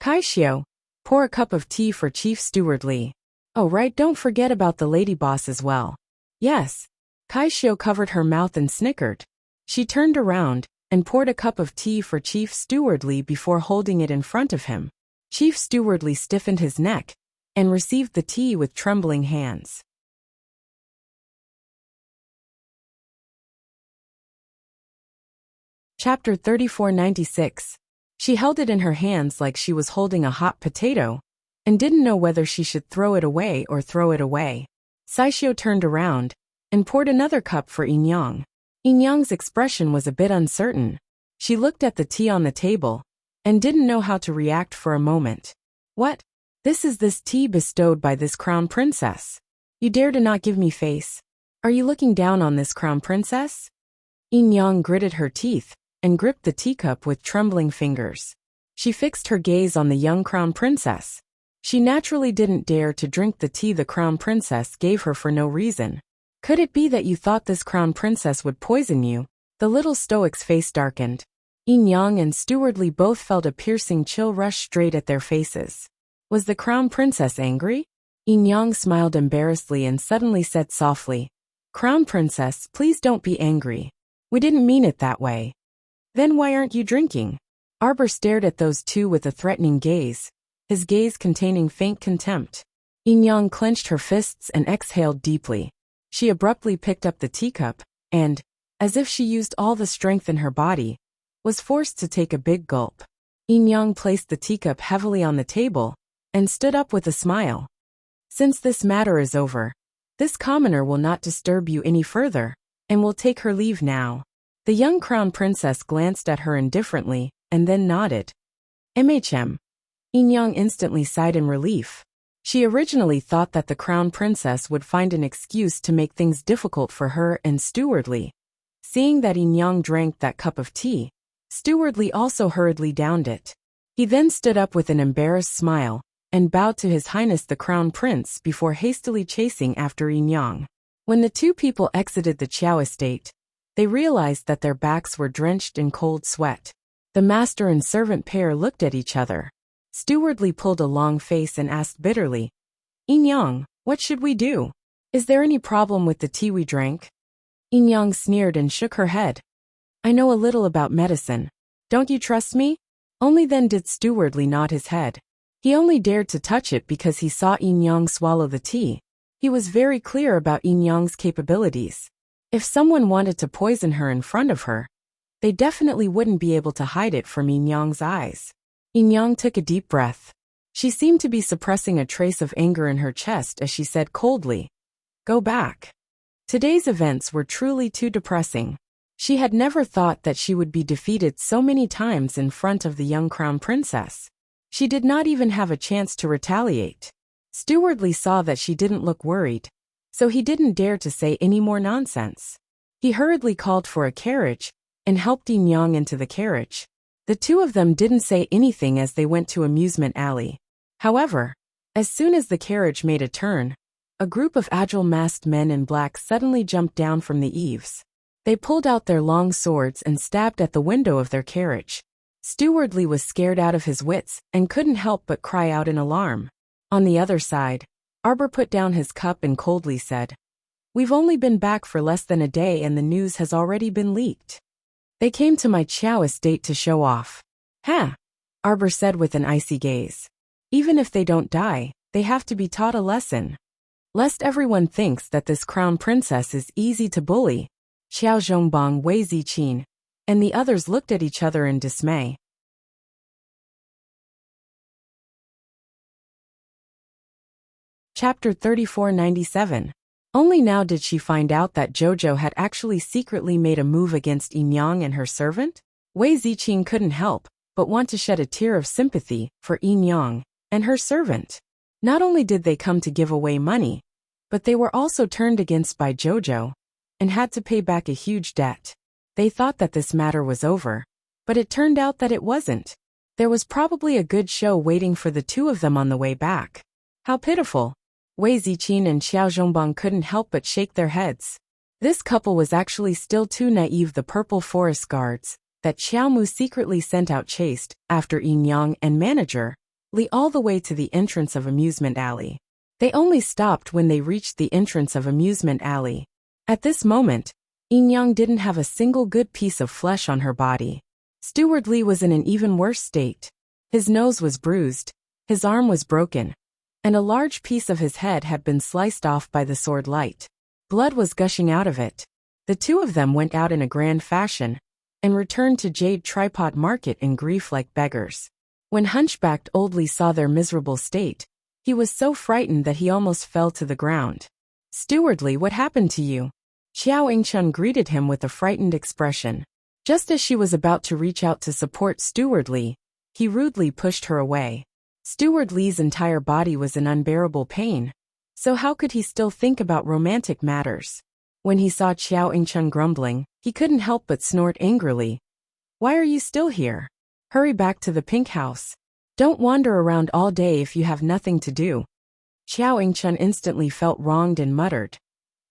Kai Xiao, pour a cup of tea for Chief Steward Li. Oh right, don't forget about the lady boss as well." "Yes." Kai Xiao covered her mouth and snickered. She turned around and poured a cup of tea for Chief Steward Li before holding it in front of him. Chief Steward Li stiffened his neck and received the tea with trembling hands. Chapter 3496. She held it in her hands like she was holding a hot potato, and didn't know whether she should throw it away or throw it away. Saishio turned around and poured another cup for Yin Yang. Yin Yang's expression was a bit uncertain. She looked at the tea on the table and didn't know how to react for a moment. "What? This is this tea bestowed by this crown princess. You dare to not give me face? Are you looking down on this crown princess?" Yin Yang gritted her teeth and gripped the teacup with trembling fingers. She fixed her gaze on the young crown princess. She naturally didn't dare to drink the tea the crown princess gave her for no reason. "Could it be that you thought this crown princess would poison you?" The little stoic's face darkened. Yin Yang and Steward Li both felt a piercing chill rush straight at their faces. Was the crown princess angry? Yin Yang smiled embarrassedly and suddenly said softly, "Crown princess, please don't be angry. We didn't mean it that way." "Then why aren't you drinking?" Arbor stared at those two with a threatening gaze, his gaze containing faint contempt. Yin Yang clenched her fists and exhaled deeply. She abruptly picked up the teacup and, as if she used all the strength in her body, was forced to take a big gulp. Yin Yang placed the teacup heavily on the table and stood up with a smile. "Since this matter is over, this commoner will not disturb you any further, and will take her leave now." The young crown princess glanced at her indifferently and then nodded. "MHM." Yin Yang instantly sighed in relief. She originally thought that the crown princess would find an excuse to make things difficult for her and Steward Li. Seeing that Yin Yang drank that cup of tea, Steward Li also hurriedly downed it. He then stood up with an embarrassed smile and bowed to His Highness the Crown Prince before hastily chasing after Yin Yang. When the two people exited the Qiao estate, they realized that their backs were drenched in cold sweat. The master and servant pair looked at each other. Steward Li pulled a long face and asked bitterly, "Yin Yang, what should we do? Is there any problem with the tea we drank?" Yin Yang sneered and shook her head. "I know a little about medicine. Don't you trust me?" Only then did Steward Li nod his head. He only dared to touch it because he saw Yin Yang swallow the tea. He was very clear about Yin Yang's capabilities. If someone wanted to poison her in front of her, they definitely wouldn't be able to hide it from Yin Yang's eyes. Yin Yang took a deep breath. She seemed to be suppressing a trace of anger in her chest as she said coldly, "Go back." Today's events were truly too depressing. She had never thought that she would be defeated so many times in front of the young crown princess. She did not even have a chance to retaliate. Steward Li saw that she didn't look worried, so he didn't dare to say any more nonsense. He hurriedly called for a carriage and helped Yin Yang into the carriage. The two of them didn't say anything as they went to Amusement Alley. However, as soon as the carriage made a turn, a group of agile masked men in black suddenly jumped down from the eaves. They pulled out their long swords and stabbed at the window of their carriage. Steward Li was scared out of his wits and couldn't help but cry out in alarm. On the other side, Arbor put down his cup and coldly said, "We've only been back for less than a day and the news has already been leaked. They came to my Qiao estate to show off." "Huh," Arbor said with an icy gaze. "Even if they don't die, they have to be taught a lesson. Lest everyone thinks that this crown princess is easy to bully." Xiao Zhongbang, Wei Ziqin, and the others looked at each other in dismay. Chapter 3497. Only now did she find out that Jojo had actually secretly made a move against Enyang and her servant? Wei Ziqing couldn't help but want to shed a tear of sympathy for Enyang and her servant. Not only did they come to give away money, but they were also turned against by Jojo and had to pay back a huge debt. They thought that this matter was over, but it turned out that it wasn't. There was probably a good show waiting for the two of them on the way back. How pitiful! Wei Ziqing and Xiao Zhongbang couldn't help but shake their heads. This couple was actually still too naive. The purple forest guards that Xiao Mu secretly sent out chased after Enyang and manager Li all the way to the entrance of Amusement Alley. They only stopped when they reached the entrance of Amusement Alley. At this moment, Enyang didn't have a single good piece of flesh on her body. Steward Li was in an even worse state. His nose was bruised, his arm was broken, and a large piece of his head had been sliced off by the sword light. Blood was gushing out of it. The two of them went out in a grand fashion and returned to Jade Tripod Market in grief like beggars. When hunchbacked old Li saw their miserable state, he was so frightened that he almost fell to the ground. "Steward Li, what happened to you?" Xiao Yingchun greeted him with a frightened expression. Just as she was about to reach out to support Steward Li, he rudely pushed her away. Steward Li's entire body was in unbearable pain, so how could he still think about romantic matters? When he saw Xiao Yingchun grumbling, he couldn't help but snort angrily. "Why are you still here? Hurry back to the pink house. Don't wander around all day if you have nothing to do." Xiao Yingchun instantly felt wronged and muttered,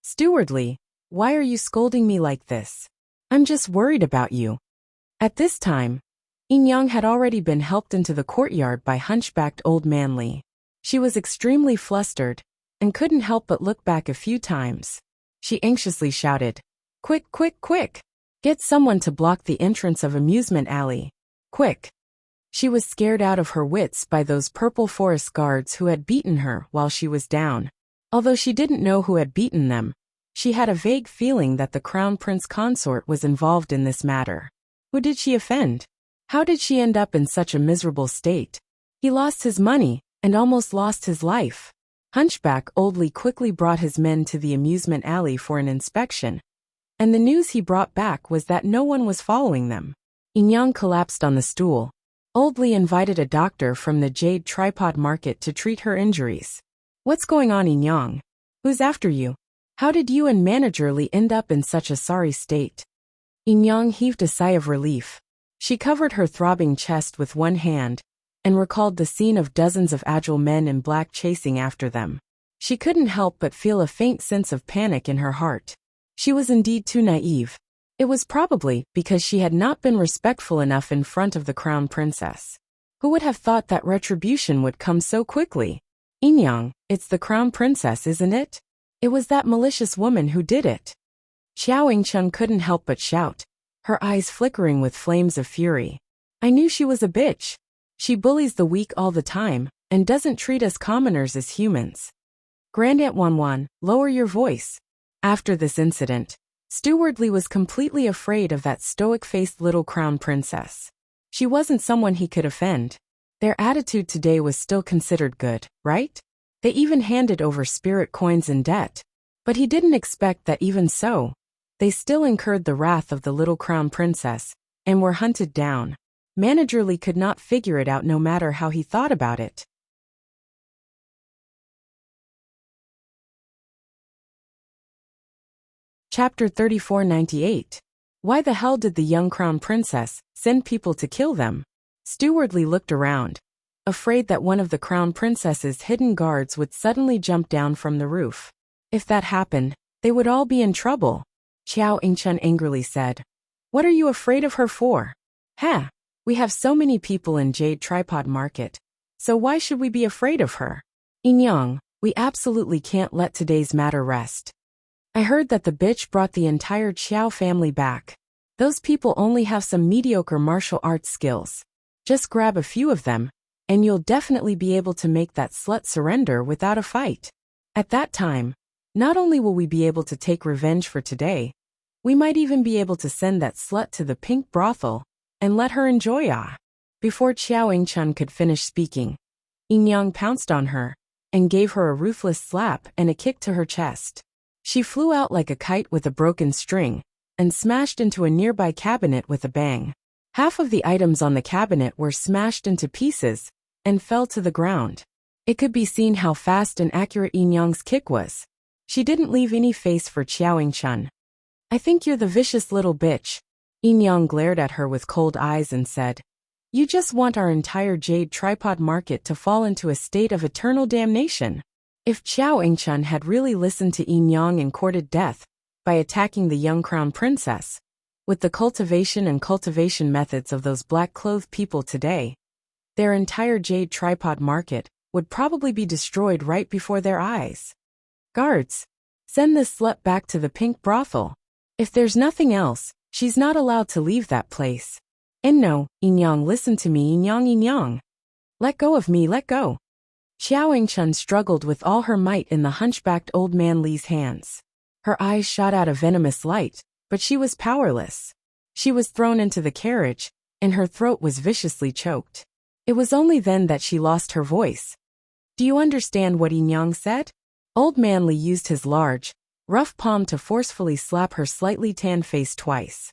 "Steward Li, why are you scolding me like this? I'm just worried about you." At this time, Enyang had already been helped into the courtyard by hunchbacked old man Li. She was extremely flustered and couldn't help but look back a few times. She anxiously shouted, "Quick, quick, quick! Get someone to block the entrance of Amusement Alley. Quick!" She was scared out of her wits by those purple forest guards who had beaten her while she was down. Although she didn't know who had beaten them, she had a vague feeling that the Crown Prince Consort was involved in this matter. Who did she offend? How did she end up in such a miserable state? He lost his money and almost lost his life. Hunchback Old Li quickly brought his men to the amusement alley for an inspection, and the news he brought back was that no one was following them. Enyang collapsed on the stool. Old Li invited a doctor from the Jade Tripod Market to treat her injuries. "What's going on, Enyang? Who's after you? How did you and Manager Li end up in such a sorry state?" Enyang heaved a sigh of relief. She covered her throbbing chest with one hand and recalled the scene of dozens of agile men in black chasing after them. She couldn't help but feel a faint sense of panic in her heart. She was indeed too naive. It was probably because she had not been respectful enough in front of the Crown Princess. Who would have thought that retribution would come so quickly? "Enyang, it's the Crown Princess, isn't it? It was that malicious woman who did it." Xiao Yingchun couldn't help but shout, her eyes flickering with flames of fury. "I knew she was a bitch. She bullies the weak all the time and doesn't treat us commoners as humans." "Grand Aunt Wanwan, lower your voice." After this incident, Steward Li was completely afraid of that stoic-faced little Crown Princess. She wasn't someone he could offend. Their attitude today was still considered good, right? They even handed over spirit coins in debt. But he didn't expect that even so, they still incurred the wrath of the little Crown Princess and were hunted down. Manager Li could not figure it out no matter how he thought about it. Chapter 3498. Why the hell did the young Crown Princess send people to kill them? Steward Li looked around, afraid that one of the Crown Princess's hidden guards would suddenly jump down from the roof. If that happened, they would all be in trouble. Xiao Yingchun angrily said, "What are you afraid of her for? Ha! We have so many people in Jade Tripod Market, so why should we be afraid of her? Enyang, we absolutely can't let today's matter rest. I heard that the bitch brought the entire Qiao family back. Those people only have some mediocre martial arts skills. Just grab a few of them, and you'll definitely be able to make that slut surrender without a fight. At that time, not only will we be able to take revenge for today, we might even be able to send that slut to the pink brothel and let her enjoy ah." Before Xiao Yingchun could finish speaking, Enyang pounced on her and gave her a ruthless slap and a kick to her chest. She flew out like a kite with a broken string and smashed into a nearby cabinet with a bang. Half of the items on the cabinet were smashed into pieces and fell to the ground. It could be seen how fast and accurate Yin Yang's kick was. She didn't leave any face for Xiao Chun. "I think you're the vicious little bitch." Yin Yang glared at her with cold eyes and said, "You just want our entire jade tripod market to fall into a state of eternal damnation." If Xiao Chun had really listened to Yin Yang and courted death by attacking the young crown princess, with the cultivation and cultivation methods of those black-clothed people today, their entire jade tripod market would probably be destroyed right before their eyes. "Guards, send this slut back to the pink brothel. If there's nothing else, she's not allowed to leave that place." "And no, Yin Yang, listen to me, Yin Yang, Yin Yang. Let go of me, let go." Xiao Chun struggled with all her might in the hunchbacked old man Li's hands. Her eyes shot out a venomous light, but she was powerless. She was thrown into the carriage, and her throat was viciously choked. It was only then that she lost her voice. "Do you understand what Yin Yang said?" Old man Li used his large, rough palm to forcefully slap her slightly tanned face twice.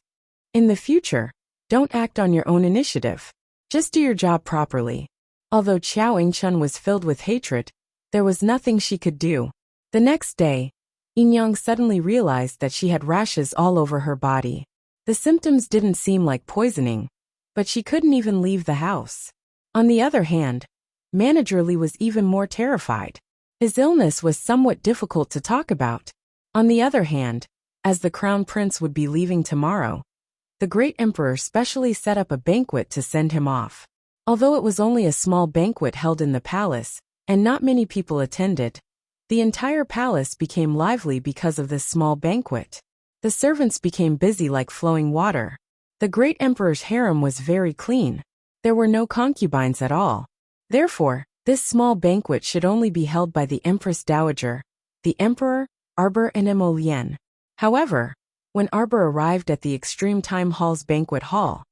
"In the future, don't act on your own initiative. Just do your job properly." Although Xiao Chun was filled with hatred, there was nothing she could do. The next day, Yin Yang suddenly realized that she had rashes all over her body. The symptoms didn't seem like poisoning, but she couldn't even leave the house. On the other hand, Manager Li was even more terrified. His illness was somewhat difficult to talk about. On the other hand, as the crown prince would be leaving tomorrow, the great emperor specially set up a banquet to send him off. Although it was only a small banquet held in the palace, and not many people attended, the entire palace became lively because of this small banquet. The servants became busy like flowing water. The great emperor's harem was very clean. There were no concubines at all. Therefore, this small banquet should only be held by the Empress Dowager, the Emperor, Arbor and Emolian. However, when Arbor arrived at the Extreme Time Hall's banquet hall,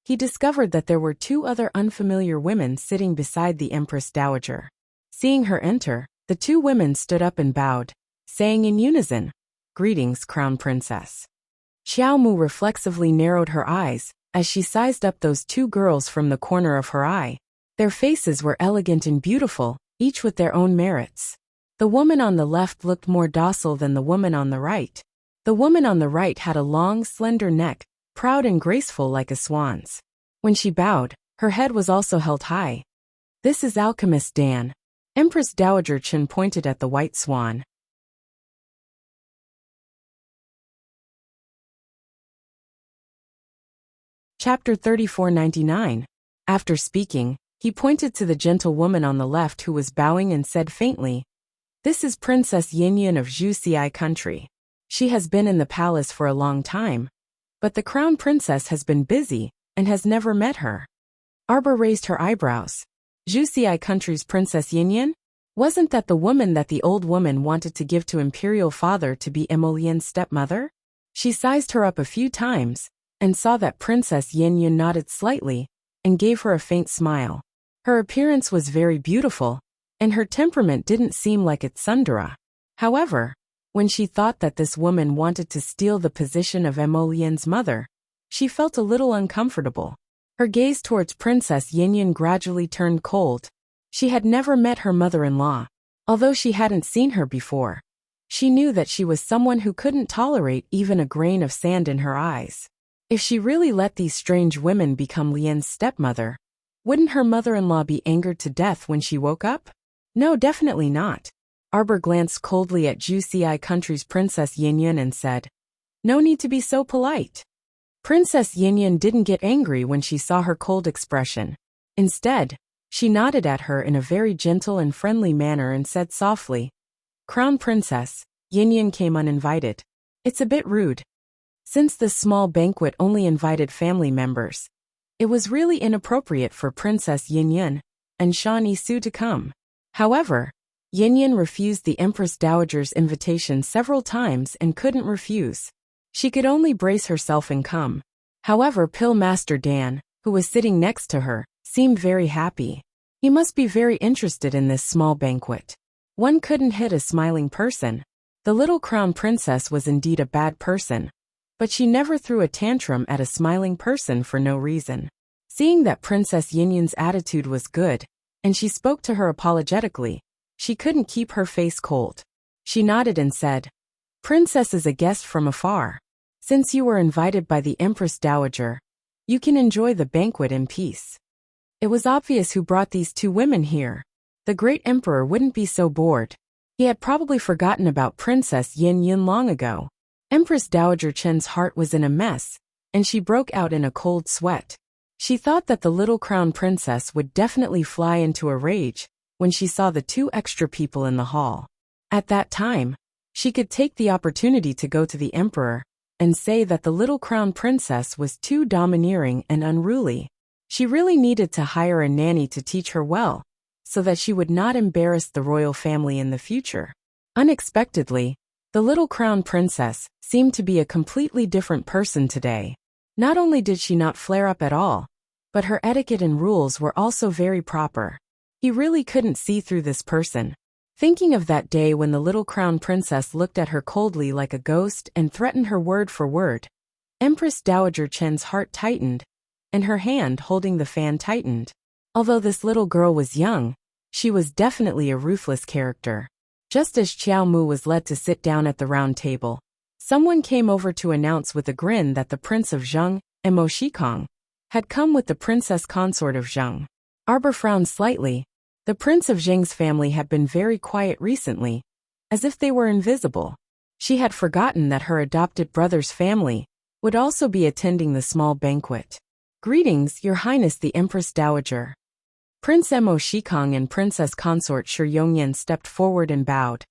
he discovered that there were two other unfamiliar women sitting beside the Empress Dowager. Seeing her enter, the two women stood up and bowed, saying in unison, "Greetings, Crown Princess." Xiao Mu reflexively narrowed her eyes as she sized up those two girls from the corner of her eye. Their faces were elegant and beautiful, each with their own merits. The woman on the left looked more docile than the woman on the right. The woman on the right had a long, slender neck, proud and graceful like a swan's. When she bowed, her head was also held high. "This is Alchemist Dan." Empress Dowager Chen pointed at the white swan. Chapter 3499. After speaking, he pointed to the gentle woman on the left who was bowing and said faintly, "This is Princess Yin of Wuxia country. She has been in the palace for a long time, but the crown princess has been busy and has never met her." Arbor raised her eyebrows. "Wuxia country's Princess Yin? Wasn't that the woman that the old woman wanted to give to imperial father to be Emolian's stepmother?" She sized her up a few times and saw that Princess Yin nodded slightly and gave her a faint smile. Her appearance was very beautiful, and her temperament didn't seem like its tsundere. However, when she thought that this woman wanted to steal the position of Emolian's mother, she felt a little uncomfortable. Her gaze towards Princess Yin gradually turned cold. She had never met her mother-in-law. Although she hadn't seen her before, she knew that she was someone who couldn't tolerate even a grain of sand in her eyes. If she really let these strange women become Lian's stepmother, wouldn't her mother-in-law be angered to death when she woke up? No, definitely not. Arbor glanced coldly at Wuxia country's Princess Yin and said, "No need to be so polite." Princess Yin didn't get angry when she saw her cold expression. Instead, she nodded at her in a very gentle and friendly manner and said softly, "Crown Princess." Yin came uninvited. "It's a bit rude." Since this small banquet only invited family members, it was really inappropriate for Princess Yin and Shan Yisu to come. However, Yin refused the Empress Dowager's invitation several times and couldn't refuse. She could only brace herself and come. However, Pill Master Dan, who was sitting next to her, seemed very happy. He must be very interested in this small banquet. One couldn't hit a smiling person. The little crown princess was indeed a bad person, but she never threw a tantrum at a smiling person for no reason. Seeing that Princess Yinyan's attitude was good, and she spoke to her apologetically, she couldn't keep her face cold. She nodded and said, "Princess is a guest from afar. Since you were invited by the Empress Dowager, you can enjoy the banquet in peace." It was obvious who brought these two women here. The great emperor wouldn't be so bored. He had probably forgotten about Princess Yin long ago. Empress Dowager Chen's heart was in a mess, and she broke out in a cold sweat. She thought that the little crown princess would definitely fly into a rage when she saw the two extra people in the hall. At that time, she could take the opportunity to go to the emperor and say that the little crown princess was too domineering and unruly. She really needed to hire a nanny to teach her well, so that she would not embarrass the royal family in the future. Unexpectedly, the little crown princess seemed to be a completely different person today. Not only did she not flare up at all, but her etiquette and rules were also very proper. He really couldn't see through this person. Thinking of that day when the little crown princess looked at her coldly like a ghost and threatened her word for word, Empress Dowager Chen's heart tightened, and her hand holding the fan tightened. Although this little girl was young, she was definitely a ruthless character. Just as Qiao Mu was led to sit down at the round table, someone came over to announce with a grin that the Prince of Zheng, Mo Shikong, had come with the Princess Consort of Zheng. Arbor frowned slightly. The Prince of Zheng's family had been very quiet recently, as if they were invisible. She had forgotten that her adopted brother's family would also be attending the small banquet. "Greetings, Your Highness the Empress Dowager." Prince Mo Shikong and Princess Consort Shi Yongyan stepped forward and bowed.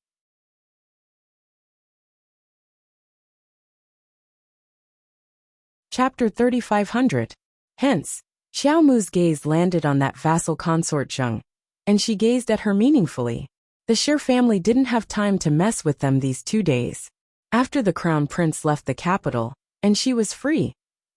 Chapter 3500. Hence, Xiao Mu's gaze landed on that vassal consort Zheng, and she gazed at her meaningfully. The Shi family didn't have time to mess with them these 2 days. After the crown prince left the capital, and she was free,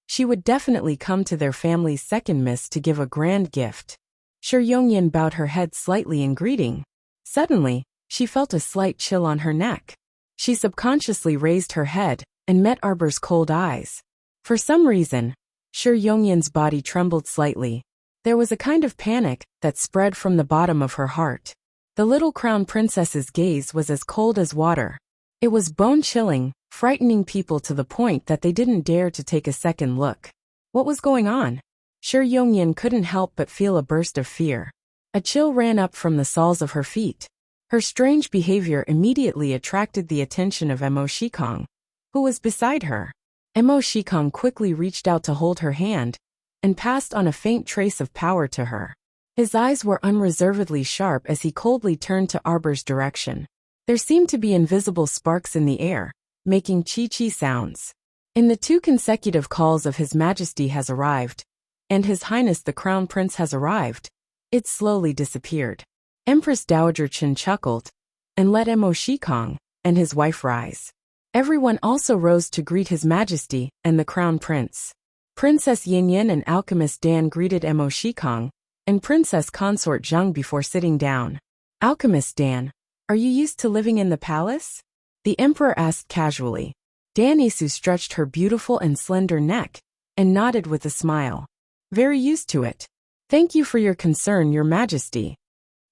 she would definitely come to their family's second miss to give a grand gift. Shi Yongyan bowed her head slightly in greeting. Suddenly, she felt a slight chill on her neck. She subconsciously raised her head and met Arbor's cold eyes. For some reason, Shi Yongyan's body trembled slightly. There was a kind of panic that spread from the bottom of her heart. The little crown princess's gaze was as cold as water. It was bone-chilling, frightening people to the point that they didn't dare to take a second look. What was going on? Shi Yongyan couldn't help but feel a burst of fear. A chill ran up from the soles of her feet. Her strange behavior immediately attracted the attention of Mo Shikong, who was beside her. Mo Shikong quickly reached out to hold her hand, and passed on a faint trace of power to her. His eyes were unreservedly sharp as he coldly turned to Arbor's direction. There seemed to be invisible sparks in the air, making chi-chi sounds. In the 2 consecutive calls of His Majesty has arrived, and His Highness the Crown Prince has arrived, it slowly disappeared. Empress Dowager Chen chuckled, and let Mo Shikong and his wife rise. Everyone also rose to greet His Majesty and the Crown Prince. Princess Yinyan and Alchemist Dan greeted Mo Shikong and Princess Consort Zheng before sitting down. "Alchemist Dan, are you used to living in the palace?" the emperor asked casually. Dan Isu stretched her beautiful and slender neck and nodded with a smile. "Very used to it. Thank you for your concern, Your Majesty."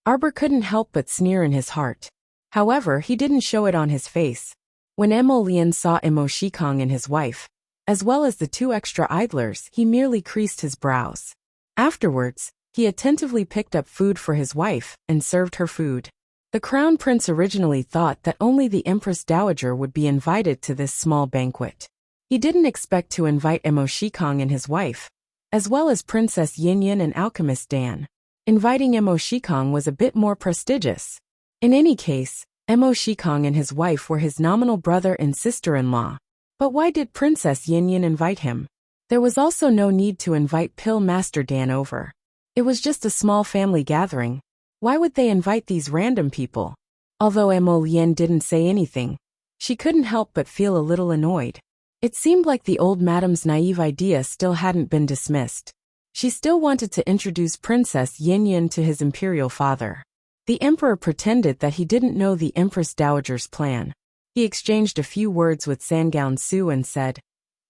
Arbor couldn't help but sneer in his heart. However, he didn't show it on his face. When Mo Lian saw Mo Shikong and his wife, as well as the 2 extra idlers, he merely creased his brows. Afterwards, he attentively picked up food for his wife and served her food. The Crown Prince originally thought that only the Empress Dowager would be invited to this small banquet. He didn't expect to invite Mo Shikong and his wife, as well as Princess Yinyan and Alchemist Dan. Inviting Mo Shikong was a bit more prestigious. In any case, Mo Shikong and his wife were his nominal brother and sister-in-law. But why did Princess Yinyan invite him? There was also no need to invite Pill Master Dan over. It was just a small family gathering. Why would they invite these random people? Although Mo Lian didn't say anything, she couldn't help but feel a little annoyed. It seemed like the old madam's naive idea still hadn't been dismissed. She still wanted to introduce Princess Yinyan to his imperial father. The emperor pretended that he didn't know the Empress Dowager's plan. He exchanged a few words with Sangown Su and said,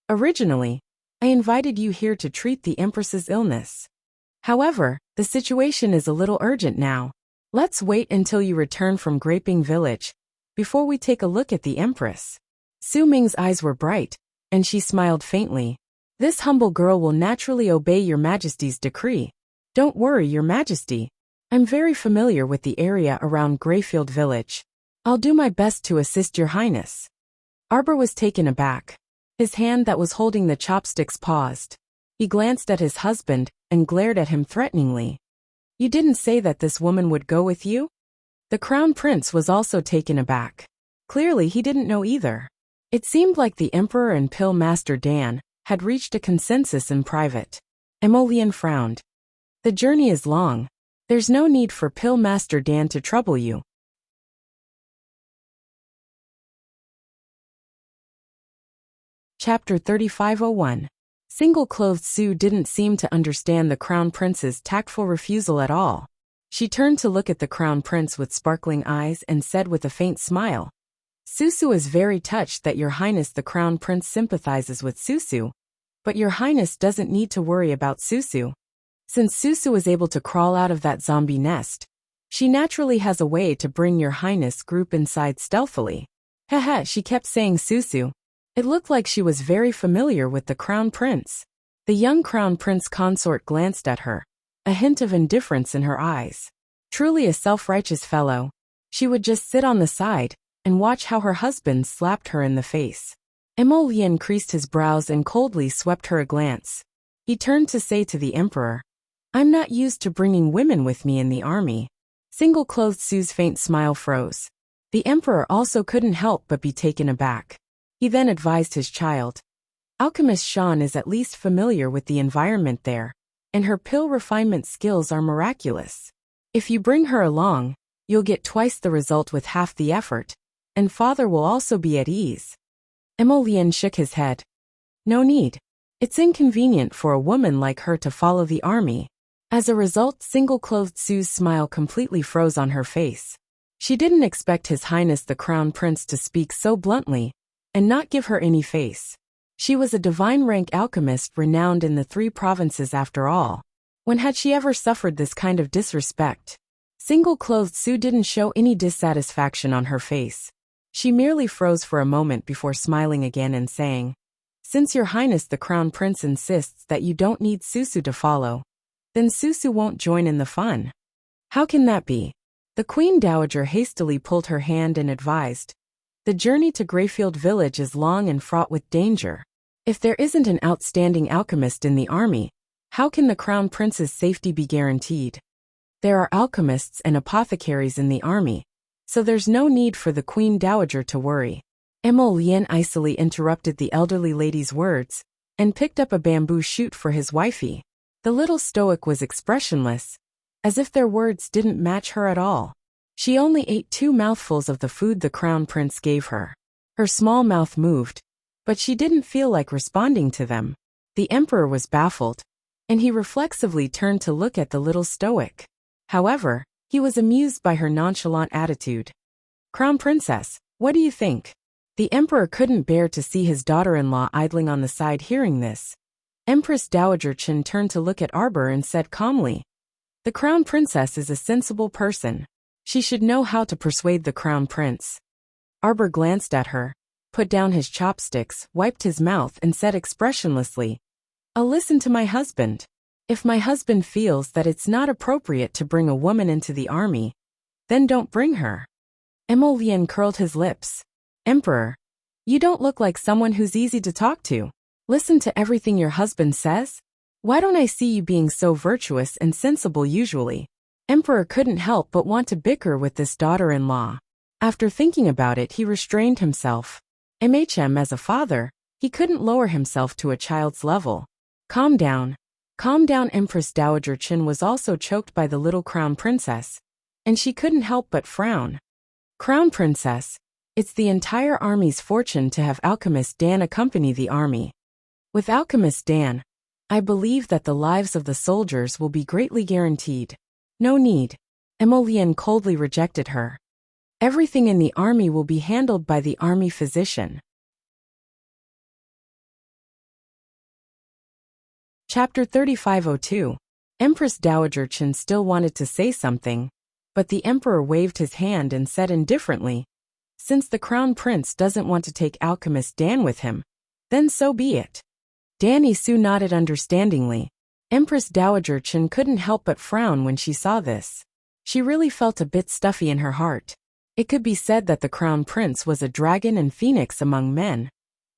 "Originally, I invited you here to treat the Empress's illness. However, the situation is a little urgent now. Let's wait until you return from Graping Village, before we take a look at the Empress." Su Ming's eyes were bright, and she smiled faintly. "This humble girl will naturally obey your Majesty's decree. Don't worry, your Majesty. I'm very familiar with the area around Greyfield Village. I'll do my best to assist your Highness." Arbor was taken aback. His hand that was holding the chopsticks paused. He glanced at his husband and glared at him threateningly. "You didn't say that this woman would go with you?" The Crown Prince was also taken aback. Clearly he didn't know either. It seemed like the Emperor and Pill Master Dan had reached a consensus in private. Emolian frowned. "The journey is long. There's no need for Pill Master Dan to trouble you." Chapter 3501. Single-clothed Su didn't seem to understand the Crown Prince's tactful refusal at all. She turned to look at the Crown Prince with sparkling eyes and said with a faint smile, "Susu is very touched that Your Highness the Crown Prince sympathizes with Susu, but Your Highness doesn't need to worry about Susu. Since Susu was able to crawl out of that zombie nest, she naturally has a way to bring Your Highness group inside stealthily." Haha, she kept saying Susu. It looked like she was very familiar with the Crown Prince. The young Crown Prince consort glanced at her, a hint of indifference in her eyes. Truly a self-righteous fellow. She would just sit on the side and watch how her husband slapped her in the face. Emolian creased his brows and coldly swept her a glance. He turned to say to the Emperor, "I'm not used to bringing women with me in the army." Single-clothed Su's faint smile froze. The Emperor also couldn't help but be taken aback. He then advised his child, "Alchemist Shan is at least familiar with the environment there, and her pill refinement skills are miraculous. If you bring her along, you'll get twice the result with half the effort, and father will also be at ease." Emolian shook his head. "No need. It's inconvenient for a woman like her to follow the army." As a result, single-clothed Su's smile completely froze on her face. She didn't expect His Highness the Crown Prince to speak so bluntly and not give her any face. She was a divine rank alchemist renowned in the 3 provinces after all. When had she ever suffered this kind of disrespect? Single-clothed Su didn't show any dissatisfaction on her face. She merely froze for a moment before smiling again and saying, "Since Your Highness the Crown Prince insists that you don't need Susu to follow, then Susu won't join in the fun." "How can that be?" The Queen Dowager hastily pulled her hand and advised, "The journey to Greyfield Village is long and fraught with danger. If there isn't an outstanding alchemist in the army, how can the Crown Prince's safety be guaranteed? There are alchemists and apothecaries in the army, so there's no need for the Queen Dowager to worry." Emolian icily interrupted the elderly lady's words and picked up a bamboo shoot for his wifey. The little stoic was expressionless, as if their words didn't match her at all. She only ate 2 mouthfuls of the food the Crown Prince gave her. Her small mouth moved, but she didn't feel like responding to them. The Emperor was baffled, and he reflexively turned to look at the little stoic. However, he was amused by her nonchalant attitude. "Crown Princess, what do you think?" The Emperor couldn't bear to see his daughter-in-law idling on the side. Hearing this, Empress Dowager Chen turned to look at Arbor and said calmly, "The Crown Princess is a sensible person. She should know how to persuade the Crown Prince." Arbor glanced at her, put down his chopsticks, wiped his mouth and said expressionlessly, "I'll listen to my husband. If my husband feels that it's not appropriate to bring a woman into the army, then don't bring her." Emolian curled his lips. "Emperor, you don't look like someone who's easy to talk to. Listen to everything your husband says? Why don't I see you being so virtuous and sensible usually?" Emperor couldn't help but want to bicker with this daughter-in-law. After thinking about it, he restrained himself. As a father, he couldn't lower himself to a child's level. "Calm down. Calm down." Empress Dowager Chen was also choked by the little Crown Princess, and she couldn't help but frown. "Crown Princess, it's the entire army's fortune to have Alchemist Dan accompany the army. With Alchemist Dan, I believe that the lives of the soldiers will be greatly guaranteed. No need." Emolian coldly rejected her. Everything in the army will be handled by the army physician. Chapter 3502. Empress Dowager Chen still wanted to say something, but the emperor waved his hand and said indifferently, "Since the crown prince doesn't want to take alchemist Dan with him, then so be it." Danny Su nodded understandingly. Empress Dowager Chen couldn't help but frown when she saw this. She really felt a bit stuffy in her heart. It could be said that the crown prince was a dragon and phoenix among men,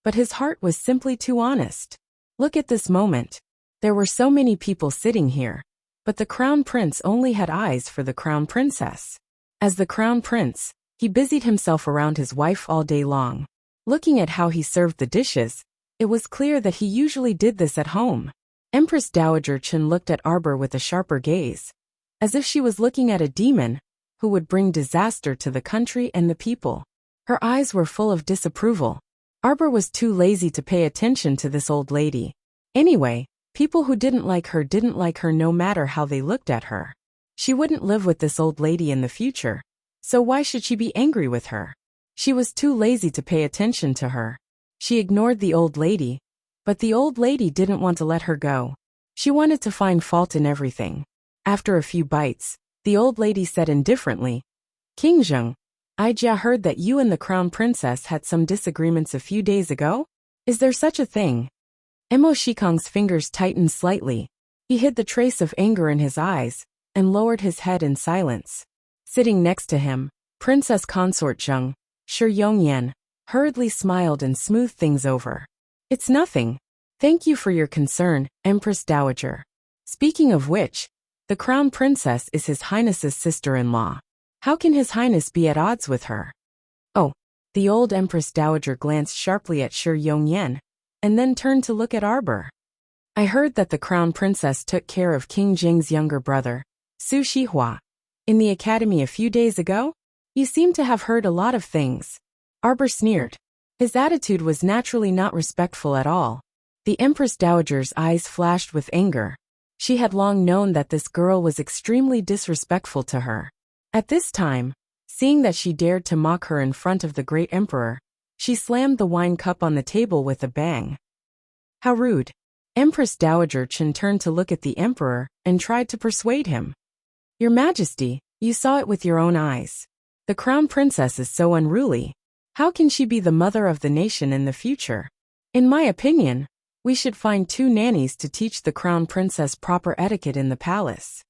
but his heart was simply too honest. Look at this moment. There were so many people sitting here, but the crown prince only had eyes for the crown princess. As the crown prince, he busied himself around his wife all day long. Looking at how he served the dishes, it was clear that he usually did this at home. Empress Dowager Chen looked at Arbor with a sharper gaze, as if she was looking at a demon who would bring disaster to the country and the people. Her eyes were full of disapproval. Arbor was too lazy to pay attention to this old lady. Anyway, people who didn't like her no matter how they looked at her. She wouldn't live with this old lady in the future, so why should she be angry with her? She was too lazy to pay attention to her. She ignored the old lady, but the old lady didn't want to let her go. She wanted to find fault in everything. After a few bites, the old lady said indifferently, "King Zheng, I heard that you and the crown princess had some disagreements a few days ago? Is there such a thing?" Mo Shikong's fingers tightened slightly. He hid the trace of anger in his eyes and lowered his head in silence. Sitting next to him, Princess Consort Zheng, Shi Yongyan, hurriedly smiled and smoothed things over. "It's nothing. Thank you for your concern, Empress Dowager. Speaking of which, the crown princess is His Highness's sister-in-law. How can His Highness be at odds with her?" "Oh." The old Empress Dowager glanced sharply at Shi Yongyan, and then turned to look at Arbor. "I heard that the crown princess took care of King Jing's younger brother, Su Shihua, in the academy a few days ago? You seem to have heard a lot of things." Arbor sneered. His attitude was naturally not respectful at all. The Empress Dowager's eyes flashed with anger. She had long known that this girl was extremely disrespectful to her. At this time, seeing that she dared to mock her in front of the great emperor, she slammed the wine cup on the table with a bang. "How rude." Empress Dowager Chen turned to look at the emperor and tried to persuade him. "Your Majesty, you saw it with your own eyes. The crown princess is so unruly. How can she be the mother of the nation in the future? In my opinion, we should find 2 nannies to teach the crown princess proper etiquette in the palace."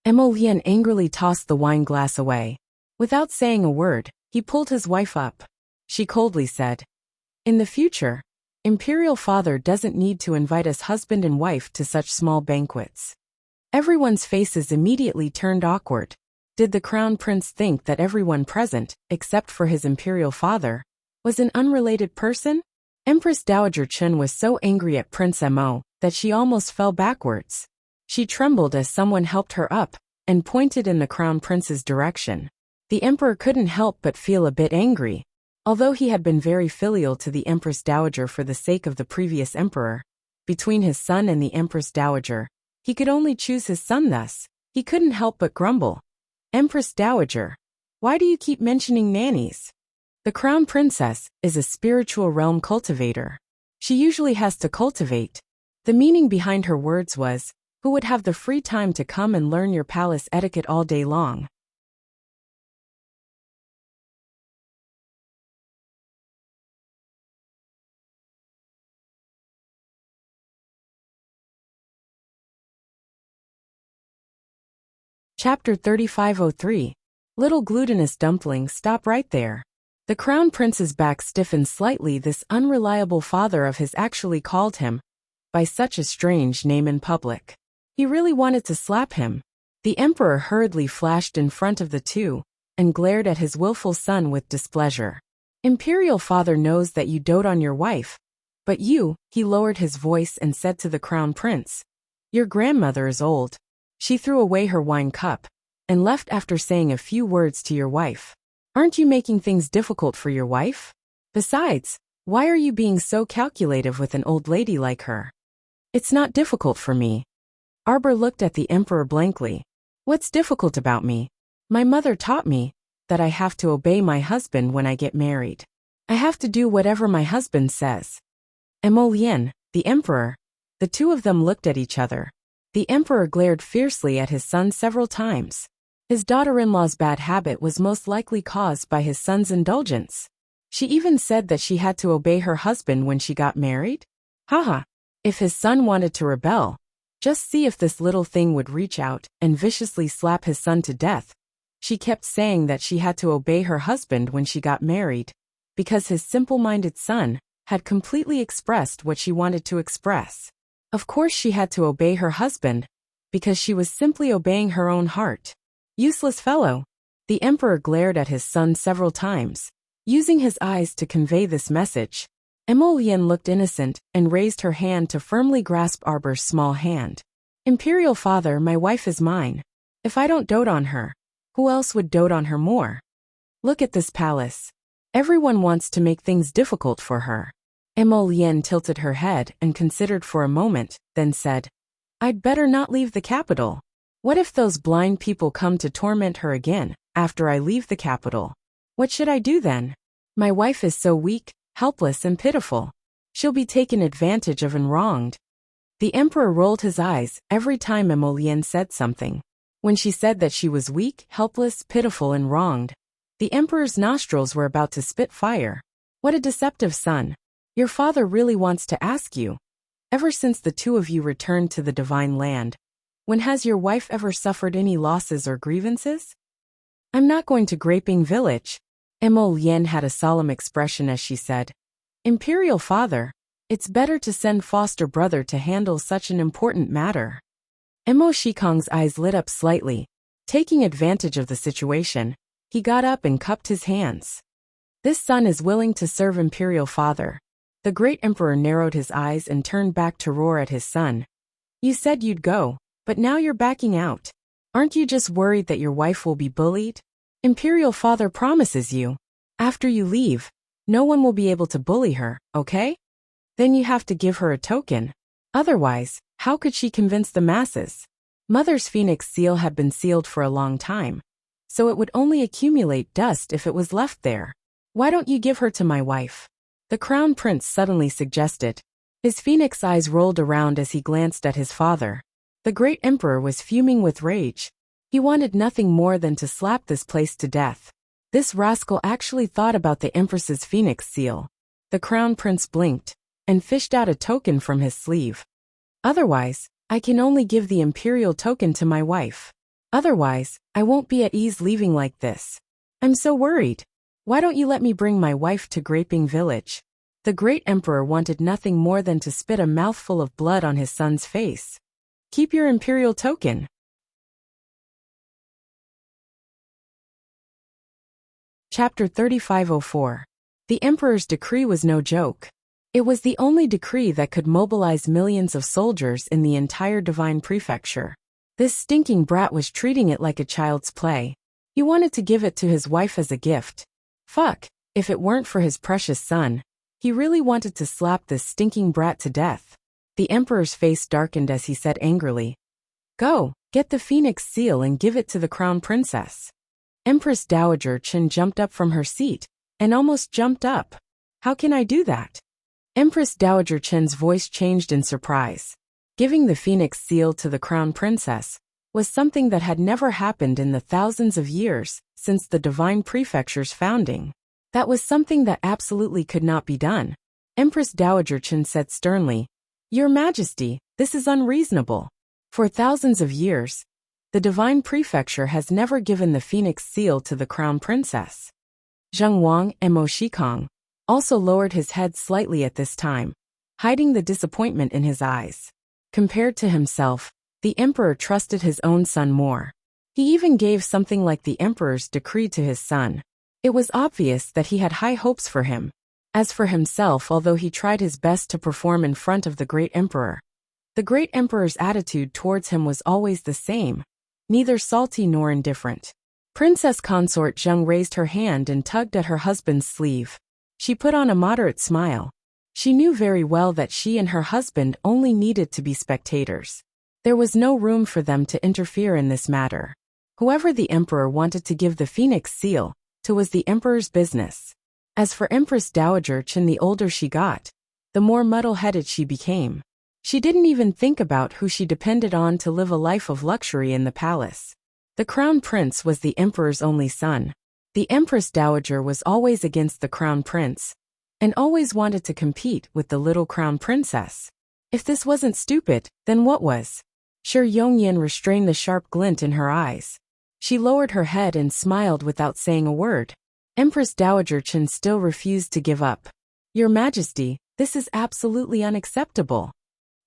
Emolian angrily tossed the wine glass away. Without saying a word, he pulled his wife up. She coldly said, "In the future, Imperial Father doesn't need to invite us husband and wife to such small banquets." Everyone's faces immediately turned awkward. Did the crown prince think that everyone present, except for his imperial father, was an unrelated person? Empress Dowager Chen was so angry at Prince Mo that she almost fell backwards. She trembled as someone helped her up and pointed in the crown prince's direction. The emperor couldn't help but feel a bit angry. Although he had been very filial to the Empress Dowager for the sake of the previous emperor, between his son and the Empress Dowager, he could only choose his son. Thus, he couldn't help but grumble. "Empress Dowager, why do you keep mentioning nannies? The crown princess is a spiritual realm cultivator. She usually has to cultivate." The meaning behind her words was, who would have the free time to come and learn your palace etiquette all day long? Chapter 3503. Little glutinous dumpling, stop right there. The crown prince's back stiffened slightly. This unreliable father of his actually called him by such a strange name in public. He really wanted to slap him. The emperor hurriedly flashed in front of the two and glared at his willful son with displeasure. "Imperial father knows that you dote on your wife, but you," he lowered his voice and said to the crown prince, "your grandmother is old. She threw away her wine cup and left after saying a few words to your wife. Aren't you making things difficult for your wife? Besides, why are you being so calculative with an old lady like her?" "It's not difficult for me." Arbor looked at the emperor blankly. "What's difficult about me? My mother taught me that I have to obey my husband when I get married. I have to do whatever my husband says. Emolian, the emperor. The two of them looked at each other. The emperor glared fiercely at his son several times. His daughter-in-law's bad habit was most likely caused by his son's indulgence. She even said that she had to obey her husband when she got married? Haha. If his son wanted to rebel, just see if this little thing would reach out and viciously slap his son to death. She kept saying that she had to obey her husband when she got married, because his simple-minded son had completely expressed what she wanted to express. Of course she had to obey her husband, because she was simply obeying her own heart. Useless fellow. The emperor glared at his son several times, using his eyes to convey this message. Emolian looked innocent and raised her hand to firmly grasp Arbor's small hand. Imperial father, my wife is mine. If I don't dote on her, who else would dote on her more? Look at this palace. Everyone wants to make things difficult for her. Emolian tilted her head and considered for a moment, then said, I'd better not leave the capital. What if those blind people come to torment her again, after I leave the capital? What should I do then? My wife is so weak, helpless and pitiful. She'll be taken advantage of and wronged. The emperor rolled his eyes every time Emolian said something. When she said that she was weak, helpless, pitiful and wronged, the emperor's nostrils were about to spit fire. What a deceptive son. Your father really wants to ask you. Ever since the two of you returned to the divine land, when has your wife ever suffered any losses or grievances? I'm not going to Graping Village. Emolian had a solemn expression as she said, Imperial father, it's better to send foster brother to handle such an important matter. Emo Shikong's eyes lit up slightly. Taking advantage of the situation, he got up and cupped his hands. This son is willing to serve Imperial father. The great emperor narrowed his eyes and turned back to roar at his son. You said you'd go, but now you're backing out. Aren't you just worried that your wife will be bullied? Imperial father promises you, after you leave, no one will be able to bully her, okay? Then you have to give her a token. Otherwise, how could she convince the masses? Mother's phoenix seal had been sealed for a long time, so it would only accumulate dust if it was left there. Why don't you give her to my wife? The crown prince suddenly suggested. His phoenix eyes rolled around as he glanced at his father. The great emperor was fuming with rage. He wanted nothing more than to slap this place to death. This rascal actually thought about the empress's phoenix seal. The crown prince blinked and fished out a token from his sleeve. Otherwise, I can only give the imperial token to my wife. Otherwise, I won't be at ease leaving like this. I'm so worried. Why don't you let me bring my wife to Graping Village? The great emperor wanted nothing more than to spit a mouthful of blood on his son's face. Keep your imperial token. Chapter 3504. The emperor's decree was no joke. It was the only decree that could mobilize millions of soldiers in the entire divine prefecture. This stinking brat was treating it like a child's play. He wanted to give it to his wife as a gift. Fuck, if it weren't for his precious son, he really wanted to slap this stinking brat to death. The emperor's face darkened as he said angrily, Go, get the phoenix seal and give it to the crown princess. Empress Dowager Chen jumped up from her seat, and almost jumped up. How can I do that? Empress Dowager Chen's voice changed in surprise. Giving the phoenix seal to the crown princess was something that had never happened in the thousands of years since the divine prefecture's founding. That was something that absolutely could not be done. Empress Dowager Chen said sternly, Your Majesty, this is unreasonable. For thousands of years, the divine prefecture has never given the phoenix seal to the crown princess. Zheng Wang and Mo Shikong also lowered his head slightly at this time, hiding the disappointment in his eyes. Compared to himself, the emperor trusted his own son more. He even gave something like the emperor's decree to his son. It was obvious that he had high hopes for him. As for himself, although he tried his best to perform in front of the great emperor, the great emperor's attitude towards him was always the same, neither salty nor indifferent. Princess Consort Zheng raised her hand and tugged at her husband's sleeve. She put on a moderate smile. She knew very well that she and her husband only needed to be spectators. There was no room for them to interfere in this matter. Whoever the emperor wanted to give the phoenix seal to was the emperor's business. As for Empress Dowager Chen, the older she got, the more muddle-headed she became. She didn't even think about who she depended on to live a life of luxury in the palace. The crown prince was the emperor's only son. The Empress Dowager was always against the crown prince, and always wanted to compete with the little crown princess. If this wasn't stupid, then what was? Sure, Yongyan restrained the sharp glint in her eyes. She lowered her head and smiled without saying a word. Empress Dowager Chen still refused to give up. Your Majesty, this is absolutely unacceptable.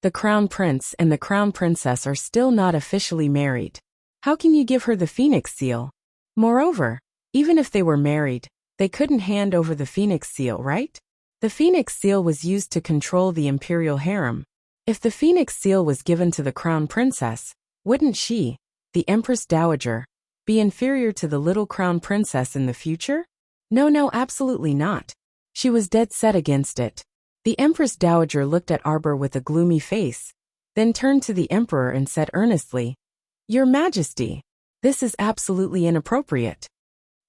The crown prince and the crown princess are still not officially married. How can you give her the phoenix seal? Moreover, even if they were married, they couldn't hand over the phoenix seal, right? The phoenix seal was used to control the imperial harem. If the phoenix seal was given to the crown princess, wouldn't she, the Empress Dowager, be inferior to the little crown princess in the future? No, absolutely not. She was dead set against it. The Empress Dowager looked at Arbor with a gloomy face, then turned to the emperor and said earnestly, Your Majesty, this is absolutely inappropriate.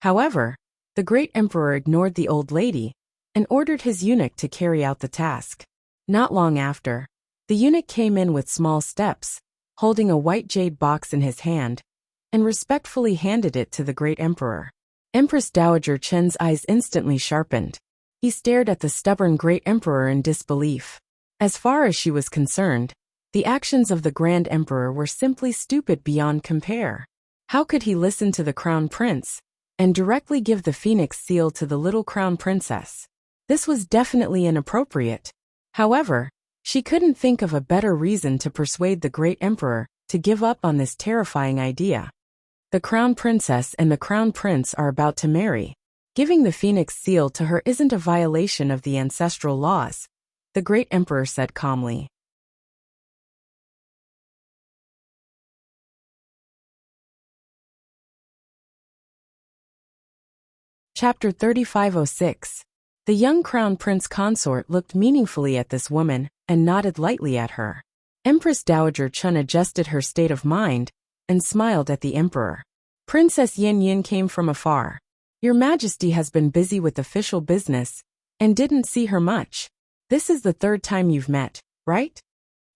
However, the great emperor ignored the old lady and ordered his eunuch to carry out the task. Not long after, the eunuch came in with small steps, holding a white jade box in his hand, and respectfully handed it to the great emperor. Empress Dowager Chen's eyes instantly sharpened. He stared at the stubborn great emperor in disbelief. As far as she was concerned, the actions of the grand emperor were simply stupid beyond compare. How could he listen to the crown prince and directly give the phoenix seal to the little crown princess? This was definitely inappropriate. However, she couldn't think of a better reason to persuade the great emperor to give up on this terrifying idea. The crown princess and the crown prince are about to marry. Giving the phoenix seal to her isn't a violation of the ancestral laws, the great emperor said calmly. Chapter 3506. The young crown prince consort looked meaningfully at this woman and nodded lightly at her. Empress Dowager Chen adjusted her state of mind and smiled at the emperor. Princess Yin Yin came from afar. Your Majesty has been busy with official business and didn't see her much. This is the third time you've met, right?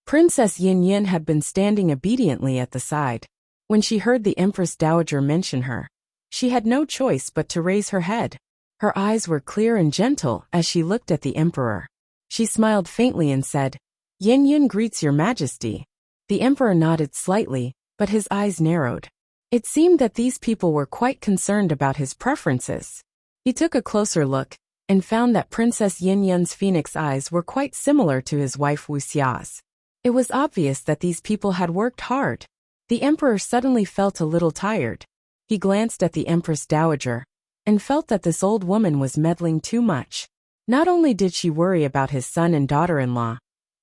Princess Yin Yin had been standing obediently at the side. When she heard the Empress Dowager mention her, she had no choice but to raise her head. Her eyes were clear and gentle as she looked at the emperor. She smiled faintly and said, Yin Yin greets your Majesty. The emperor nodded slightly, but his eyes narrowed. It seemed that these people were quite concerned about his preferences. He took a closer look and found that Princess Yin Yin's phoenix eyes were quite similar to his wife Wuxia's. It was obvious that these people had worked hard. The emperor suddenly felt a little tired. He glanced at the Empress Dowager and felt that this old woman was meddling too much. Not only did she worry about his son and daughter-in-law,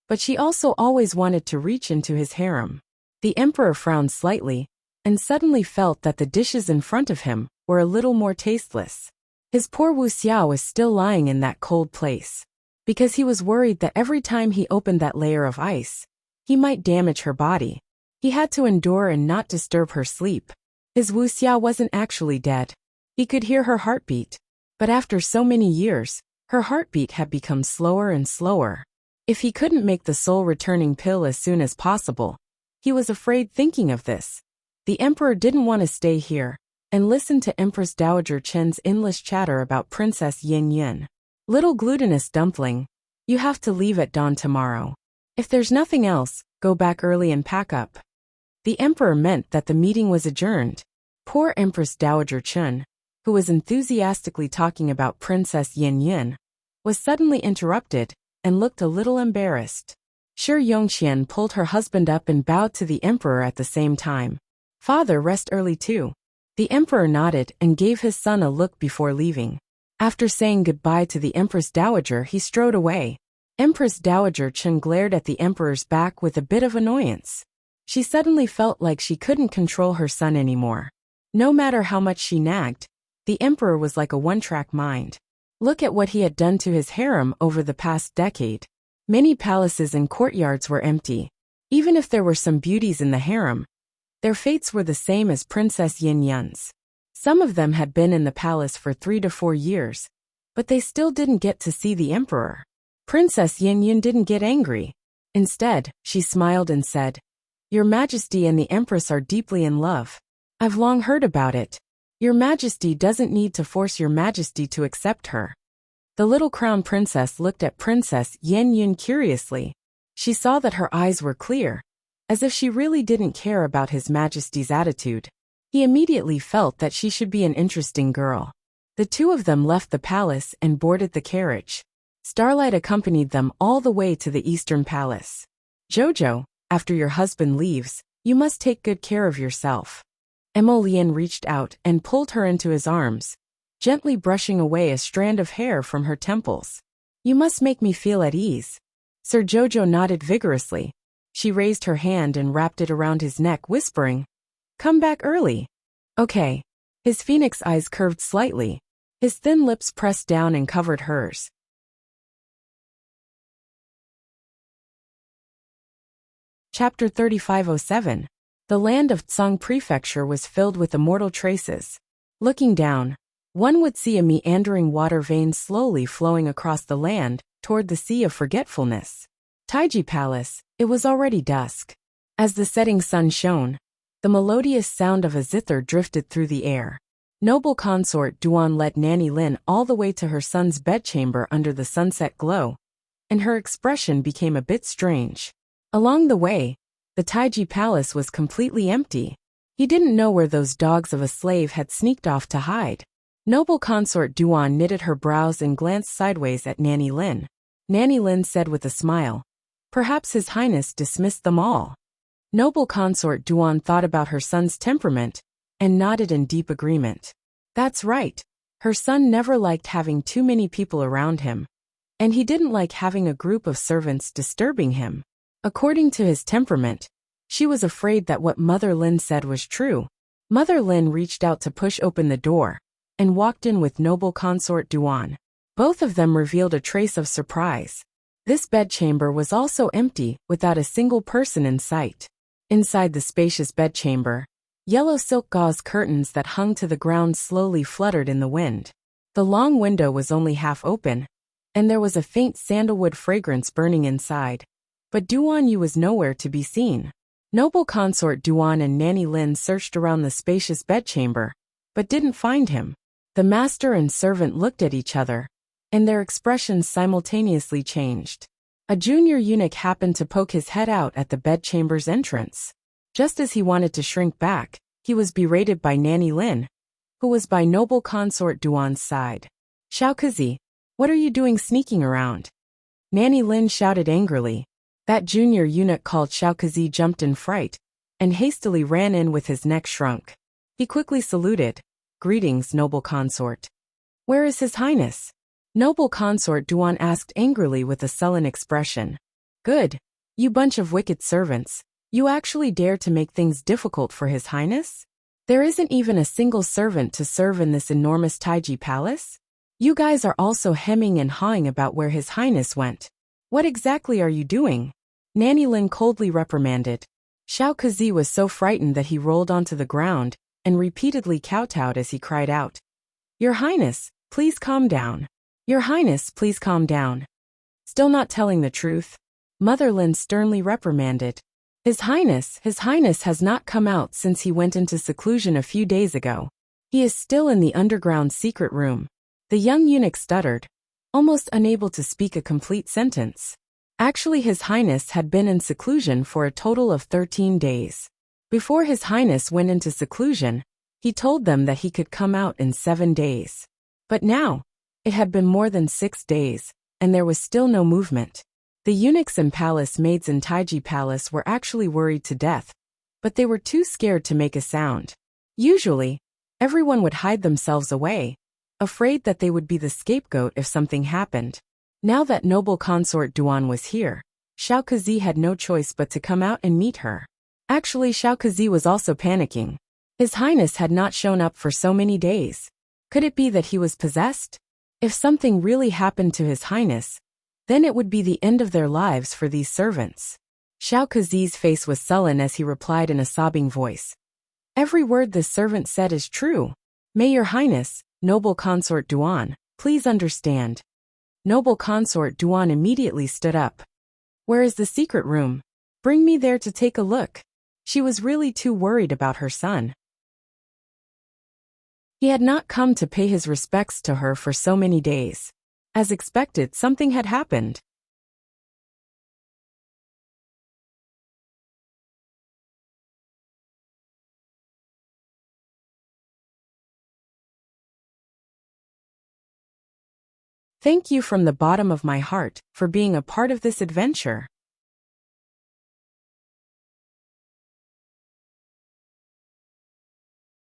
but she also always wanted to reach into his harem. The emperor frowned slightly and suddenly felt that the dishes in front of him were a little more tasteless. His poor Wuxia was still lying in that cold place. Because he was worried that every time he opened that layer of ice, he might damage her body. He had to endure and not disturb her sleep. His Wuxia wasn't actually dead. He could hear her heartbeat. But after so many years, her heartbeat had become slower and slower. If he couldn't make the soul-returning pill as soon as possible, he was afraid thinking of this. The emperor didn't want to stay here and listen to Empress Dowager Chen's endless chatter about Princess Yin Yin. Little glutinous dumpling, you have to leave at dawn tomorrow. If there's nothing else, go back early and pack up. The emperor meant that the meeting was adjourned. Poor Empress Dowager Chen, who was enthusiastically talking about Princess Yin Yin, was suddenly interrupted and looked a little embarrassed. Shi Yongqian pulled her husband up and bowed to the emperor at the same time. Father, rest early too. The emperor nodded and gave his son a look before leaving. After saying goodbye to the Empress Dowager, he strode away. Empress Dowager Chen glared at the emperor's back with a bit of annoyance. She suddenly felt like she couldn't control her son anymore. No matter how much she nagged, the emperor was like a one-track mind. Look at what he had done to his harem over the past decade. Many palaces and courtyards were empty. Even if there were some beauties in the harem, Their fates were the same as Princess Yin Yun's. Some of them had been in the palace for 3 to 4 years, but they still didn't get to see the emperor. Princess Yin Yun didn't get angry. Instead, she smiled and said, "Your Majesty and the Empress are deeply in love. I've long heard about it. Your Majesty doesn't need to force Your Majesty to accept her." The little crown princess looked at Princess Yin Yun curiously. She saw that her eyes were clear, as if she really didn't care about His Majesty's attitude. He immediately felt that she should be an interesting girl. The two of them left the palace and boarded the carriage. Starlight accompanied them all the way to the Eastern Palace. "Jojo, after your husband leaves, you must take good care of yourself." Emolian reached out and pulled her into his arms, gently brushing away a strand of hair from her temples. "You must make me feel at ease." Sir Jojo nodded vigorously. She raised her hand and wrapped it around his neck, whispering, "Come back early." "Okay." His phoenix eyes curved slightly. His thin lips pressed down and covered hers. Chapter 3507. The land of Tsang Prefecture was filled with immortal traces. Looking down, one would see a meandering water vein slowly flowing across the land toward the Sea of Forgetfulness. Taiji Palace, it was already dusk. As the setting sun shone, the melodious sound of a zither drifted through the air. Noble consort Duan led Nanny Lin all the way to her son's bedchamber under the sunset glow, and her expression became a bit strange. Along the way, the Taiji Palace was completely empty. He didn't know where those dogs of a slave had sneaked off to hide. Noble consort Duan knitted her brows and glanced sideways at Nanny Lin. Nanny Lin said with a smile, "Perhaps His Highness dismissed them all." Noble consort Duan thought about her son's temperament and nodded in deep agreement. That's right. Her son never liked having too many people around him, and he didn't like having a group of servants disturbing him. According to his temperament, she was afraid that what Mother Lin said was true. Mother Lin reached out to push open the door and walked in with Noble consort Duan. Both of them revealed a trace of surprise. This bedchamber was also empty, without a single person in sight. Inside the spacious bedchamber, yellow silk gauze curtains that hung to the ground slowly fluttered in the wind. The long window was only half open, and there was a faint sandalwood fragrance burning inside. But Duan Yu was nowhere to be seen. Noble consort Duan and Nanny Lin searched around the spacious bedchamber, but didn't find him. The master and servant looked at each other, and their expressions simultaneously changed. A junior eunuch happened to poke his head out at the bedchamber's entrance. Just as he wanted to shrink back, he was berated by Nanny Lin, who was by Noble consort Duan's side. "Xiaokazi, what are you doing sneaking around?" Nanny Lin shouted angrily. That junior eunuch called Xiaokazi jumped in fright and hastily ran in with his neck shrunk. He quickly saluted. "Greetings, noble consort." "Where is His Highness?" Noble consort Duan asked angrily with a sullen expression. "Good. You bunch of wicked servants. You actually dare to make things difficult for His Highness? There isn't even a single servant to serve in this enormous Taiji Palace? You guys are also hemming and hawing about where His Highness went. What exactly are you doing?" Nanny Lin coldly reprimanded. Xiaokazi was so frightened that he rolled onto the ground and repeatedly kowtowed as he cried out, "Your Highness, please calm down. Your Highness, please calm down." Still not telling the truth, Mother Lin sternly reprimanded. His Highness has not come out since he went into seclusion a few days ago. He is still in the underground secret room." The young eunuch stuttered, almost unable to speak a complete sentence. Actually, His Highness had been in seclusion for a total of 13 days. Before His Highness went into seclusion, he told them that he could come out in 7 days. But now, it had been more than 6 days, and there was still no movement. The eunuchs and palace maids in Taiji Palace were actually worried to death, but they were too scared to make a sound. Usually, everyone would hide themselves away, afraid that they would be the scapegoat if something happened. Now that noble consort Duan was here, Xiaokazi had no choice but to come out and meet her. Actually, Xiaokazi was also panicking. His Highness had not shown up for so many days. Could it be that he was possessed? If something really happened to His Highness, then it would be the end of their lives for these servants. Xiao Kezi's face was sullen as he replied in a sobbing voice. Every word this servant said is true. May your highness, noble consort Duan, please understand. Noble consort Duan immediately stood up. Where is the secret room? Bring me there to take a look. She was really too worried about her son. He had not come to pay his respects to her for so many days. As expected, something had happened. Thank you from the bottom of my heart for being a part of this adventure.